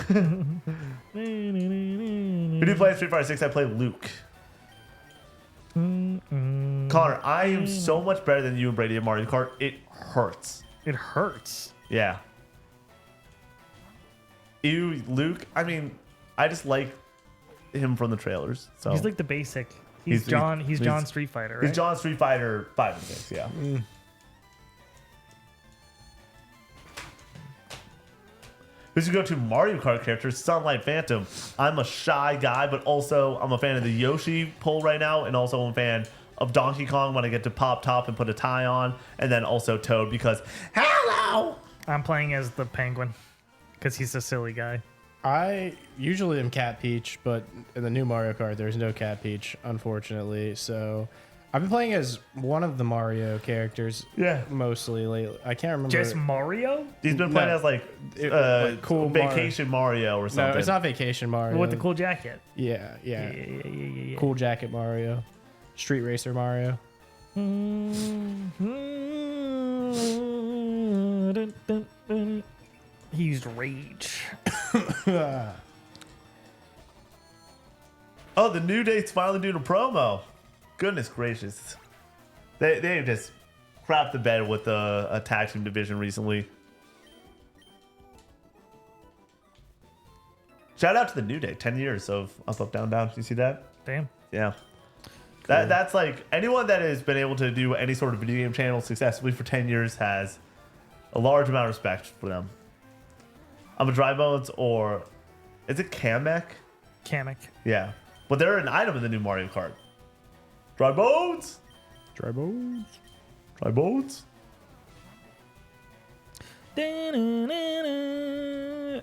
Who do you play Street Fighter 6? I play Luke. Connor, I am so much better than you and Brady at Mario Kart. It hurts. It hurts. Yeah. Ew, Luke. I mean, I just like him from the trailers. So He's like the basic. He's John Street Fighter, right? He's John Street Fighter 5 and 6. Yeah. Who's your go-to Mario Kart character? Sunlight Phantom. I'm a shy guy, but also I'm a fan of the Yoshi poll right now, and also I'm a fan of Donkey Kong when I get to pop top and put a tie on, and then also Toad because hello. I'm playing as the penguin because he's a silly guy. I usually am Cat Peach, but in the new Mario Kart, there's no Cat Peach, unfortunately. So I've been playing as one of the Mario characters. Yeah. Mostly lately. I can't remember. Just Mario? He's been playing No. as like Like cool Vacation Mario or something. No, it's not Vacation Mario. With the cool jacket. Yeah. Yeah. Cool Jacket Mario. Street Racer Mario. He used rage. Oh, the New Day's finally doing a promo. Goodness gracious. They just crapped the bed with a tag team division recently. Shout out to the New Day. 10 years of up, up, down, down. You see that? Damn. Yeah. That's like anyone that has been able to do any sort of video game channel successfully for 10 years has a large amount of respect for them. I'm a Dry Bones or is it Kamek? Kamek. Yeah. But they're an item in the new Mario Kart. Dry Bones? Dry Bones. Dry Bones?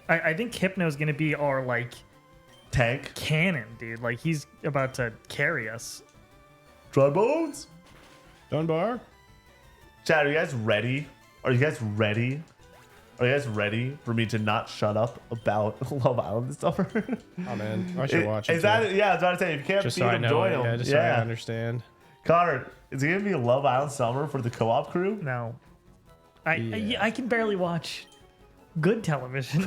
I think Hypno's gonna be our like Tank? cannon, dude. Like he's about to carry us. Dry Bones? Dunbar. Chad, are you guys ready? Are you guys ready? Are you guys ready for me to not shut up about Love Island this summer? Oh man, I should watch it. Is that too. yeah, I was about to say if you can't Just beat so I them, know join it. them. Yeah, just so I understand. Connor, is it gonna be a Love Island summer for the co-op crew? No. Yeah. I can barely watch good television.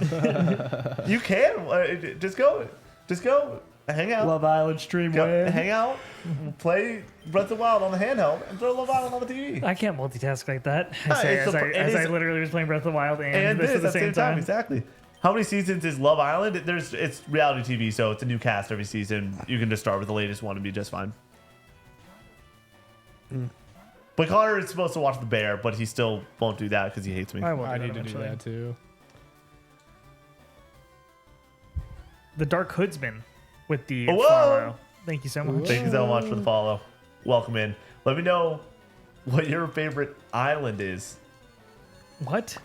You can just go, hang out. Love Island stream Hang out, play Breath of the Wild on the handheld, and throw Love Island on the TV. I can't multitask like that. No, it's I literally was playing Breath of the Wild and, And this this at the same time. exactly. How many seasons is Love Island? It's reality TV, so it's a new cast every season. You can just start with the latest one and be just fine. But Connor is supposed to watch The Bear, but he still won't do that because he hates me. I will. I do need that to do eventually. that too. The Dark Hoodsman with the Whoa! follow. Thank you so much. Thank you so much for the follow. Welcome in. Let me know what your favorite island is, What?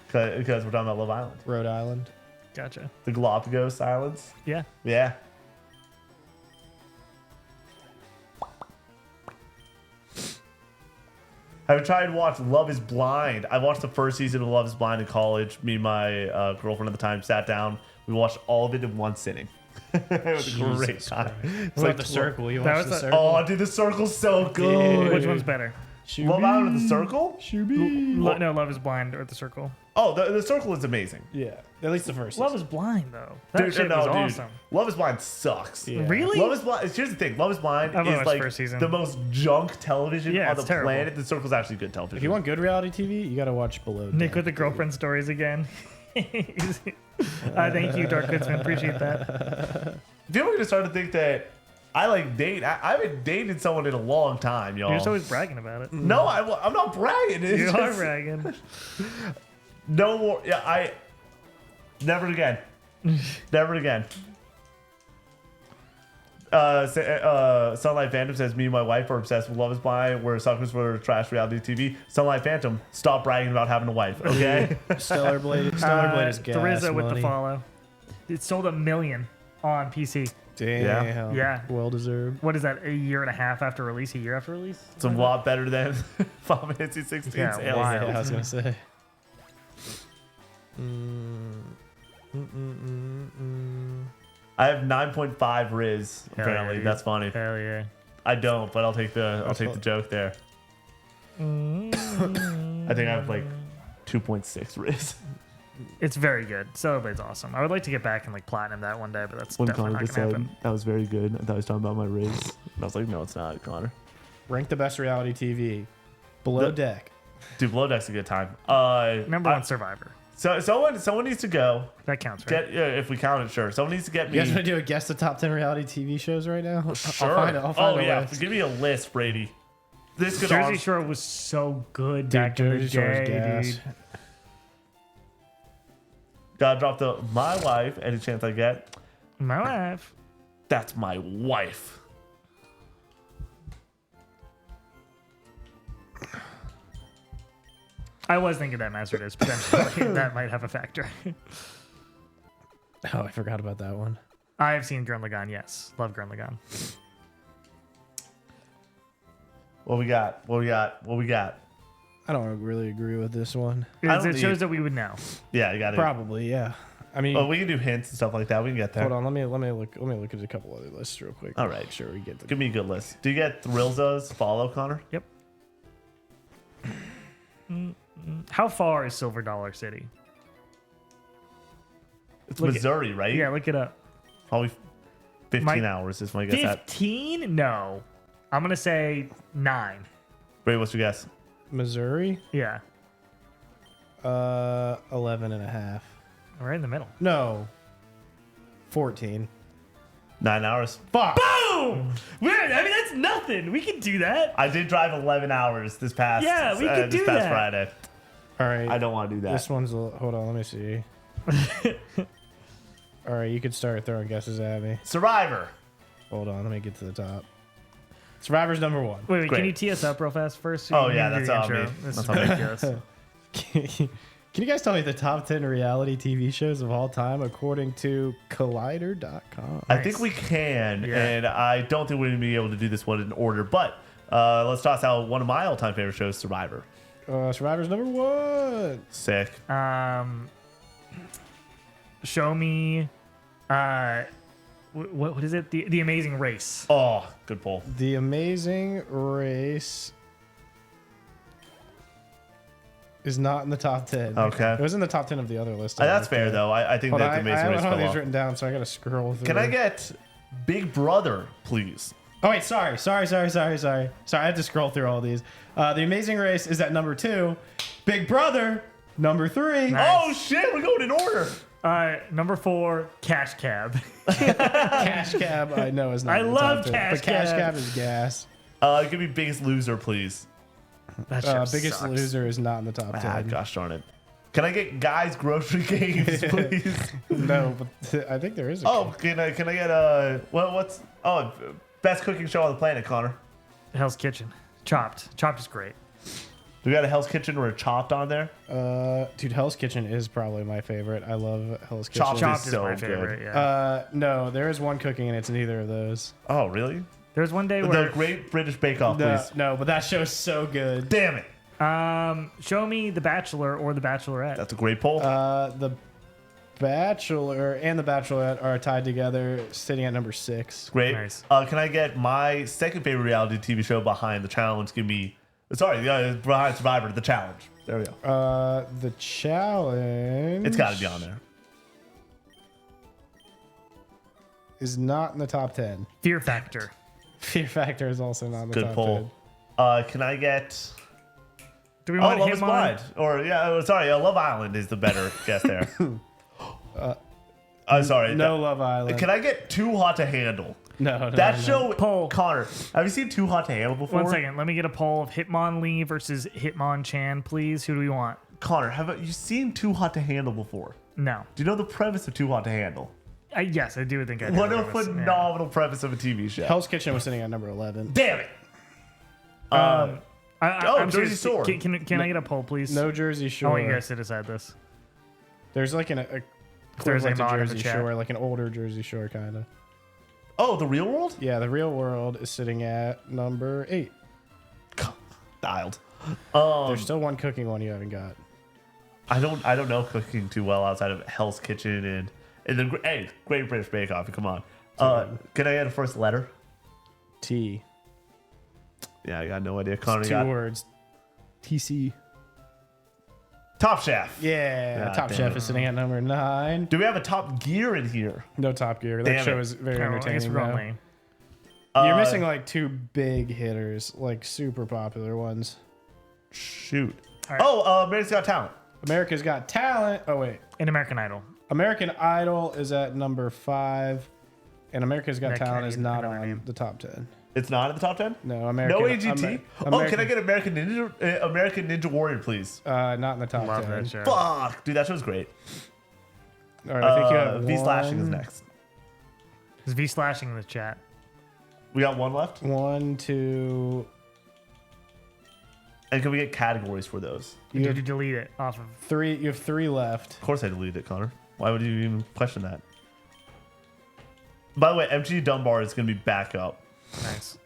because we're talking about Love Island. Rhode Island. Gotcha. The Galapagos Islands. Yeah. Yeah. Have you tried to watch Love is Blind? I watched the first season of Love is Blind in college. Me and my girlfriend at the time sat down. We watched all of it in one sitting. It was a great time. It's What about the 12 circle? You That watched was the a- circle? Oh, dude, the circle's so good. Which one's better? Love Island or the Circle? No, Love is Blind or The Circle. Oh, the Circle is amazing. Yeah, at least the first. Love is Blind though. That shit was awesome. Love is Blind sucks. Yeah. Really? Love is Blind. Here's the thing. Love is Blind I've only is watched like first season. the most junk television Yeah, on the it's terrible. planet. The Circle's actually good television. If you want good reality TV, you got to watch Below Nick Deck. with the girlfriend stories again. Thank you, Dark Hoodsman. Appreciate that. People are gonna start to think that I like date. I haven't dated someone in a long time, y'all. You're just always bragging about it. No, I'm not bragging. It's You are just- bragging. No more. Yeah, I. Never again. Never again. Sunlight Phantom says, me and my wife are obsessed with Love is Blind. We're suckers for trash reality TV. Sunlight Phantom, stop bragging about having a wife, okay? Stellar Blade is gas Theriza with the money. follow. It sold 1 million on PC. Damn. Yeah. Well deserved. What is that? A year and a half after release? A year after release? It's a lot better than Final Fantasy 16. Yeah, sales. wild. Yeah, I was gonna say. I have 9.5 Riz, apparently. yeah, That's funny. Hell yeah. I don't, but I'll take the joke there. I think I have like 2.6 Riz. It's very good. Stellar Blade's awesome. I would like to get back and like platinum that one day, but that's When definitely Connor not just gonna said happen. that was very good, I thought he was talking about my Riz. And I was like, no, it's not, Connor. Rank the best reality TV. Below Deck. Dude, Below Deck's a good time. Number one, Survivor. So someone needs to go. That counts, right? Get if we count it, sure. Someone needs to get You guys me. want to do a guess the top 10 reality TV shows right now? Sure. I'll find a yeah, list. give me a list, Brady. This could Jersey honestly- Shore was so good Dude, back in the Jersey Shore is day, gas. dude. Gotta drop the my wife any chance I get. My wife. That's my wife. I was thinking that Master Disc potentially. That might have a factor. Oh, I forgot about that one. I've seen Gurren Lagann, yes. Love Gurren Lagann. What we got? I don't really agree with this one. don't It shows need- that we would know. Yeah, you got it. Probably, yeah. I mean, Oh, we can do hints and stuff like that. We can get there. hold on. Let me look at a couple other lists real quick. All right. Make sure we get the. Give me a good list. Do you get Thrillza's follow, Connor? Yep. How far is Silver Dollar City? It's Look at- Missouri, right? Yeah, look it up. Probably 15 Mike- hours is when I guess that. 15? No. I'm going to say 9. Brady, what's your guess? Missouri, Yeah. 11 and a half. Right in the middle. No, 14. 9 hours. Fuck. Boom! I mean, that's nothing. We can do that. I did drive 11 hours this past. Yeah, we could this do past that. Friday. All right. I don't want to do that. This one's hold on. Let me see. All right, you could start throwing guesses at me. Survivor. Hold on, let me get to the top. Survivor's number 1. Wait, Great. can you tee us up real fast first? Oh, You yeah, need to do that's the all intro. me. This That's is all me. ridiculous. Can you guys tell me the top 10 reality TV shows of all time according to Collider.com? I think we can, Yeah. and I don't think we're going to be able to do this one in order, but let's toss out one of my all-time favorite shows, Survivor. Survivor's number 1. Sick. Show me. What is it? The Amazing Race. Oh, good pull. The Amazing Race is not in the top 10. Okay. It was in the top 10 of the other list. That's fair, though. I think Hold on, that the I Amazing have Race one of fell these off. written down, so I gotta scroll through. Can I get Big Brother, please? Oh wait, sorry. I had to scroll through all these. The Amazing Race is at number 2. Big Brother, number 3. Nice. Oh, shit, we're going in order. Number 4, Cash Cab. Cash Cab, I know is not. I in the love top 10, Cash but Cash Cab. Cab is gas. Give me Biggest Loser, please. That show Biggest sucks. Loser is not in the top 10. Ah, gosh darn it. Can I get Guys Grocery Games, please? No, but I think there is. Oh, can I get what's best cooking show on the planet, Connor? Hell's Kitchen. Chopped. Chopped is great. Do we got a Hell's Kitchen or a Chopped on there? Dude, Hell's Kitchen is probably my favorite. I love Hell's Kitchen. Chopped Chopped is so my good. favorite. Yeah. No, there is one cooking and it's neither of those. Oh, really? There's one day The where Great British Bake Off, No, please. no, but that show's so good. Damn it. show me The Bachelor or The Bachelorette. That's a great poll. The Bachelor and The Bachelorette are tied together, sitting at number 6. Great. Nice. Can I get my second favorite reality TV show behind The Challenge? Give me, behind Survivor, The Challenge. There we go. The Challenge. It's got to be on there. Is not in the top 10. Fear Factor. Fear Factor is also not in the Good top poll. Can I get? Do we Oh, want Love him is on? Blind. Or Love Island is the better guess there. Sorry. No Love Island. Can I get Too Hot to Handle? No. That no. show, Poll. Connor, have you seen Too Hot to Handle before? 1 second. Let me get a poll of Hitmonlee versus Hitmonchan, please. Who do we want? Connor, have you seen Too Hot to Handle before? No. Do you know the premise of Too Hot to Handle? Yes, I do think I did. What a remember this, yeah. phenomenal premise of a TV show. Hell's Kitchen was sitting at number 11. Damn it. I'm Jersey serious. Shore. Can I get a poll, please? No Jersey I Shore. want you guys to decide this. There's like a there's a equivalent to mod in the Jersey chat. Shore, like an older Jersey Shore kind of. Oh, The Real World? Yeah, The Real World is sitting at number 8. Dialed. There's still one cooking one you haven't got. I don't know cooking too well outside of Hell's Kitchen and the Great British Bake Off. Come on. Can I get a first letter? T. Yeah, I got no idea. Connor, Two got words. TC. Top Chef. Yeah, God Top damn Chef it. is sitting at number 9. Do we have a Top Gear in here? No Top Gear. Damn That show it. is very No, I guess entertaining. we're on though. lane. You're missing like 2 big hitters, like super popular ones. Shoot. All right. Oh, America's Got Talent. America's Got Talent. Oh wait, In American Idol. American Idol is at number 5, and America's Got That can't Talent is even not remember on the name. the top 10. It's not in the top 10? No, American. No AGT? Oh, can American- I get American Ninja Warrior, please? Not in the top Love 10. that show. Fuck. Dude, that show's great. All right, I think you have V Slashing is one- next. Is V slashing in the chat? We got one left. 1, 2. And can we get categories for those? You Did have you delete it off of? 3. You have 3 left. Of course I deleted it, Connor. Why would you even question that? By the way, MG Dunbar is going to be back up. Nice.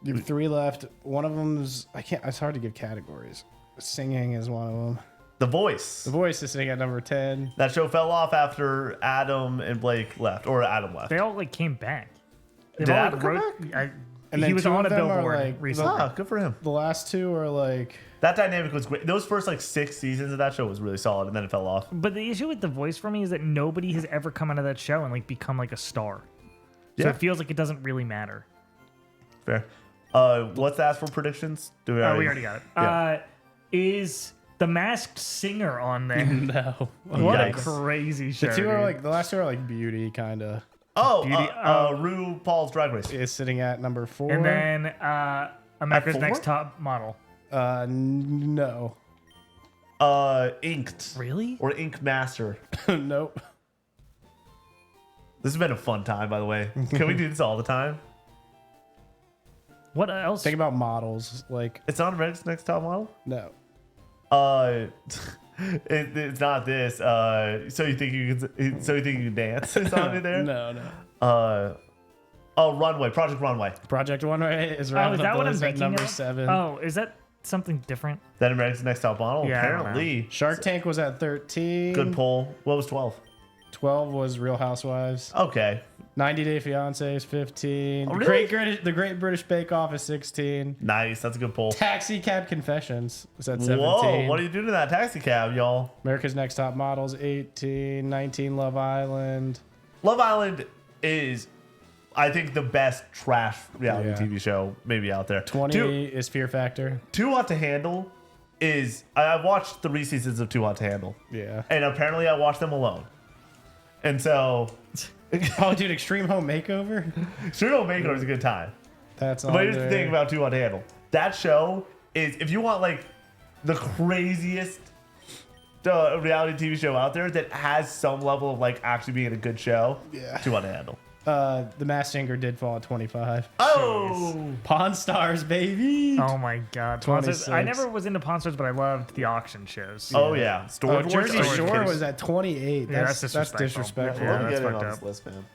You have 3 left. One of them's I can't. It's hard to give categories. Singing is one of them. The Voice. The Voice is sitting at number 10. That show fell off after Adam and Blake left, or Adam left. They all like came back. They Did all Adam come And he then was 2 on a of them are, billboard like, recently. Ah, good for him. The last 2 are like. That dynamic was great. Those first like 6 seasons of that show was really solid, and then it fell off. But the issue with The Voice for me is that nobody has ever come out of that show and like become like a star. So Yeah. it feels like it doesn't really matter. Fair. What's the ask for predictions? Do we Oh, we already got it. Yeah. Is the Masked Singer on there? No. What a Yikes. crazy show. The 2 are dude. like the last 2 are like beauty kind of. Oh, Beauty- RuPaul's Drag Race. Is sitting at number 4. And then America's At 4? Next Top Model. No. Inked. Really? Or Ink Master. Nope. This has been a fun time, by the way. Can we do this all the time? What else? Think about models. Like It's not America's Next Top Model? no. It's not this. So you think you can dance? It's on in there. No. Runway, Project Runway. Project One is Oh, rounded is up that the what I'm list at thinking number of? 7. Oh, is that something different? Then America's Next Top Model. Yeah, I don't know. Apparently, Shark Tank was at 13. good poll. What was 12? 12 was Real Housewives. Okay, 90 Day Fiancé is 15. Oh, really? The Great British Bake Off is 16. nice. That's a good poll. Taxi Cab Confessions is at 17. Whoa, what are you doing to that taxi cab, y'all? America's Next Top Models 18. 19 Love Island. Love Island is, I think, the best trash reality Yeah. TV show maybe out there. 20 is Fear Factor. Too Hot to Handle is. I've watched 3 seasons of Too Hot to Handle, Yeah. and apparently I watched them alone. And so, Oh, dude, Extreme Home Makeover? Serial Makeover is a good time. That's on But here's there. the thing about Too Hot to Handle. That show is, if you want like the craziest reality TV show out there that has some level of like actually being a good show, Yeah. Too Hot to Handle. The Masked Singer did fall at 25. Oh, Pawn Stars, baby. Oh my god. Pawn Stars- 26. I never was into Pawn Stars, but I loved the auction shows. oh yeah. Storage Wars. Jersey Are you Shore kidding? was at 28. Yeah, That's that's disrespectful. disrespectful. Let Yeah, me that's get in fucked on up. this list, man.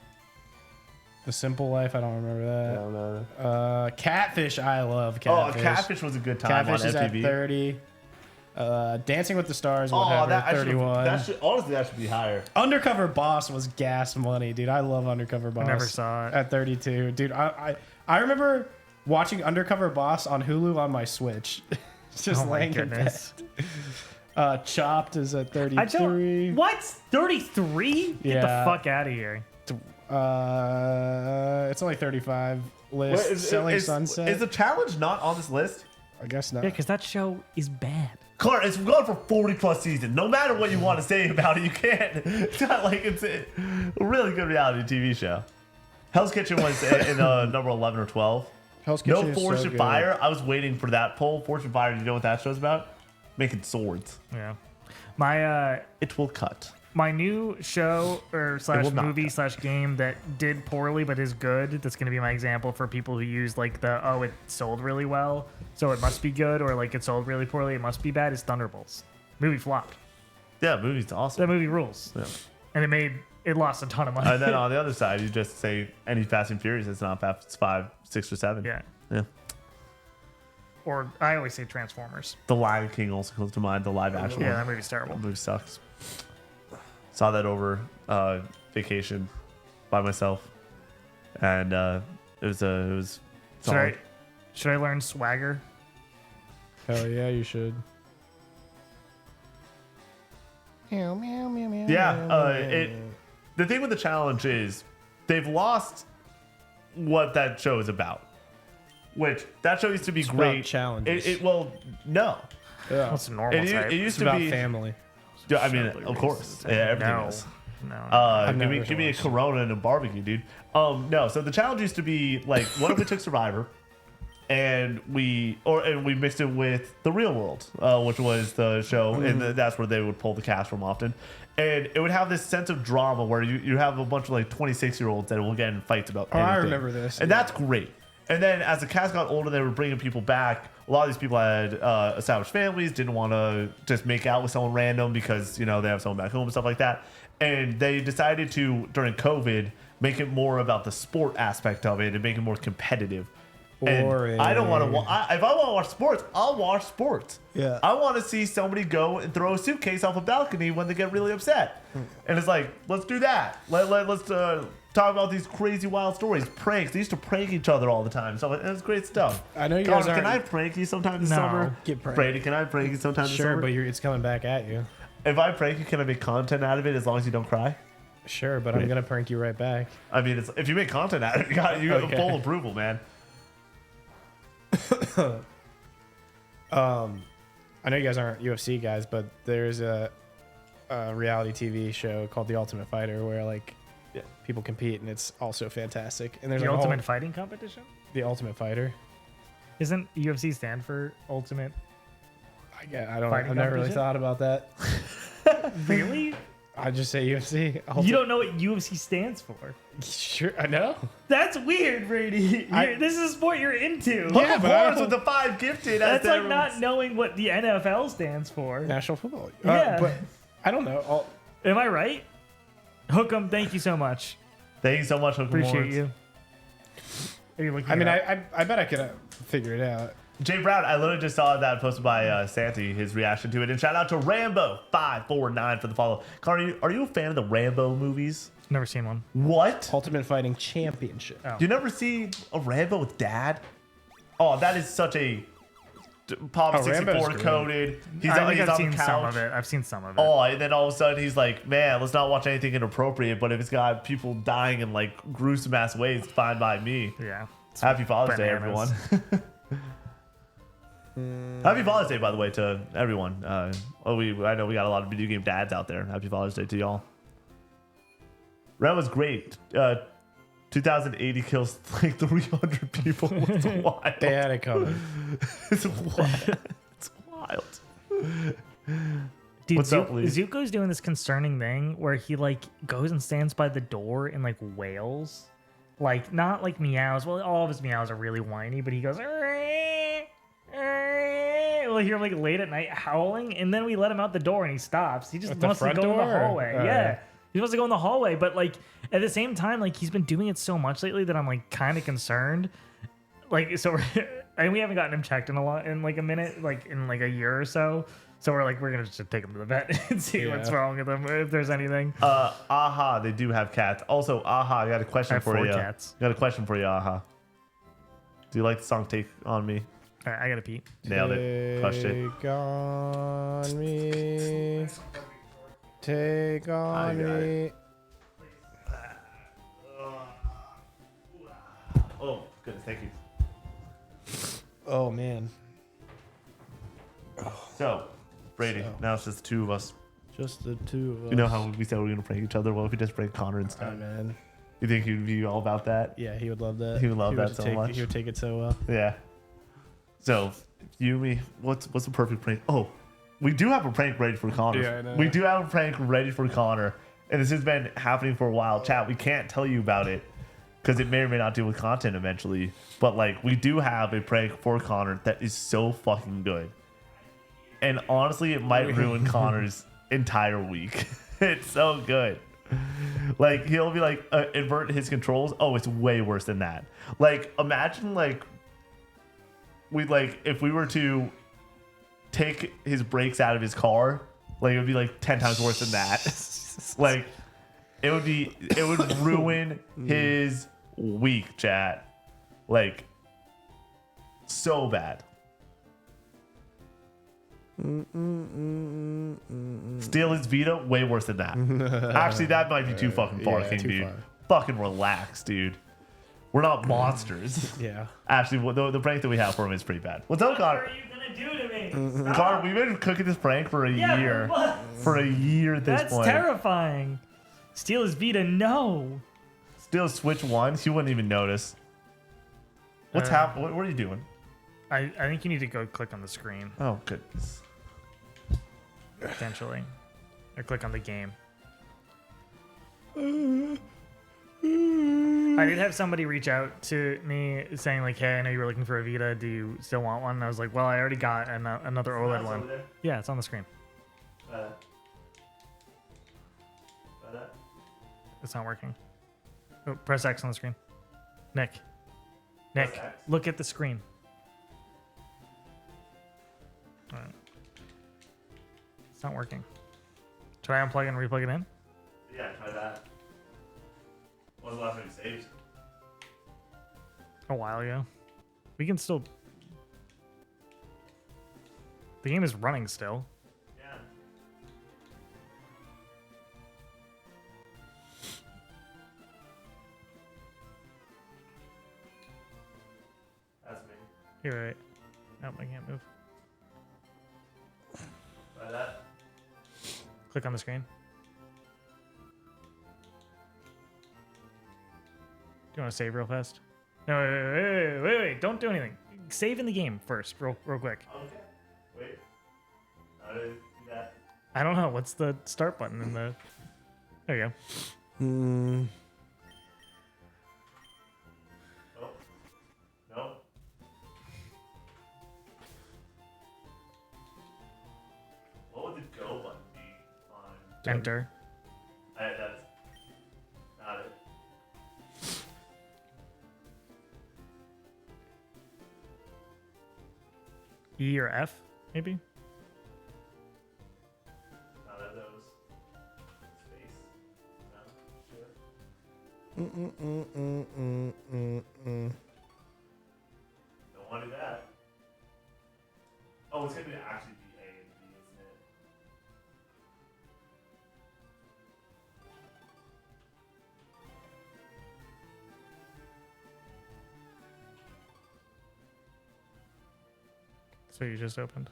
The Simple Life, I don't remember that. No. Catfish, I love Oh, Catfish. Catfish was a good time Catfish on is at MTV. 30. Dancing with the Stars, Oh, whatever, that 31. honestly, that should be higher. Undercover Boss was gas money, dude. I love Undercover Boss. never saw it. At 32. Dude, I remember watching Undercover Boss on Hulu on my Switch. Just Oh my laying in bed. goodness. Chopped is at I don't. 33. What? 33? Get the Yeah. fuck out of here. It's only 35 list. Selling Sunset. Is the challenge not on this list? I guess not. Yeah, because that show is bad. Clark, it's gone for 40 plus seasons. No matter what you want to say about it, you can't. It's not like it's a really good reality TV show. Hell's Kitchen was in number 11 or 12. Hell's Kitchen No is so Fortune good. Fire. I was waiting for that poll. Fortune Fire, do you know what that show's about? Making swords. Yeah. My It will cut. My new show or slash will not movie go. slash game that did poorly but is good. That's going to be my example for people who use like it sold really well, so it must be good, or like it sold really poorly, it must be bad. Is Thunderbolts. Movie flopped. Yeah, movie's That awesome. movie rules, Yeah. and it lost a ton of money. And then on the other side, you just say any Fast and Furious. It's not Fast. It's 5, 6, or 7. Yeah. Yeah. Or I always say Transformers. The Lion King also comes to mind. The live action Yeah, one. that movie's terrible. That movie sucks. Saw that over vacation by myself, and it was solid. Should I learn Swagger? Hell yeah, you should. Yeah. The thing with the challenge is they've lost what that show is about. Which that show used to be It's great. about challenges. Well, no. Yeah. What's normal It type? used It's to about be family. Yeah, I mean, Incredibly of course. racist. Yeah, everything No. is. No. Give me a Corona and a barbecue, dude. No, so the challenge used to be like, what if we took Survivor and we mixed it with the Real World, which was the show, and that's where they would pull the cast from often, and it would have this sense of drama where you have a bunch of like 26-year-olds that will get in fights about. Oh, I anything. remember this, and yeah. that's great. And then as the cast got older, they were bringing people back. A lot of these people had established families, didn't want to just make out with someone random because, they have someone back home and stuff like that. And they decided to, during COVID, make it more about the sport aspect of it and make it more competitive. And Boring. I don't want to if I want to watch sports, I'll watch sports. Yeah. I want to see somebody go and throw a suitcase off a balcony when they get really upset. And it's like, let's do that. Let's talk about these crazy wild stories, pranks. They used to prank each other all the time. So it's great stuff. I know you guys Connor, can I aren't- prank you sometime this No. summer? Get pranked. Brady, can I prank you sometime this Sure, summer? but it's coming back at you. If I prank you, can I make content out of it as long as you don't cry? Sure, but I'm gonna prank you right back. I mean, if you make content out of it, you have Okay. full approval, man. I know you guys aren't UFC guys, but there's a reality TV show called The Ultimate Fighter where like people compete, and it's also fantastic. And there's The like, a whole- Ultimate Fighting Competition? The Ultimate Fighter. Isn't UFC stand for Ultimate? I don't. Fighting I've never really competition? thought about that. Really? I just say UFC. You don't know what UFC stands for? Sure, I know. That's weird, Brady. This is a sport you're into. Yeah, Of but I course, don't- with the 5 gifted. That's as like everyone's- not knowing what the NFL stands for. National football. Yeah. But I don't know. Am I right? Hook'em, thank you so much. Thank you so much, Hook Appreciate Awards. you. Are you looking I mean, it up? I bet I could figure it out. Jay Brown, I literally just saw that posted by Santi, his reaction to it. And shout out to Rambo549 for the follow. Connor, are you a fan of the Rambo movies? Never seen one. What? Ultimate Fighting Championship. Oh. You never see a Rambo with dad? Oh, that is such a Pop Oh, 64 Rambo's great. coded. He's I on, think he's I've on seen the some couch. of it. I've seen some of it. Oh, and then all of a sudden he's like, man, let's not watch anything inappropriate, but if it's got people dying in like gruesome ass ways, it's fine by me. Yeah. Happy Father's Day, everyone. Bananas. Happy Father's Day, by the way, to everyone. I know we got a lot of video game dads out there. Happy Father's Day to y'all. Red was great. 2080 kills like 300 people. It's wild. They had it coming. It's wild. It's wild. Dude, What's up, Lee? Zuko's doing this concerning thing where he like goes and stands by the door and like wails. Like not like meows. Well, all of his meows are really whiny, but he goes. We'll hear him like late at night howling, and then we let him out the door and he stops. He just At the wants to front go in the door, or- hallway. Yeah. He wants to go in the hallway, but like at the same time, like he's been doing it so much lately that I'm like kind of concerned. Like so, and we haven't gotten him checked in like a minute, like in like a year or so. So we're gonna just take him to the vet and see what's Yeah. wrong with him, if there's anything. Aha, they do have cats. Also, Aha, I got a I question have for 4 you. cats. Got a question for you, Aha. Do you like the song Take On Me? All right, I gotta pee. Nailed it. Crushed it. Take on me. Take on got me. Oh, goodness, thank you. Oh man, So, Brady, now it's just the two of us. just the two of us. You know how we said we were going to prank each other? Well, if we just prank Connor Oh instead. man, You think he'd be all about that? yeah, he would love that. He would love that just so take, much. He would take it so well. Yeah. So, you, me, what's the perfect prank? Oh, we do have a prank ready for Connor. Yeah, I know. We do have a prank ready for Connor, and this has been happening for a while. Chat, we can't tell you about it because it may or may not deal with content eventually. But like, we do have a prank for Connor that is so fucking good, and honestly, it might ruin Connor's entire week. It's so good. Like, he'll be like, invert his controls. Oh, it's way worse than that. Like, imagine like if we were to take his brakes out of his car, like it would be like 10 times worse than that. Like, it would ruin his week, chat. Like, so bad. Steal his Vita, way worse than that. Actually, that might be too fucking far, Yeah, King, too dude. far. Fucking relax, dude. We're not monsters. Yeah. Actually, the prank that we have for him is pretty bad. What's up, What Connor? are you gonna do to me? Stop. Connor, we've been cooking this prank for a Yeah, year. what? For a year at this That's point. terrifying. Steal his Vita, no. Still Switch 1, you wouldn't even notice. What's happening? What are you doing? I think you need to go click on the screen, Oh, goodness. potentially. Or click on the game. I did have somebody reach out to me saying like, hey, I know you were looking for a Vita. Do you still want one? And I was like, well, I already got another OLED one. Yeah, it's on the screen. It's not working. Oh, press X on the screen. Nick, X? look at the screen. All right. It's not working. Try unplug and replug it in. Yeah, try that. When was the last time you saved? A while ago. We can still. The game is running still. Yeah. That's me. Here, wait. Nope, I can't move. Try that. Click on the screen. Do you want to save real fast? No, wait. Don't do anything. Save in the game first, real quick. Okay. Wait. How do I do that? I don't know. What's the start button in the... There you go. Oh. No. What would the go button be on? Enter. That's not it. E or F, maybe? None of those. Space. No. Sure. Don't want to do that. Oh, it's gonna actually be A and B, isn't it? That's what you just opened.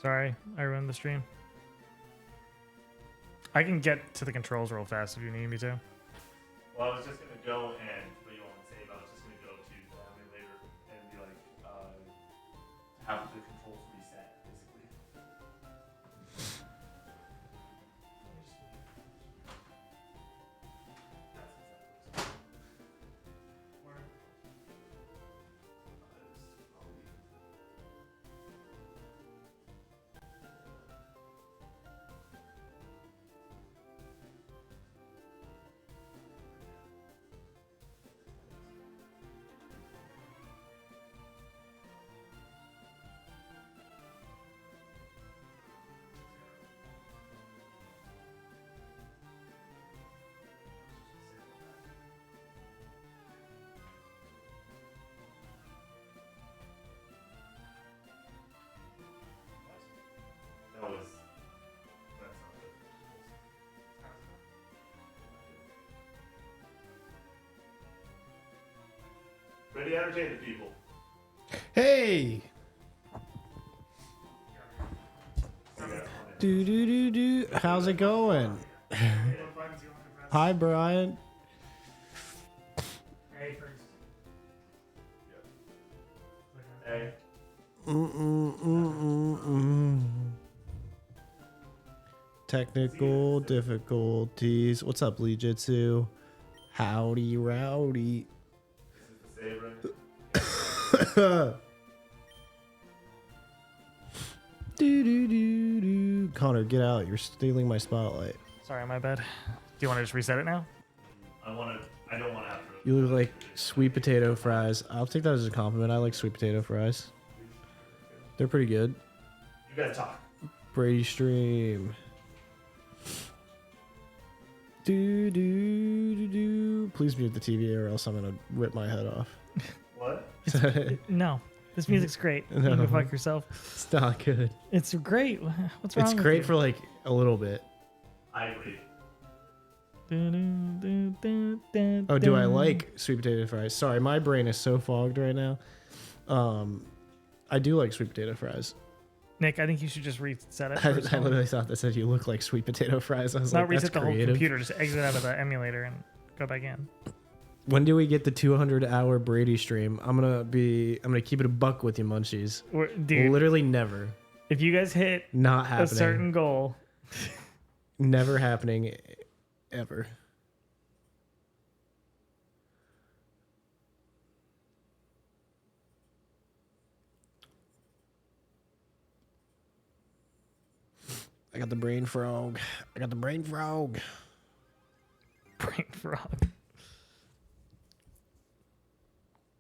Sorry, I ruined the stream. I can get to the controls real fast if you need me to. Well, I was just gonna go and put you on save. I was just gonna go to the emulator and be like, have the controls reset, basically. That was. That's not good. Ready to entertain the people. Hey. Do. How's it going? Hi, Brian. A first. A. Technical difficulties. What's up, Lee Jitsu? Howdy, rowdy. Connor, get out. You're stealing my spotlight. Sorry, my bad. Do you want to just reset it now? I don't want to have to. You look like sweet potato fries. I'll take that as a compliment. I like sweet potato fries. They're pretty good. You guys talk. Brady stream. Please mute the TV or else I'm gonna rip my head off. What? No. This music's great. You can go fuck yourself. It's not good. It's great. What's wrong It's with great you? for like a little bit. I agree. Oh, do I like sweet potato fries? Sorry, my brain is so fogged right now. I do like sweet potato fries. Nick, I think you should just reset it. I first. literally thought that said you look like sweet potato fries. I was Not like, reset that's the whole creative. computer. Just exit out of the emulator and go back in. When do we get the 200-hour Brady stream? I'm gonna keep it a buck with you, munchies. Dude, Literally never. if you guys hit Not a happening. certain goal, Never happening ever. I got the brain frog. brain frog.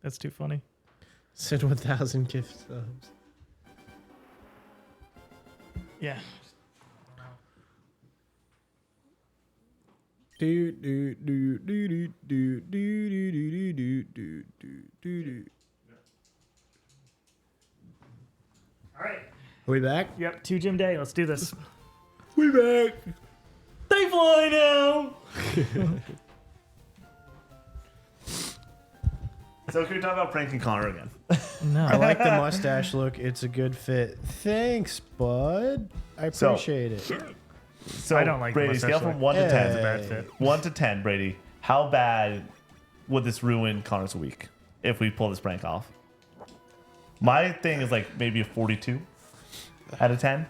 That's too funny. Send 1,000 gift subs. Yeah. Do do do do do do do do do do do do. All right. Are we back? Yep. 2 gym day. Let's do this. We back. They fly now. So can we talk about pranking Connor again? No. I like the mustache look. It's a good fit. Thanks, bud. I appreciate it. So I don't like the Brady. mustache Scale from look. 1 to It's 10. a bad fit. 1 to 10, Brady. How bad would this ruin Connor's week if we pull this prank off? My thing is like maybe a 42 out of 10.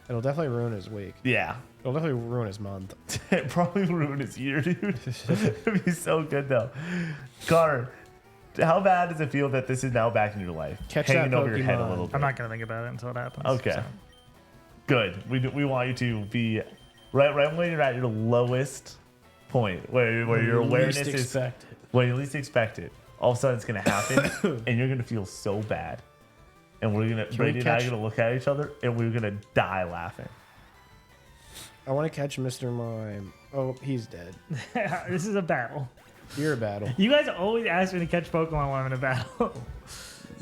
It'll definitely ruin his week. Yeah. It'll definitely ruin his month. It probably ruin his year, dude. It'd be so good though. Connor, how bad does it feel that this is now back in your life? Catch hanging that over your head a Pokemon. little bit. I'm not gonna think about it until it happens. Okay. so. Good. We want you to be right when you're at your lowest point, where your awareness Least is expected. when you least expect it. All of a sudden, it's gonna happen, and you're gonna feel so bad. And Brady and I are catch- gonna look at each other, and we're gonna die laughing. I want to catch Mr. Mime. Oh, he's dead. This is a battle. You're a battle. You guys always ask me to catch Pokemon when I'm in a battle.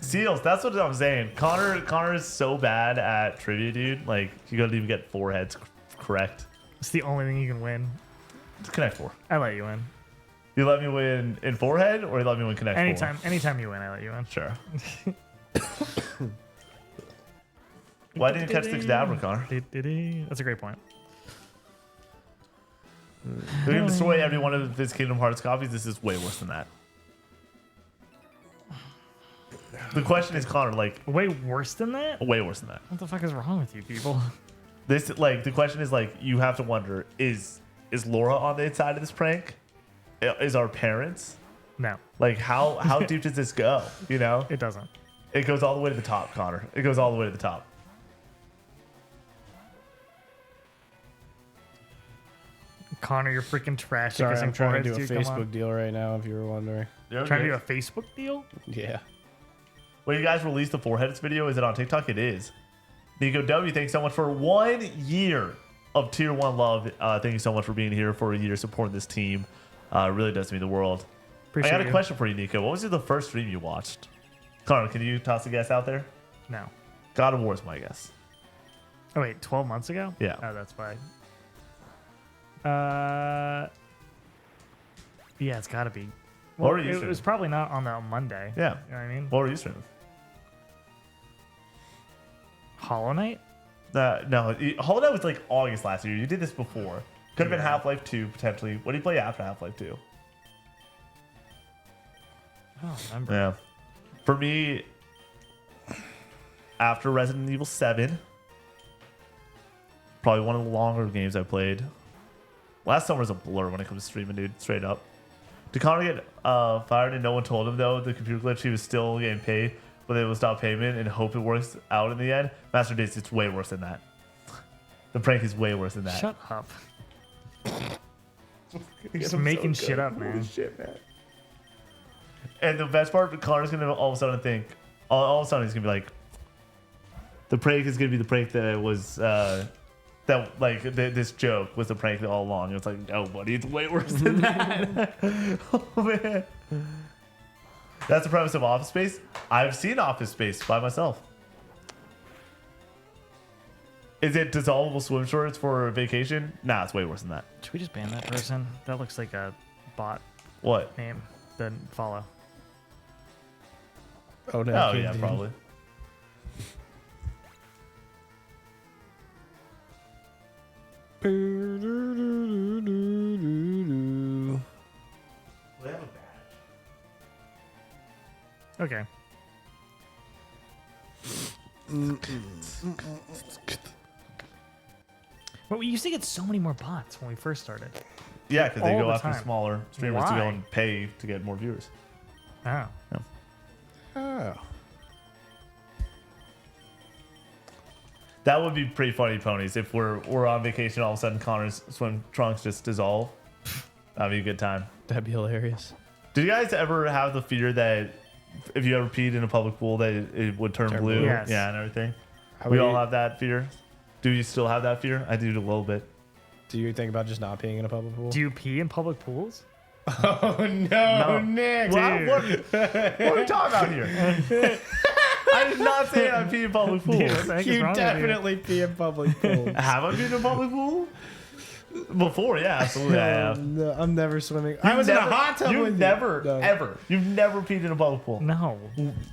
Seals, that's what I'm saying. Connor is so bad at trivia, dude. Like you gotta even get 4 heads correct. It's the only thing you can win. It's Connect 4. I let you win. You let me win in 4 head, or you let me win Connect 4? Anytime you win, I let you win. Sure. Why didn't you catch 6 Dabber, Connor? That's a great point. We're gonna destroy every one of his Kingdom Hearts copies. This is way worse than that. The question is, Connor, like, Way worse than that? way worse than that. What the fuck is wrong with you people? This, like, the question is, like, you have to wonder: is Laura on the inside of this prank? Is our parents? No, Like, how deep does this go? You know, it doesn't. it goes all the way to the top, Connor. It goes all the way to the top. Connor, you're freaking trash. Sorry, Kissing I'm trying to do a foreheads, dude, come on. Facebook deal right now, if you were wondering. You're Trying to okay. do a Facebook deal? Yeah. When you guys released the 4-heads video, is it on TikTok? It is. Nico W, thanks so much for 1 year of Tier 1 love. Thank you so much for being here for a year supporting this team. It really does mean the world. Appreciate I got a you. question for you, Nico. What was the first stream you watched? Connor, can you toss a guess out there? No. God of War is my guess. Oh, wait, 12 months ago? Yeah. Oh, that's why. Yeah, it's got to be. What Well, were you it streaming? was probably not on the Monday. Yeah. You know what I mean? What were you streaming? Hollow Knight? No, Hollow Knight was like August last year. You did this before. Could have been Yeah. Half-Life 2, potentially. What did you play after Half-Life 2? I don't remember. Yeah. For me, after Resident Evil 7. Probably one of the longer games I played. Last summer was a blur when it comes to streaming, dude. Straight up. Did Connor get fired and no one told him, though, the computer glitch, he was still getting paid, but it was stop payment and hope it works out in the end? Master Days, it's way worse than that. The prank is way worse than that. Shut up. Just making shit up, man. Shit, man. And the best part, Connor's going to all of a sudden think, all of a sudden he's going to be like, the prank is going to be the prank that was, this joke was the prank all along. It's like, no, buddy, it's way worse than that. Oh, man. That's the premise of Office Space. I've seen Office Space by myself. Is it dissolvable swim shorts for vacation? Nah, it's way worse than that. Should we just ban that person? That looks like a bot What? name. Then follow. Oh no. Oh, kid, yeah, dude. probably. Okay. But we used to get so many more bots when we first started. Yeah, because they All go the after time. smaller streamers to Why? go and pay to get more viewers. Oh. Oh. That would be pretty funny, ponies. If we're on vacation, all of a sudden Connor's swim trunks just dissolve. That'd be a good time. That'd be hilarious. Did you guys ever have the fear that if you ever peed in a public pool that it would turn Turn blue? blue. Yes. Yeah, and everything. How We do all you- have that fear. Do you still have that fear? I do a little bit. Do you think about just not peeing in a public pool? Do you pee in public pools? Oh no, Nick! What are we talking about here? I did not say I pee in public pools. Dude, what the heck is You wrong with you? definitely pee in public pools. Have I been in a public pool? Before, yeah, absolutely I have. No, I'm never swimming. I was in a hot tub You've with never, you. No. ever. You've never peed in a public pool. No.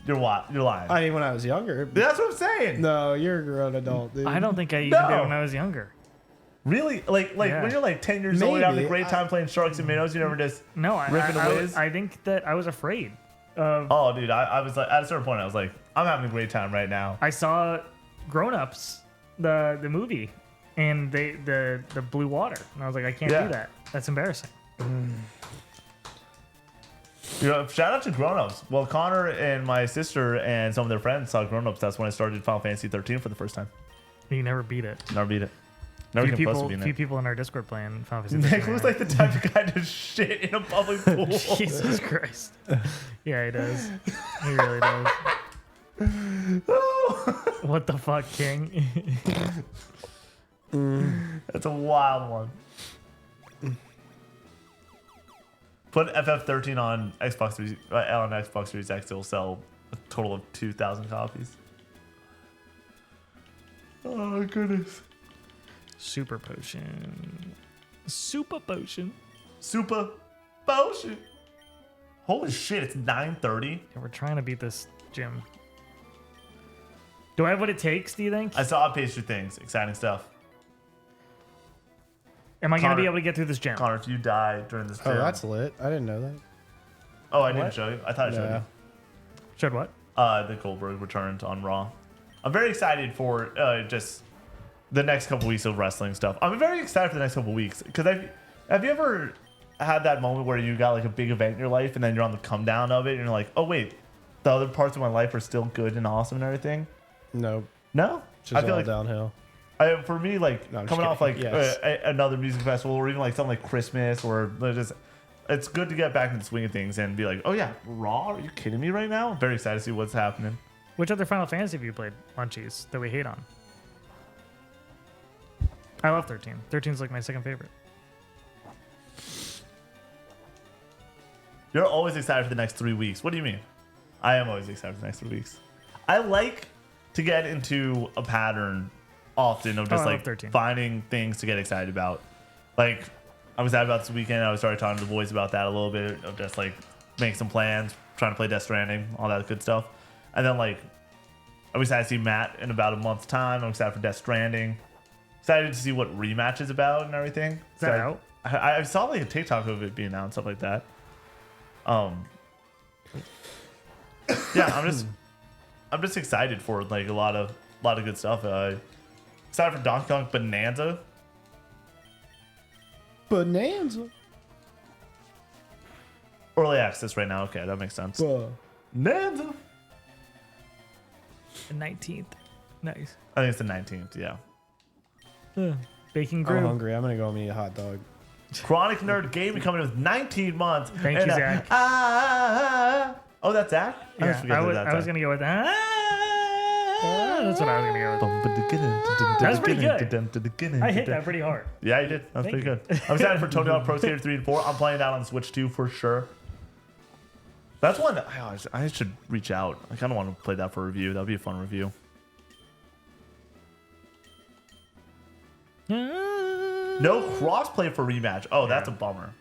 You're what? You're lying. I mean, when I was younger. That's what I'm saying. No, you're a grown adult, dude. I don't think I even No. did when I was younger. Really? Like Yeah. when you're like 10 years old, you're having a Maybe. great time playing Sharks and Minnows. You never just. No, Ripping the whiz? I think that I was afraid of. Oh, dude, I was like, at a certain point, I was like, I'm having a great time right now. I saw Grown Ups, the movie, and the blue water, and I was like, I can't Yeah. do that. That's embarrassing. You know, shout out to Grown Ups. Well, Connor and my sister and some of their friends saw Grown Ups. That's when I started Final Fantasy 13 for the first time. You never beat it. Never beat it. Never Few came close to people, beating few it. people in our Discord playing Final Fantasy. Nick 13 looks right like the type of guy to shit in a public pool. now. Jesus Christ. Yeah, he does. He really does. What the fuck, King? That's a wild one. Put FF13 on Xbox Series X. It'll sell a total of 2,000 copies. Oh goodness! Super potion. Super potion. Super potion. Holy shit! It's 9:30. Yeah, we're trying to beat this gym. Do I have what it takes, do you think? I saw pastry things. Exciting stuff. Am I going to Connor- be able to get through this gym? Connor, if you die during this, Oh, gym- that's lit. I didn't know that. Oh, I didn't What? show you. I thought I showed No. you. Showed what? The Goldberg returned on Raw. I'm very excited for just the next couple weeks of wrestling stuff. I'm very excited for the next couple weeks because have you ever had that moment where you got like a big event in your life and then you're on the come down of it and you're like, oh wait, the other parts of my life are still good and awesome and everything? No, No, just I feel all like downhill. for me, like No, I'm coming just off like kidding. Yes. another music festival or even like something like Christmas or just. It's good to get back in the swing of things and be like, oh yeah, Raw? Are you kidding me right now? I'm very excited to see what's happening. Which other Final Fantasy have you played, Munchies, that we hate on? I love 13. 13 is like my second favorite. You're always excited for the next 3 weeks. What do you mean? I am always excited for the next 3 weeks. I like to get into a pattern often of just I love like 13. finding things to get excited about. Like, I was excited about this weekend. I started talking to the boys about that a little bit of just like make some plans, trying to play Death Stranding, all that good stuff. And then like, I'm excited to see Matt in about a month's time. I'm excited for Death Stranding. Excited to see what Rematch is about and everything. Is that out? I saw like a TikTok of it being out and stuff like that. Yeah, I'm I'm just excited for like a lot of good stuff. Excited for Donkey Kong Bonanza. Bonanza. Early access right now. Okay, that makes sense. Bonanza. The 19th. Nice. I think it's the 19th. Yeah. Baking I'm Groove. hungry. I'm gonna go eat a hot dog. Chronic Nerd Gaming coming in with 19 months. Thank you, Zach. Oh, that's Zach? I always Yeah, forget that that's I was Zach. going to go with that. That's what I was going to go with. That's pretty good. I hit that pretty hard. Yeah, you did. That was Thank pretty good. I'm excited for Tony Hawk Pro Skater 3 and 4. I'm playing that on Switch 2 for sure. That's one that I should reach out. I kind of want to play that for a review. That would be a fun review. No crossplay for rematch. Oh, that's a bummer.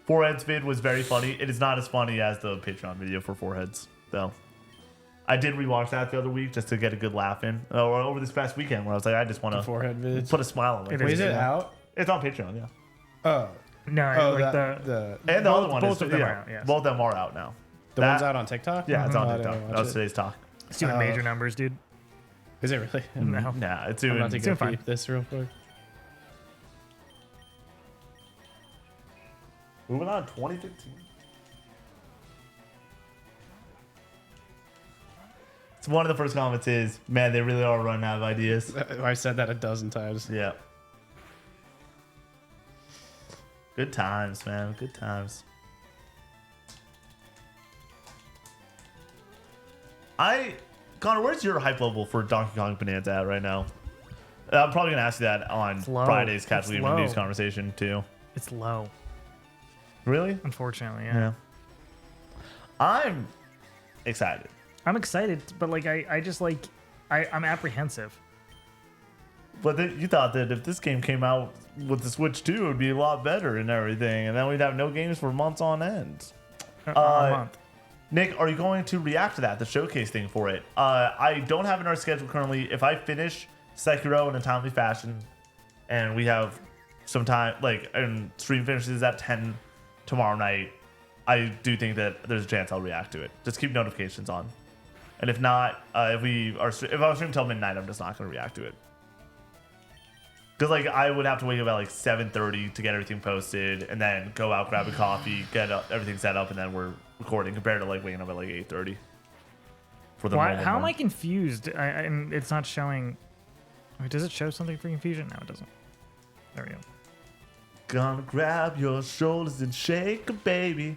Foreheads vid was very funny. It is not as funny as the Patreon video for Foreheads, though. I did rewatch that the other week just to get a good laugh in. Or over this past weekend where I was like, I just want to Forehead vids. put a smile on my It face. Wait, is it out? It's on Patreon, yeah. Oh. No, Oh, like the And the Both- other one both is of them yeah, are out, yes. both of them are out now. one's out on TikTok? Yeah, it's on Oh, I TikTok. didn't That watch was it. today's talk. it's doing major numbers, dude. Is it really? No. Nah, it's I'm doing. about to go doing fine. peep this real quick. Moving on, 2015. So one of the first comments is, man, they really are running out of ideas. I've said that a dozen times. Yeah. Good times, man. Good times. Connor, where's your hype level for Donkey Kong Bonanza at right now? I'm probably going to ask you that on low. Friday's Casual It's Gaming low. News conversation, too. It's low, Really? unfortunately. Yeah. Yeah. I'm excited. I'm excited, but like I just like I'm apprehensive. But you thought that if this game came out with the Switch 2, it would be a lot better and everything, and then we'd have no games for months on end. A month. Nick, are you going to react to that, the showcase thing for it? I don't have it in our schedule currently. If I finish Sekiro in a timely fashion, and we have some time, like, and stream finishes at 10 tomorrow night, I do think that there's a chance I'll react to it. Just keep notifications on. And if not, if I was streaming until midnight, I'm just not going to react to it. Because like I would have to wake up at like 7:30 to get everything posted, and then go out, grab a coffee, get everything set up, and then we're recording. Compared to like waking up at like 8:30 for the Why? normal How am I morning. confused? And it's not showing. Wait, does it show something for confusion? No, it doesn't. There we go. Gonna grab your shoulders and shake, baby.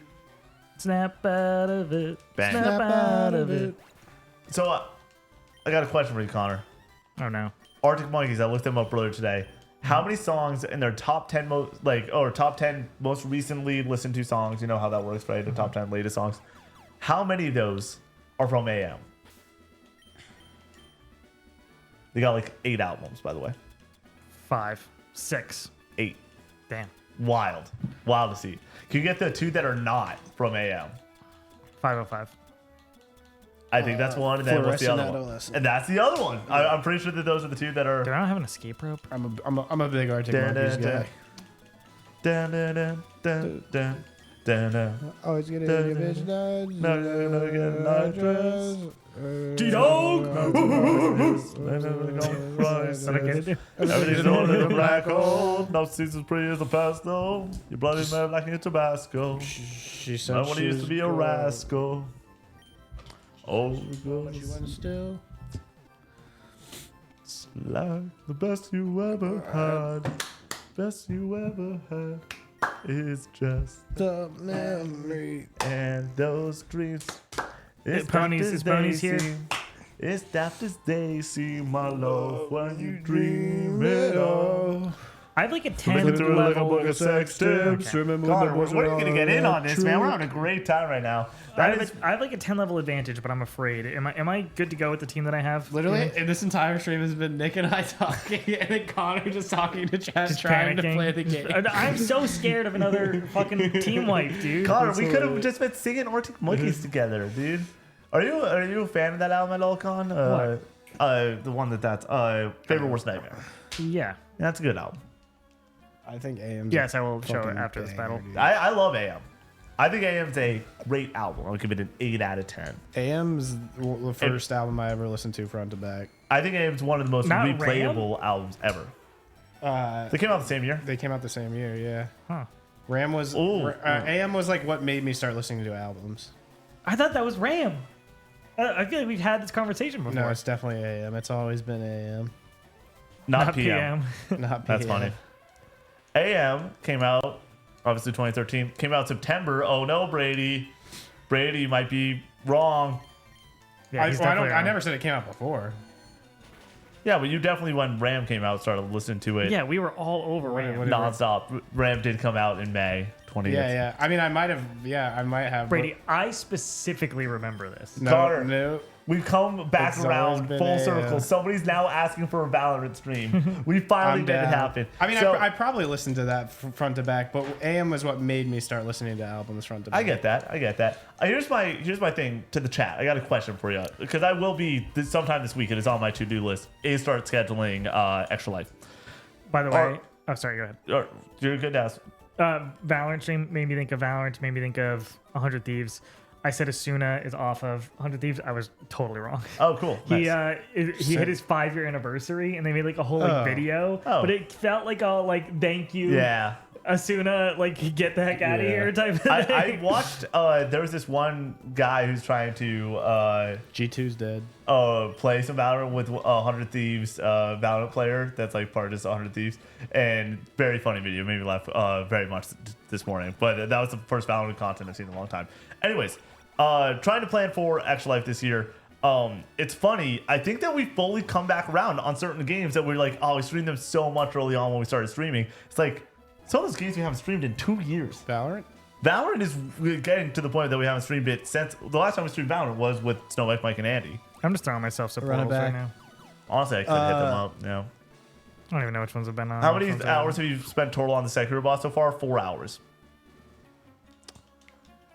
Snap out of it. Bang. Snap out of it. So I got a question for you, Connor. Oh no. Arctic Monkeys, I looked them up earlier today. How many songs in their top 10 top 10 most recently listened to songs? You know how that works, right? The top 10 latest songs. How many of those are from AM? They got like 8 albums, by the way. 5, 6. 8. Damn. Wild to see. Can you get the 2 that are not from AM? 505. I think that's one, and then what's the other one? Adolescent. And that's the other one. I'm pretty sure that those are the 2 that are. Dude, I don't have an escape rope. I'm a big Arctic Dun, Monkeys dun, guy. dun, dun, dun, dun, dun, dun, dun. Always get it in your bitch No, no, get a nice dress. G-Dog! Everything's going in a black hole. No season's pretty as a pastel. Your bloody man like in Tabasco. She I said want to used to be a rascal. Oh, She wasn't still. it's like the best you ever had. Best you ever had is just The memory. and those dreams. Ponies here. It's daft as they see my love when you dream it all. I have like a Looking 10 through like a level. book of sex tips. Okay. Remember Connor, we're going to get in on this, man. We're having a great time right now. I have like a 10 level advantage, but I'm afraid. Am I good to go with the team that I have? Literally, in this entire stream has been Nick and I talking, and then Connor just talking to chat, Just trying panicking. to play the game. I'm so scared of another fucking team wipe, dude. Connor, That's we could have hilarious. just been singing Arctic Monkeys together, dude. Are you a fan of that album at all, Con? The one that's Favorite Worst Nightmare. Yeah. That's a good album. I think AM. Yes, I will show it after this battle. I love AM. I think AM's a great album. I'll give it an 8 out of 10. AM's the first album I ever listened to front to back. I think AM's one of the most Not replayable albums ever. They came out the same year. They came out the same year, yeah. Huh. Ram was AM was like what made me start listening to albums. I thought that was Ram. I feel like we've had this conversation before. No, it's definitely AM. It's always been AM. Not PM. Not PM. That's funny. AM came out, obviously 2013. Came out September. Oh no, Brady. Brady might be wrong. Yeah, he's definitely I wrong. never said it came out before. Yeah, but you definitely, when Ram came out, started listening to it Yeah, we were all over Ram. What- nonstop. Ram did come out in May 2018. Yeah. I mean, I might have. Brady, I specifically remember this. No, Connor. no. We've come back It's always around been full a, circle. Somebody's now asking for a Valorant stream. We finally I'm made it down. happen. I mean, So- I probably listened to that front to back, but AM was what made me start listening to albums front to back. I get that. Here's my thing to the chat. I got a question for you because I will be sometime this week. It is on my to-do list. Is start scheduling Extra Life. By the way, Or- oh, sorry, go ahead. You're good to ask. Valorant stream made me think of Valorant, made me think of 100 Thieves. I said Asuna is off of 100 Thieves. I was totally wrong. Oh, cool. He Nice. he hit his 5-year anniversary and they made like a whole like, video, Oh. but it felt like a like thank you, Yeah. Asuna, like get the heck out of Yeah. here type of thing. I watched. There was this one guy who's trying to G2's dead. play some Valorant with 100 Thieves Valorant player that's like part of this 100 Thieves, and very funny video, made me laugh very much this morning. But that was the first Valorant content I've seen in a long time. Anyways, trying to plan for Extra Life this year. It's funny. I think that we fully come back around on certain games that we're like, oh, we streamed them so much early on when we started streaming. It's like some of those games we haven't streamed in 2 years. Valorant? Valorant is getting to the point that we haven't streamed it since the last time we streamed Valorant was with Snow White, Mike, and Andy. I'm just throwing myself some Run it portals right back. now. Honestly, I could hit them up. You know. I don't even know which ones have been on. How many which ones hours have you spent total on the Sekiro boss so far? 4 hours.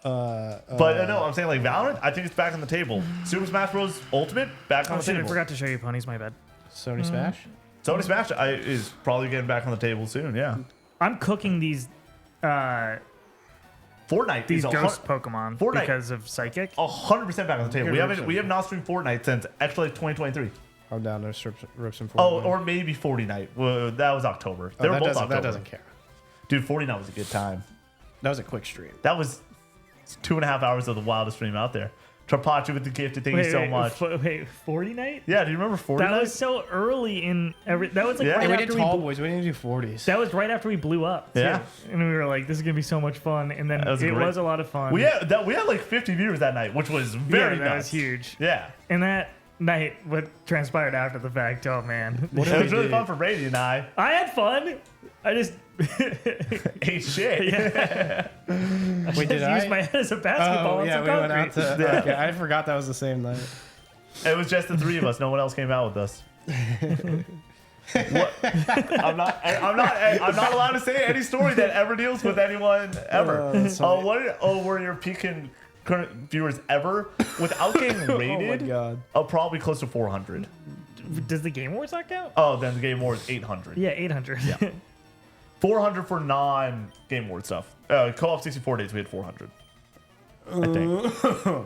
But no, I'm saying like Valorant, I think it's back on the table. Super Smash Bros. Ultimate, back on Oh the shit! I table. forgot to show you ponies. My bad. Sony Smash? Sony Smash is probably getting back on the table soon. Yeah. I'm cooking these Fortnite these is ghost Pokemon Fortnite. because of Psychic. 100% back on the table. Here, We have not streamed Fortnite since actually 2023. I'm down to rip some Oh, Fortnite. or maybe 40 Night. Well, that was October. They were both October. that doesn't count. Dude, 40 Night was a good time. That was a quick stream. That was 2.5 hours of the wildest stream out there. Trapachi with the gifted, thank you so much. Wait, 40 night? Yeah, do you remember 40 That Night? was so early in every. That was like Yeah. right Hey, we after did we. tall blew- boys. We didn't do 40s. That was right after we blew up. Too. Yeah. And we were like, "This is gonna be so much fun." And then That was it great. was a lot of fun. We had like 50 viewers that night, which was very that nuts. was huge. Yeah. And that night, what transpired after the fact? Oh man, It was really fun for Brady and I. I had fun. I just Ate shit. Wait, did just I? used my head as a basketball. Oh, on yeah, some we went out concrete. to. Okay, I forgot that was the same night. It was just the three of us. No one else came out with us. What? I'm not allowed to say any story that ever deals with anyone ever. that's funny. Were your peak and current viewers ever without getting Oh rated? my god. Probably close to 400. Does the Game Awards not count? Oh, then the Game Awards 800. Yeah, 800. Yeah. 400 for non-Game Award stuff. Co-op 64 days we had 400. I think.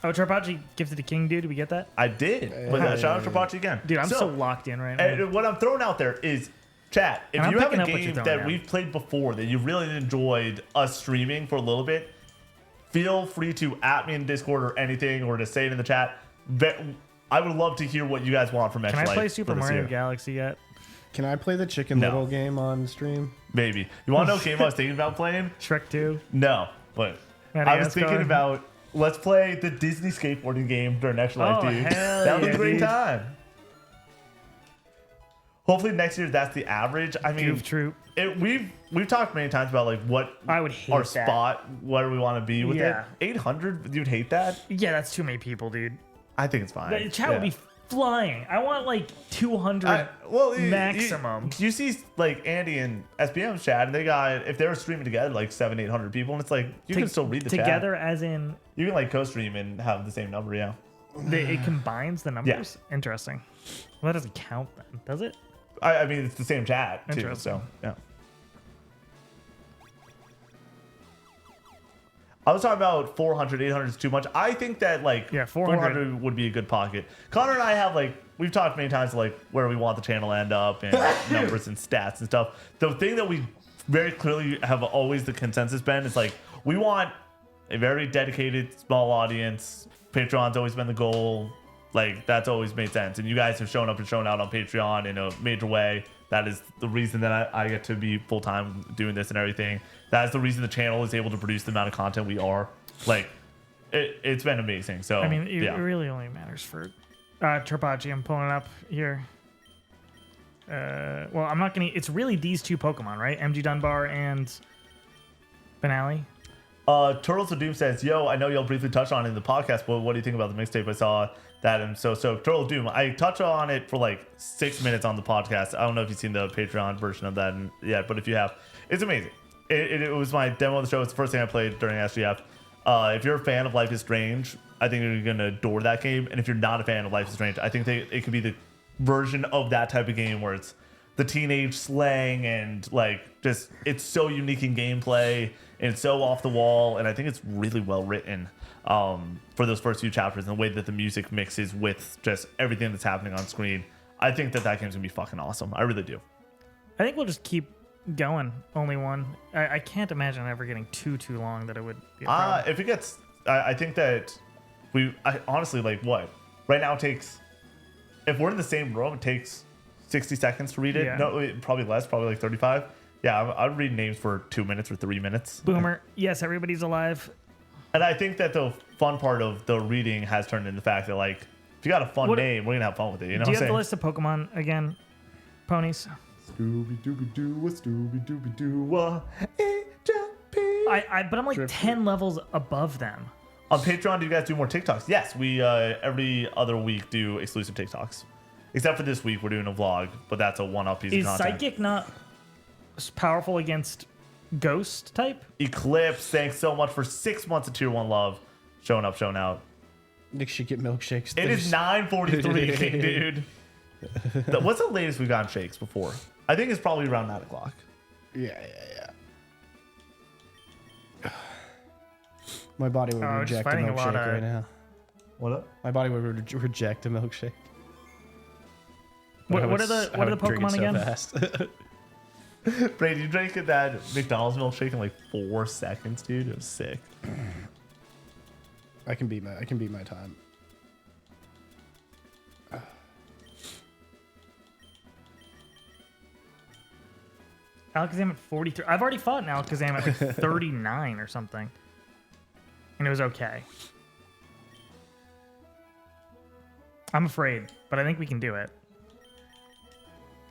Oh, Trapachi gifted a king, dude. Did we get that? I did. But shout out to Pachi again. Dude, I'm so locked in right now. And what I'm throwing out there is, chat, if And I'm you have picking a up what game you're that throwing out. we've played before that you really enjoyed us streaming for a little bit, feel free to at me in Discord or anything, or to say it in the chat. I would love to hear what you guys want from Can X I Life play for Super this Mario year. Galaxy yet? Can I play the Chicken No. Little game on stream? Maybe. You want to know what game I was thinking about playing? Shrek 2? No, but I was NES thinking card? about let's play the Disney skateboarding game during Next Life, Oh, dude. hell That was yeah, a great dude. time. Hopefully next year that's the average. I mean, Goof Troop. we've talked many times about like what I would hate our that. spot, where we want to be with Yeah. it. 800, you'd hate that? Yeah, that's too many people, dude. I think it's fine. The chat would be flying. I want like 200 maximum. You see, like Andy and SBM's chat, and they got, if they were streaming together, like 700-800 people, and it's like you can still read the together chat. as in You can like co-stream and have the same number. Yeah, it combines the numbers. Interesting. Well, that doesn't count then, does it? I mean it's the same chat too. Interesting. So yeah. I was talking about 400, 800 is too much. I think that like Yeah, 400 would be a good pocket. Connor and I have like we've talked many times like where we want the channel to end up and numbers and stats and stuff. The thing that we very clearly have always the consensus been is like we want a very dedicated small audience. Patreon's always been the goal. Like that's always made sense. And you guys have shown up and shown out on Patreon in a major way. That is the reason that I get to be full time doing this and everything. That is the reason the channel is able to produce the amount of content we are. Like, it's been amazing. So I mean, it yeah. really only matters for Trapacci. I'm pulling it up here. Well, I'm not gonna. It's really these two Pokemon, right? MG Dunbar and Benally. Turtles of Doom says, "Yo, I know y'all briefly touched on it in the podcast, but what do you think about the mixtape? I saw that and so Turtle of Doom. I touched on it for like 6 minutes on the podcast. I don't know if you've seen the Patreon version of that yet, but if you have, it's amazing. It was my demo of the show. It's the first thing I played during SGF. If you're a fan of Life is Strange, I think you're gonna adore that game. And if you're not a fan of Life is Strange, I think it could be the version of that type of game where it's the teenage slang and like just it's so unique in gameplay and it's so off the wall, and I think it's really well written for those first few chapters and the way that the music mixes with just everything that's happening on screen. I think that game's gonna be fucking awesome. I really do. I think we'll just keep going. Only one. I can't imagine ever getting too long that it would be a problem. If it gets, I think that I honestly like what right now it takes. If we're in the same room, it takes 60 seconds to read it. Yeah. No, probably less, probably like 35. Yeah, I'd read names for 2 minutes or 3 minutes. Boomer. Yes, everybody's alive. And I think that the fun part of the reading has turned into the fact that like if you got a fun name, we're gonna have fun with it. You know Do what you I'm have the saying? list of Pokemon again, ponies? Scooby Dooby Doo, Scooby Dooby Doo, But I'm like 10 levels above them. On Patreon, do you guys do more TikToks? Yes, we every other week do exclusive TikToks. Except for this week, we're doing a vlog, but that's a one-up piece Is of content. Psychic not powerful against Ghost type? Eclipse, thanks so much for 6 months of Tier 1 love. Showing up, showing out. Nick should get milkshakes. It is 9:43, King dude. What's the latest we've gotten shakes before? I think it's probably around 9 o'clock. Yeah. My body would just reject a fighting a lot milkshake of- right now. What up? My body would reject a milkshake. What I are would the drink it Pokemon so again? fast. Brady, you drank that McDonald's milkshake in like 4 seconds, dude. It was sick. I can beat my time. Alakazam at 43. I've already fought an Alakazam at like 39 or something. And it was okay. I'm afraid, but I think we can do it.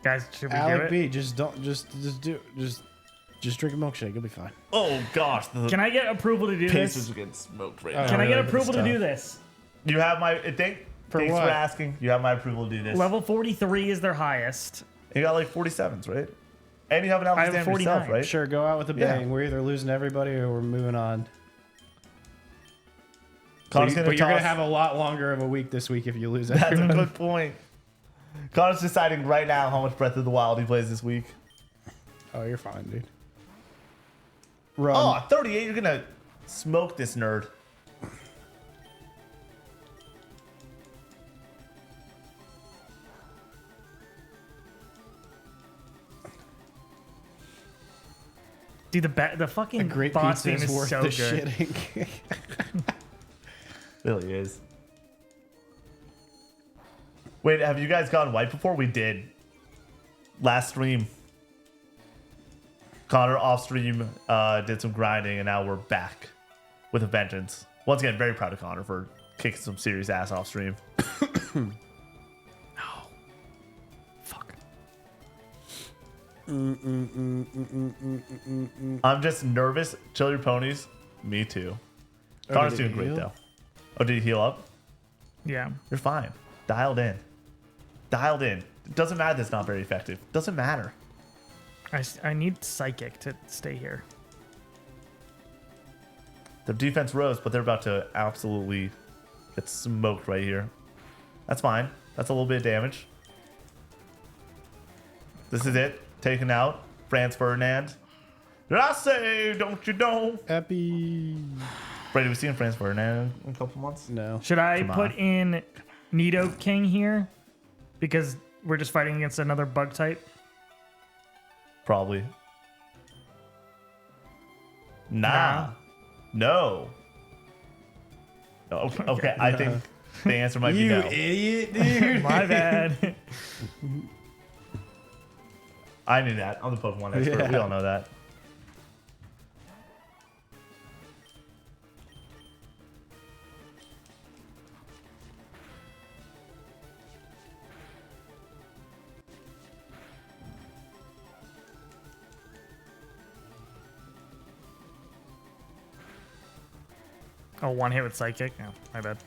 Guys, should we do Alec it? B, just drink a milkshake. It'll be fine. Oh gosh, the Can I get approval to do Pacers this? are getting smoked right Oh, now. Can I get really? approval to Stuff. do this? You have my thanks what? for asking. You have my approval to do this. Level 43 is their highest. You got like 47s, right? And you have an I have Alakazam 49. yourself, right? Sure, go out with a Yeah. bang. We're either losing everybody or we're moving on. Connor's But gonna you're gonna toss- have a lot longer of a week this week if you lose That's a everyone. good point. Connor's deciding right now how much Breath of the Wild he plays this week. Oh, you're fine, dude. Run. Oh, 38, you're gonna smoke this nerd. Dude, the a fucking great boss pizza theme is is worth so the good. shitting. Really is. Wait, have you guys gotten white before? We did. Last stream. Connor off stream did some grinding, and now we're back with a vengeance. Once again, very proud of Connor for kicking some serious ass off stream. Fuck. I'm just nervous. Chill your ponies. Me too. Connor's did he doing great heal? though. Oh, did he heal up? Yeah. You're fine. Dialed in. Dialed in. It doesn't matter that's not very effective. Doesn't matter. I need Psychic to stay here. Their defense rose, but they're about to absolutely get smoked right here. That's fine. That's a little bit of damage. This is it. Taken out. Franz Ferdinand. Did I say, don't you know? Epi. Brady, we see in France for now in a couple months. No. Should I Come on. put in Nido King here? Because we're just fighting against another bug type. Probably. Nah. No. Okay, I think the answer might be You no. idiot, dude. My bad. I knew that. I'm the Pokemon expert. Yeah. We all know that. Oh, one hit with Psychic? No, my bad.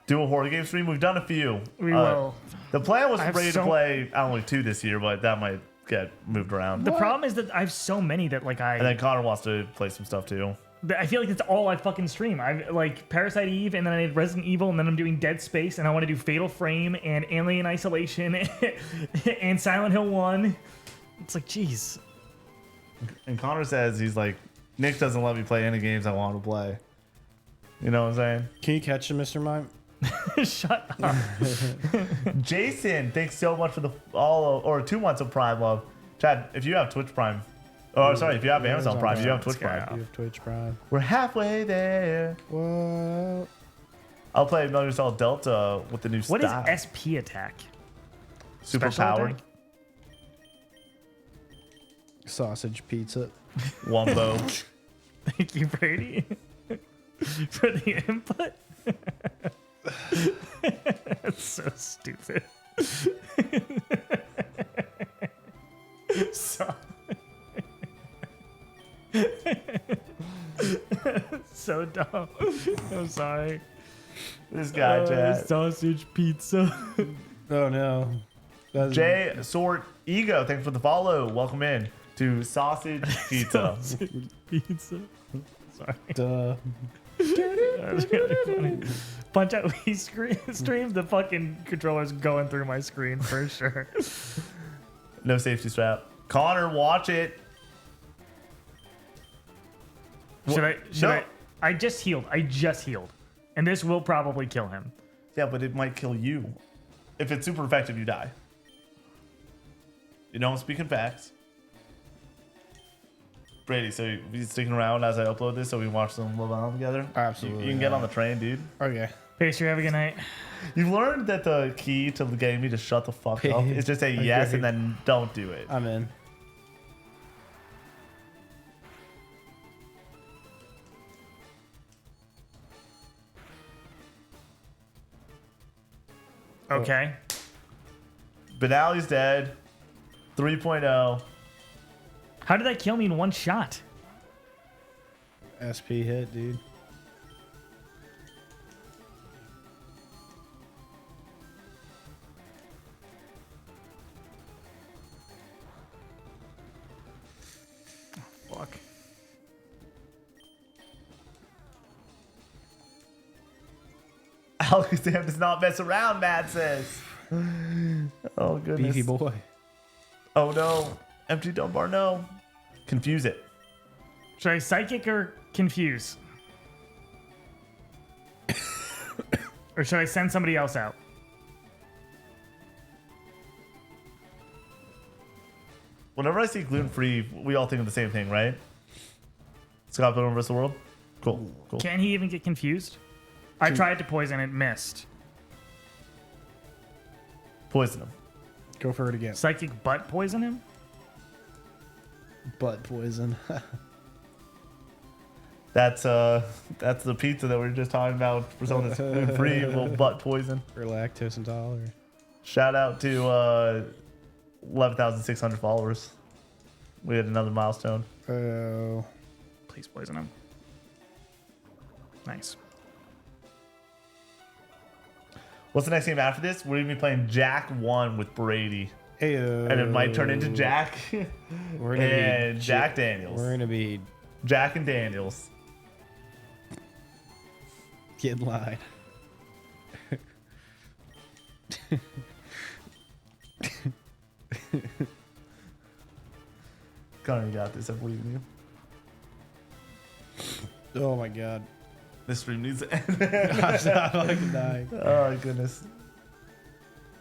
Do a horror game stream. We've done a few. We will. The plan was I have ready to so- play only 2 this year, but that might get moved around. The problem is that I have so many that like And then Connor wants to play some stuff too. I feel like that's all I fucking stream. I like Parasite Eve, and then I did Resident Evil, and then I'm doing Dead Space, and I want to do Fatal Frame and Alien Isolation and Silent Hill 1. It's like, jeez. And Connor says he's like, Nick doesn't let me play any games I want to play. You know what I'm saying? Can you catch him, Mr. Mime? Shut up. Jason, thanks so much for the 2 months of Prime love. Chad, if you have Twitch Prime, oh sorry, if you have Amazon Prime, you have Twitch Let's go. Prime. You have Twitch Prime. We're halfway there. What? I'll play Metal Gear Solid Delta with the new What is style. SP attack? Super special powered. attack? Sausage pizza. Wumbo. Thank you, Brady, for the input. That's so stupid. so, so dumb. I'm sorry. This guy, Chad. Sausage pizza. Oh no. That's Jay Sword Ego, thanks for the follow. Welcome in to Sausage Pizza. Sausage pizza. Sorry. duh. That's really funny. Punch Out we stream, the fucking controller's going through my screen for sure. No safety strap. Connor, watch it. Should No. I just healed. And this will probably kill him. Yeah, but it might kill you. If it's super effective, you die. You know, I'm speaking facts. Brady, so you sticking around as I upload this so we can watch some Love Island together? Absolutely, You can get yeah. on the train, dude. Okay. Pastry, have a good night. You've learned that the key to getting me to shut the fuck up is just say yes and then don't do it. I'm in. Okay. Benali's dead. 3.0. How did that kill me in one shot? SP hit, dude. Fuck. Alexander does not mess around, Matt says. Oh, goodness. Beefy boy. Oh, no. Empty dumb bar, no. Confuse it. Should I psychic or confuse? Or should I send somebody else out? Whenever I see gluten-free, we all think of the same thing, right? Scott Pilgrim vs. the World? Cool, cool. Can he even get confused? I tried to poison it, missed. Poison him. Go for it again. Psychic butt poison him? Butt poison. That's the pizza that we were just talking about for someone that's gluten-free, little butt poison. Or lactose intolerant. Shout out to 11,600 followers. We had another milestone. Oh. Please poison him. Nice. What's the next game after this? We're going to be playing Jack 1 with Brady. Heyo. And it might turn into Jack We're gonna and be Jack Daniels. We're gonna be Jack and Daniels. get in line. Connor, you got this. I believe in you. Oh my god. This stream needs to end. I'm fucking dying. Oh my goodness.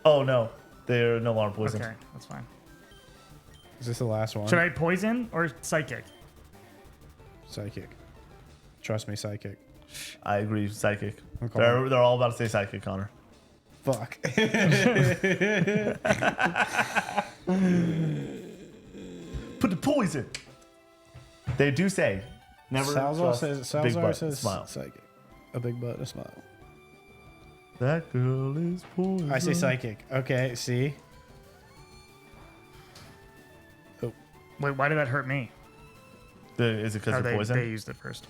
Oh no, they're no longer poisoned. Okay, that's fine. Is this the last one? Should I poison or psychic? Psychic. Trust me, psychic. I agree. Psychic. Okay. They're all about to say psychic, Connor. Fuck. Put the poison. They do say never Salazar trust says, big Salazar butt, says smile. psychic. A big butt, a smile. That girl is poison. I say psychic. Okay, see? Wait, why did that hurt me? Is it because Oh, of poison? they used it first.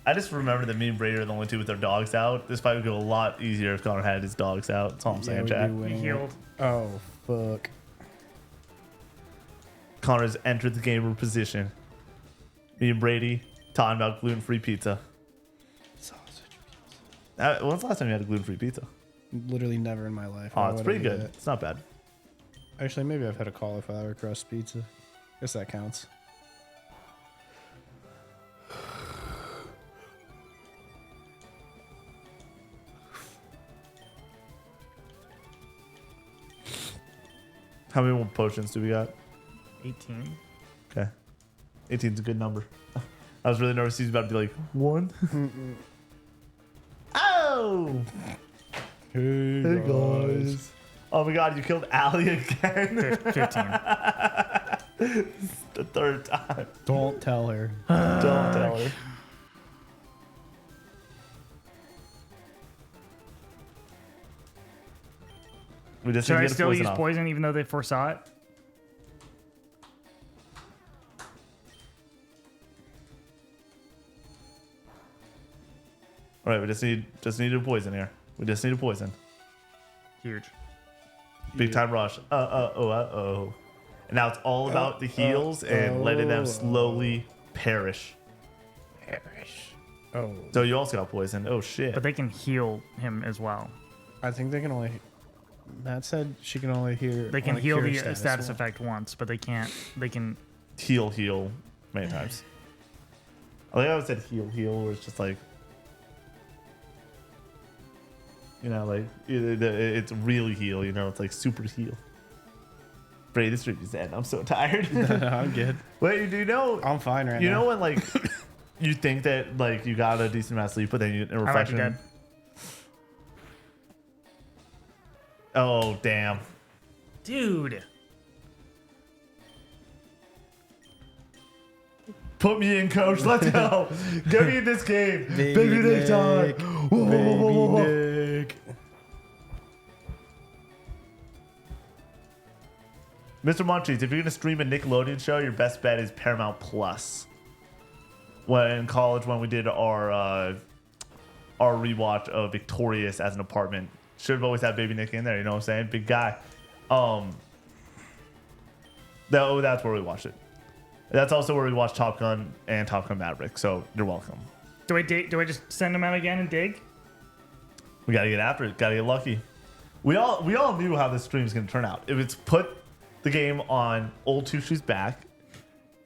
I just remember that me and Brady are the only two with their dogs out. This fight would go a lot easier if Connor had his dogs out. That's all I'm saying, we'd Jack. be He winning it. healed. Oh, fuck. Connor's entered the gamer position. Me and Brady talking about gluten-free pizza. When's the last time you had a gluten-free pizza? Literally never in my life. Oh, Why it's would I pretty do good. that? It's not bad. Actually, maybe I've had a cauliflower crust pizza. Guess that counts. How many more potions do we got? 18. Okay. 18's a good number. I was really nervous he was about to be like, 1? Oh! Hey, guys. Oh my god, you killed Allie again. 15. The third time. Don't tell her. Don't tell her. We just Should need to I get the still use off. poison even though they foresaw it? All right, we just need a poison here. We just need a poison. Huge. Big time rush. Oh. And now it's all about the heals and letting them slowly perish. Oh, So you also got poisoned. Oh shit. But they can heal him as well. I think they can only. Matt said she can only hear. They can only heal cure the status effect once, but they can't. They can. heal many times. I think I would said heal, where it's just like, you know, like it's really heal. You know, it's like super heal. Brady, this stream is end. I'm so tired. I'm good. Wait, do you know? I'm fine right now. You know when like you think that like you got a decent amount of sleep, but then you I might be reflection. dead. Oh damn. Dude. Put me in, coach. Let's go. Get me in this game. Baby Nick time. Nick. Whoa, whoa, whoa, whoa, whoa. Nick. Mr. Munchies, if you're going to stream a Nickelodeon show, your best bet is Paramount Plus. When in college, when we did our rewatch of Victorious as an apartment, should have always had Baby Nick in there. You know what I'm saying? Big guy. That's where we watched it. That's also where we watched Top Gun and Top Gun Maverick. So you're welcome. Do I just send him out again and dig? We gotta get after it. Gotta get lucky. We all knew how this stream's gonna turn out. If it's put the game on old Two Shoes back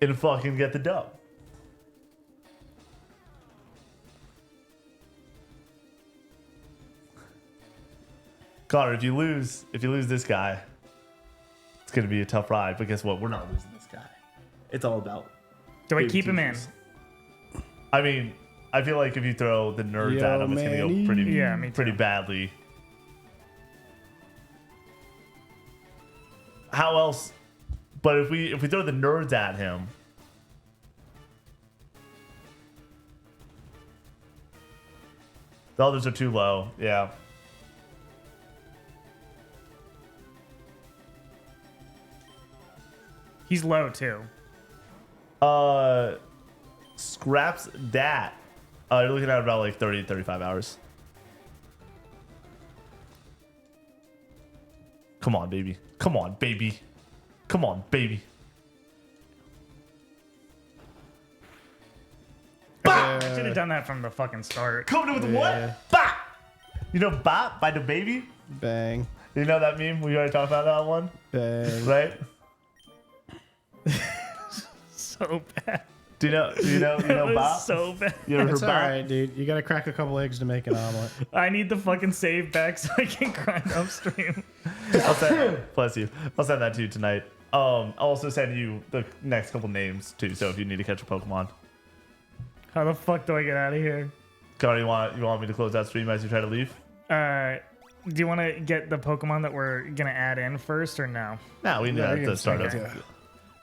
and fucking get the dub. Connor, if you lose this guy, it's gonna be a tough ride. But guess what? We're not losing this guy. It's all about. Do I Baby keep him in? Two-Shoes. I mean, I feel like if you throw the nerds Yo, at him, it's gonna go Manny. pretty, Yeah, me too. pretty badly. How else? But if we throw the nerds at him, the others are too low. Yeah. He's low too. Scraps that. You're looking at about like 30 to 35 hours. Come on, baby. Come on, baby. Come on, baby. I should have done that from the fucking start. Coming in with Yeah. what? Bop! You know bop by the baby? Bang. You know that meme? We already talked about that one, Bang. right? So bad. Do you know That was bop? so bad. You ever It's heard all bop? right, dude. You gotta crack a couple eggs to make an omelet. I need the fucking save back so I can grind upstream. Bless you. I'll send that to you tonight. I'll also send you the next couple names too. So if you need to catch a Pokemon, How the fuck do I get out of here? Cody, you want me to close that stream as you try to leave? Do you want to get the Pokemon that we're gonna add in first, or no? No, we can do that at the start of. Okay.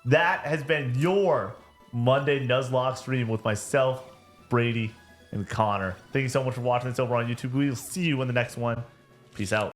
That has been your Monday Nuzlocke stream with myself, Brady, and Connor. Thank you so much for watching this over on YouTube. We will see you in the next one. Peace out.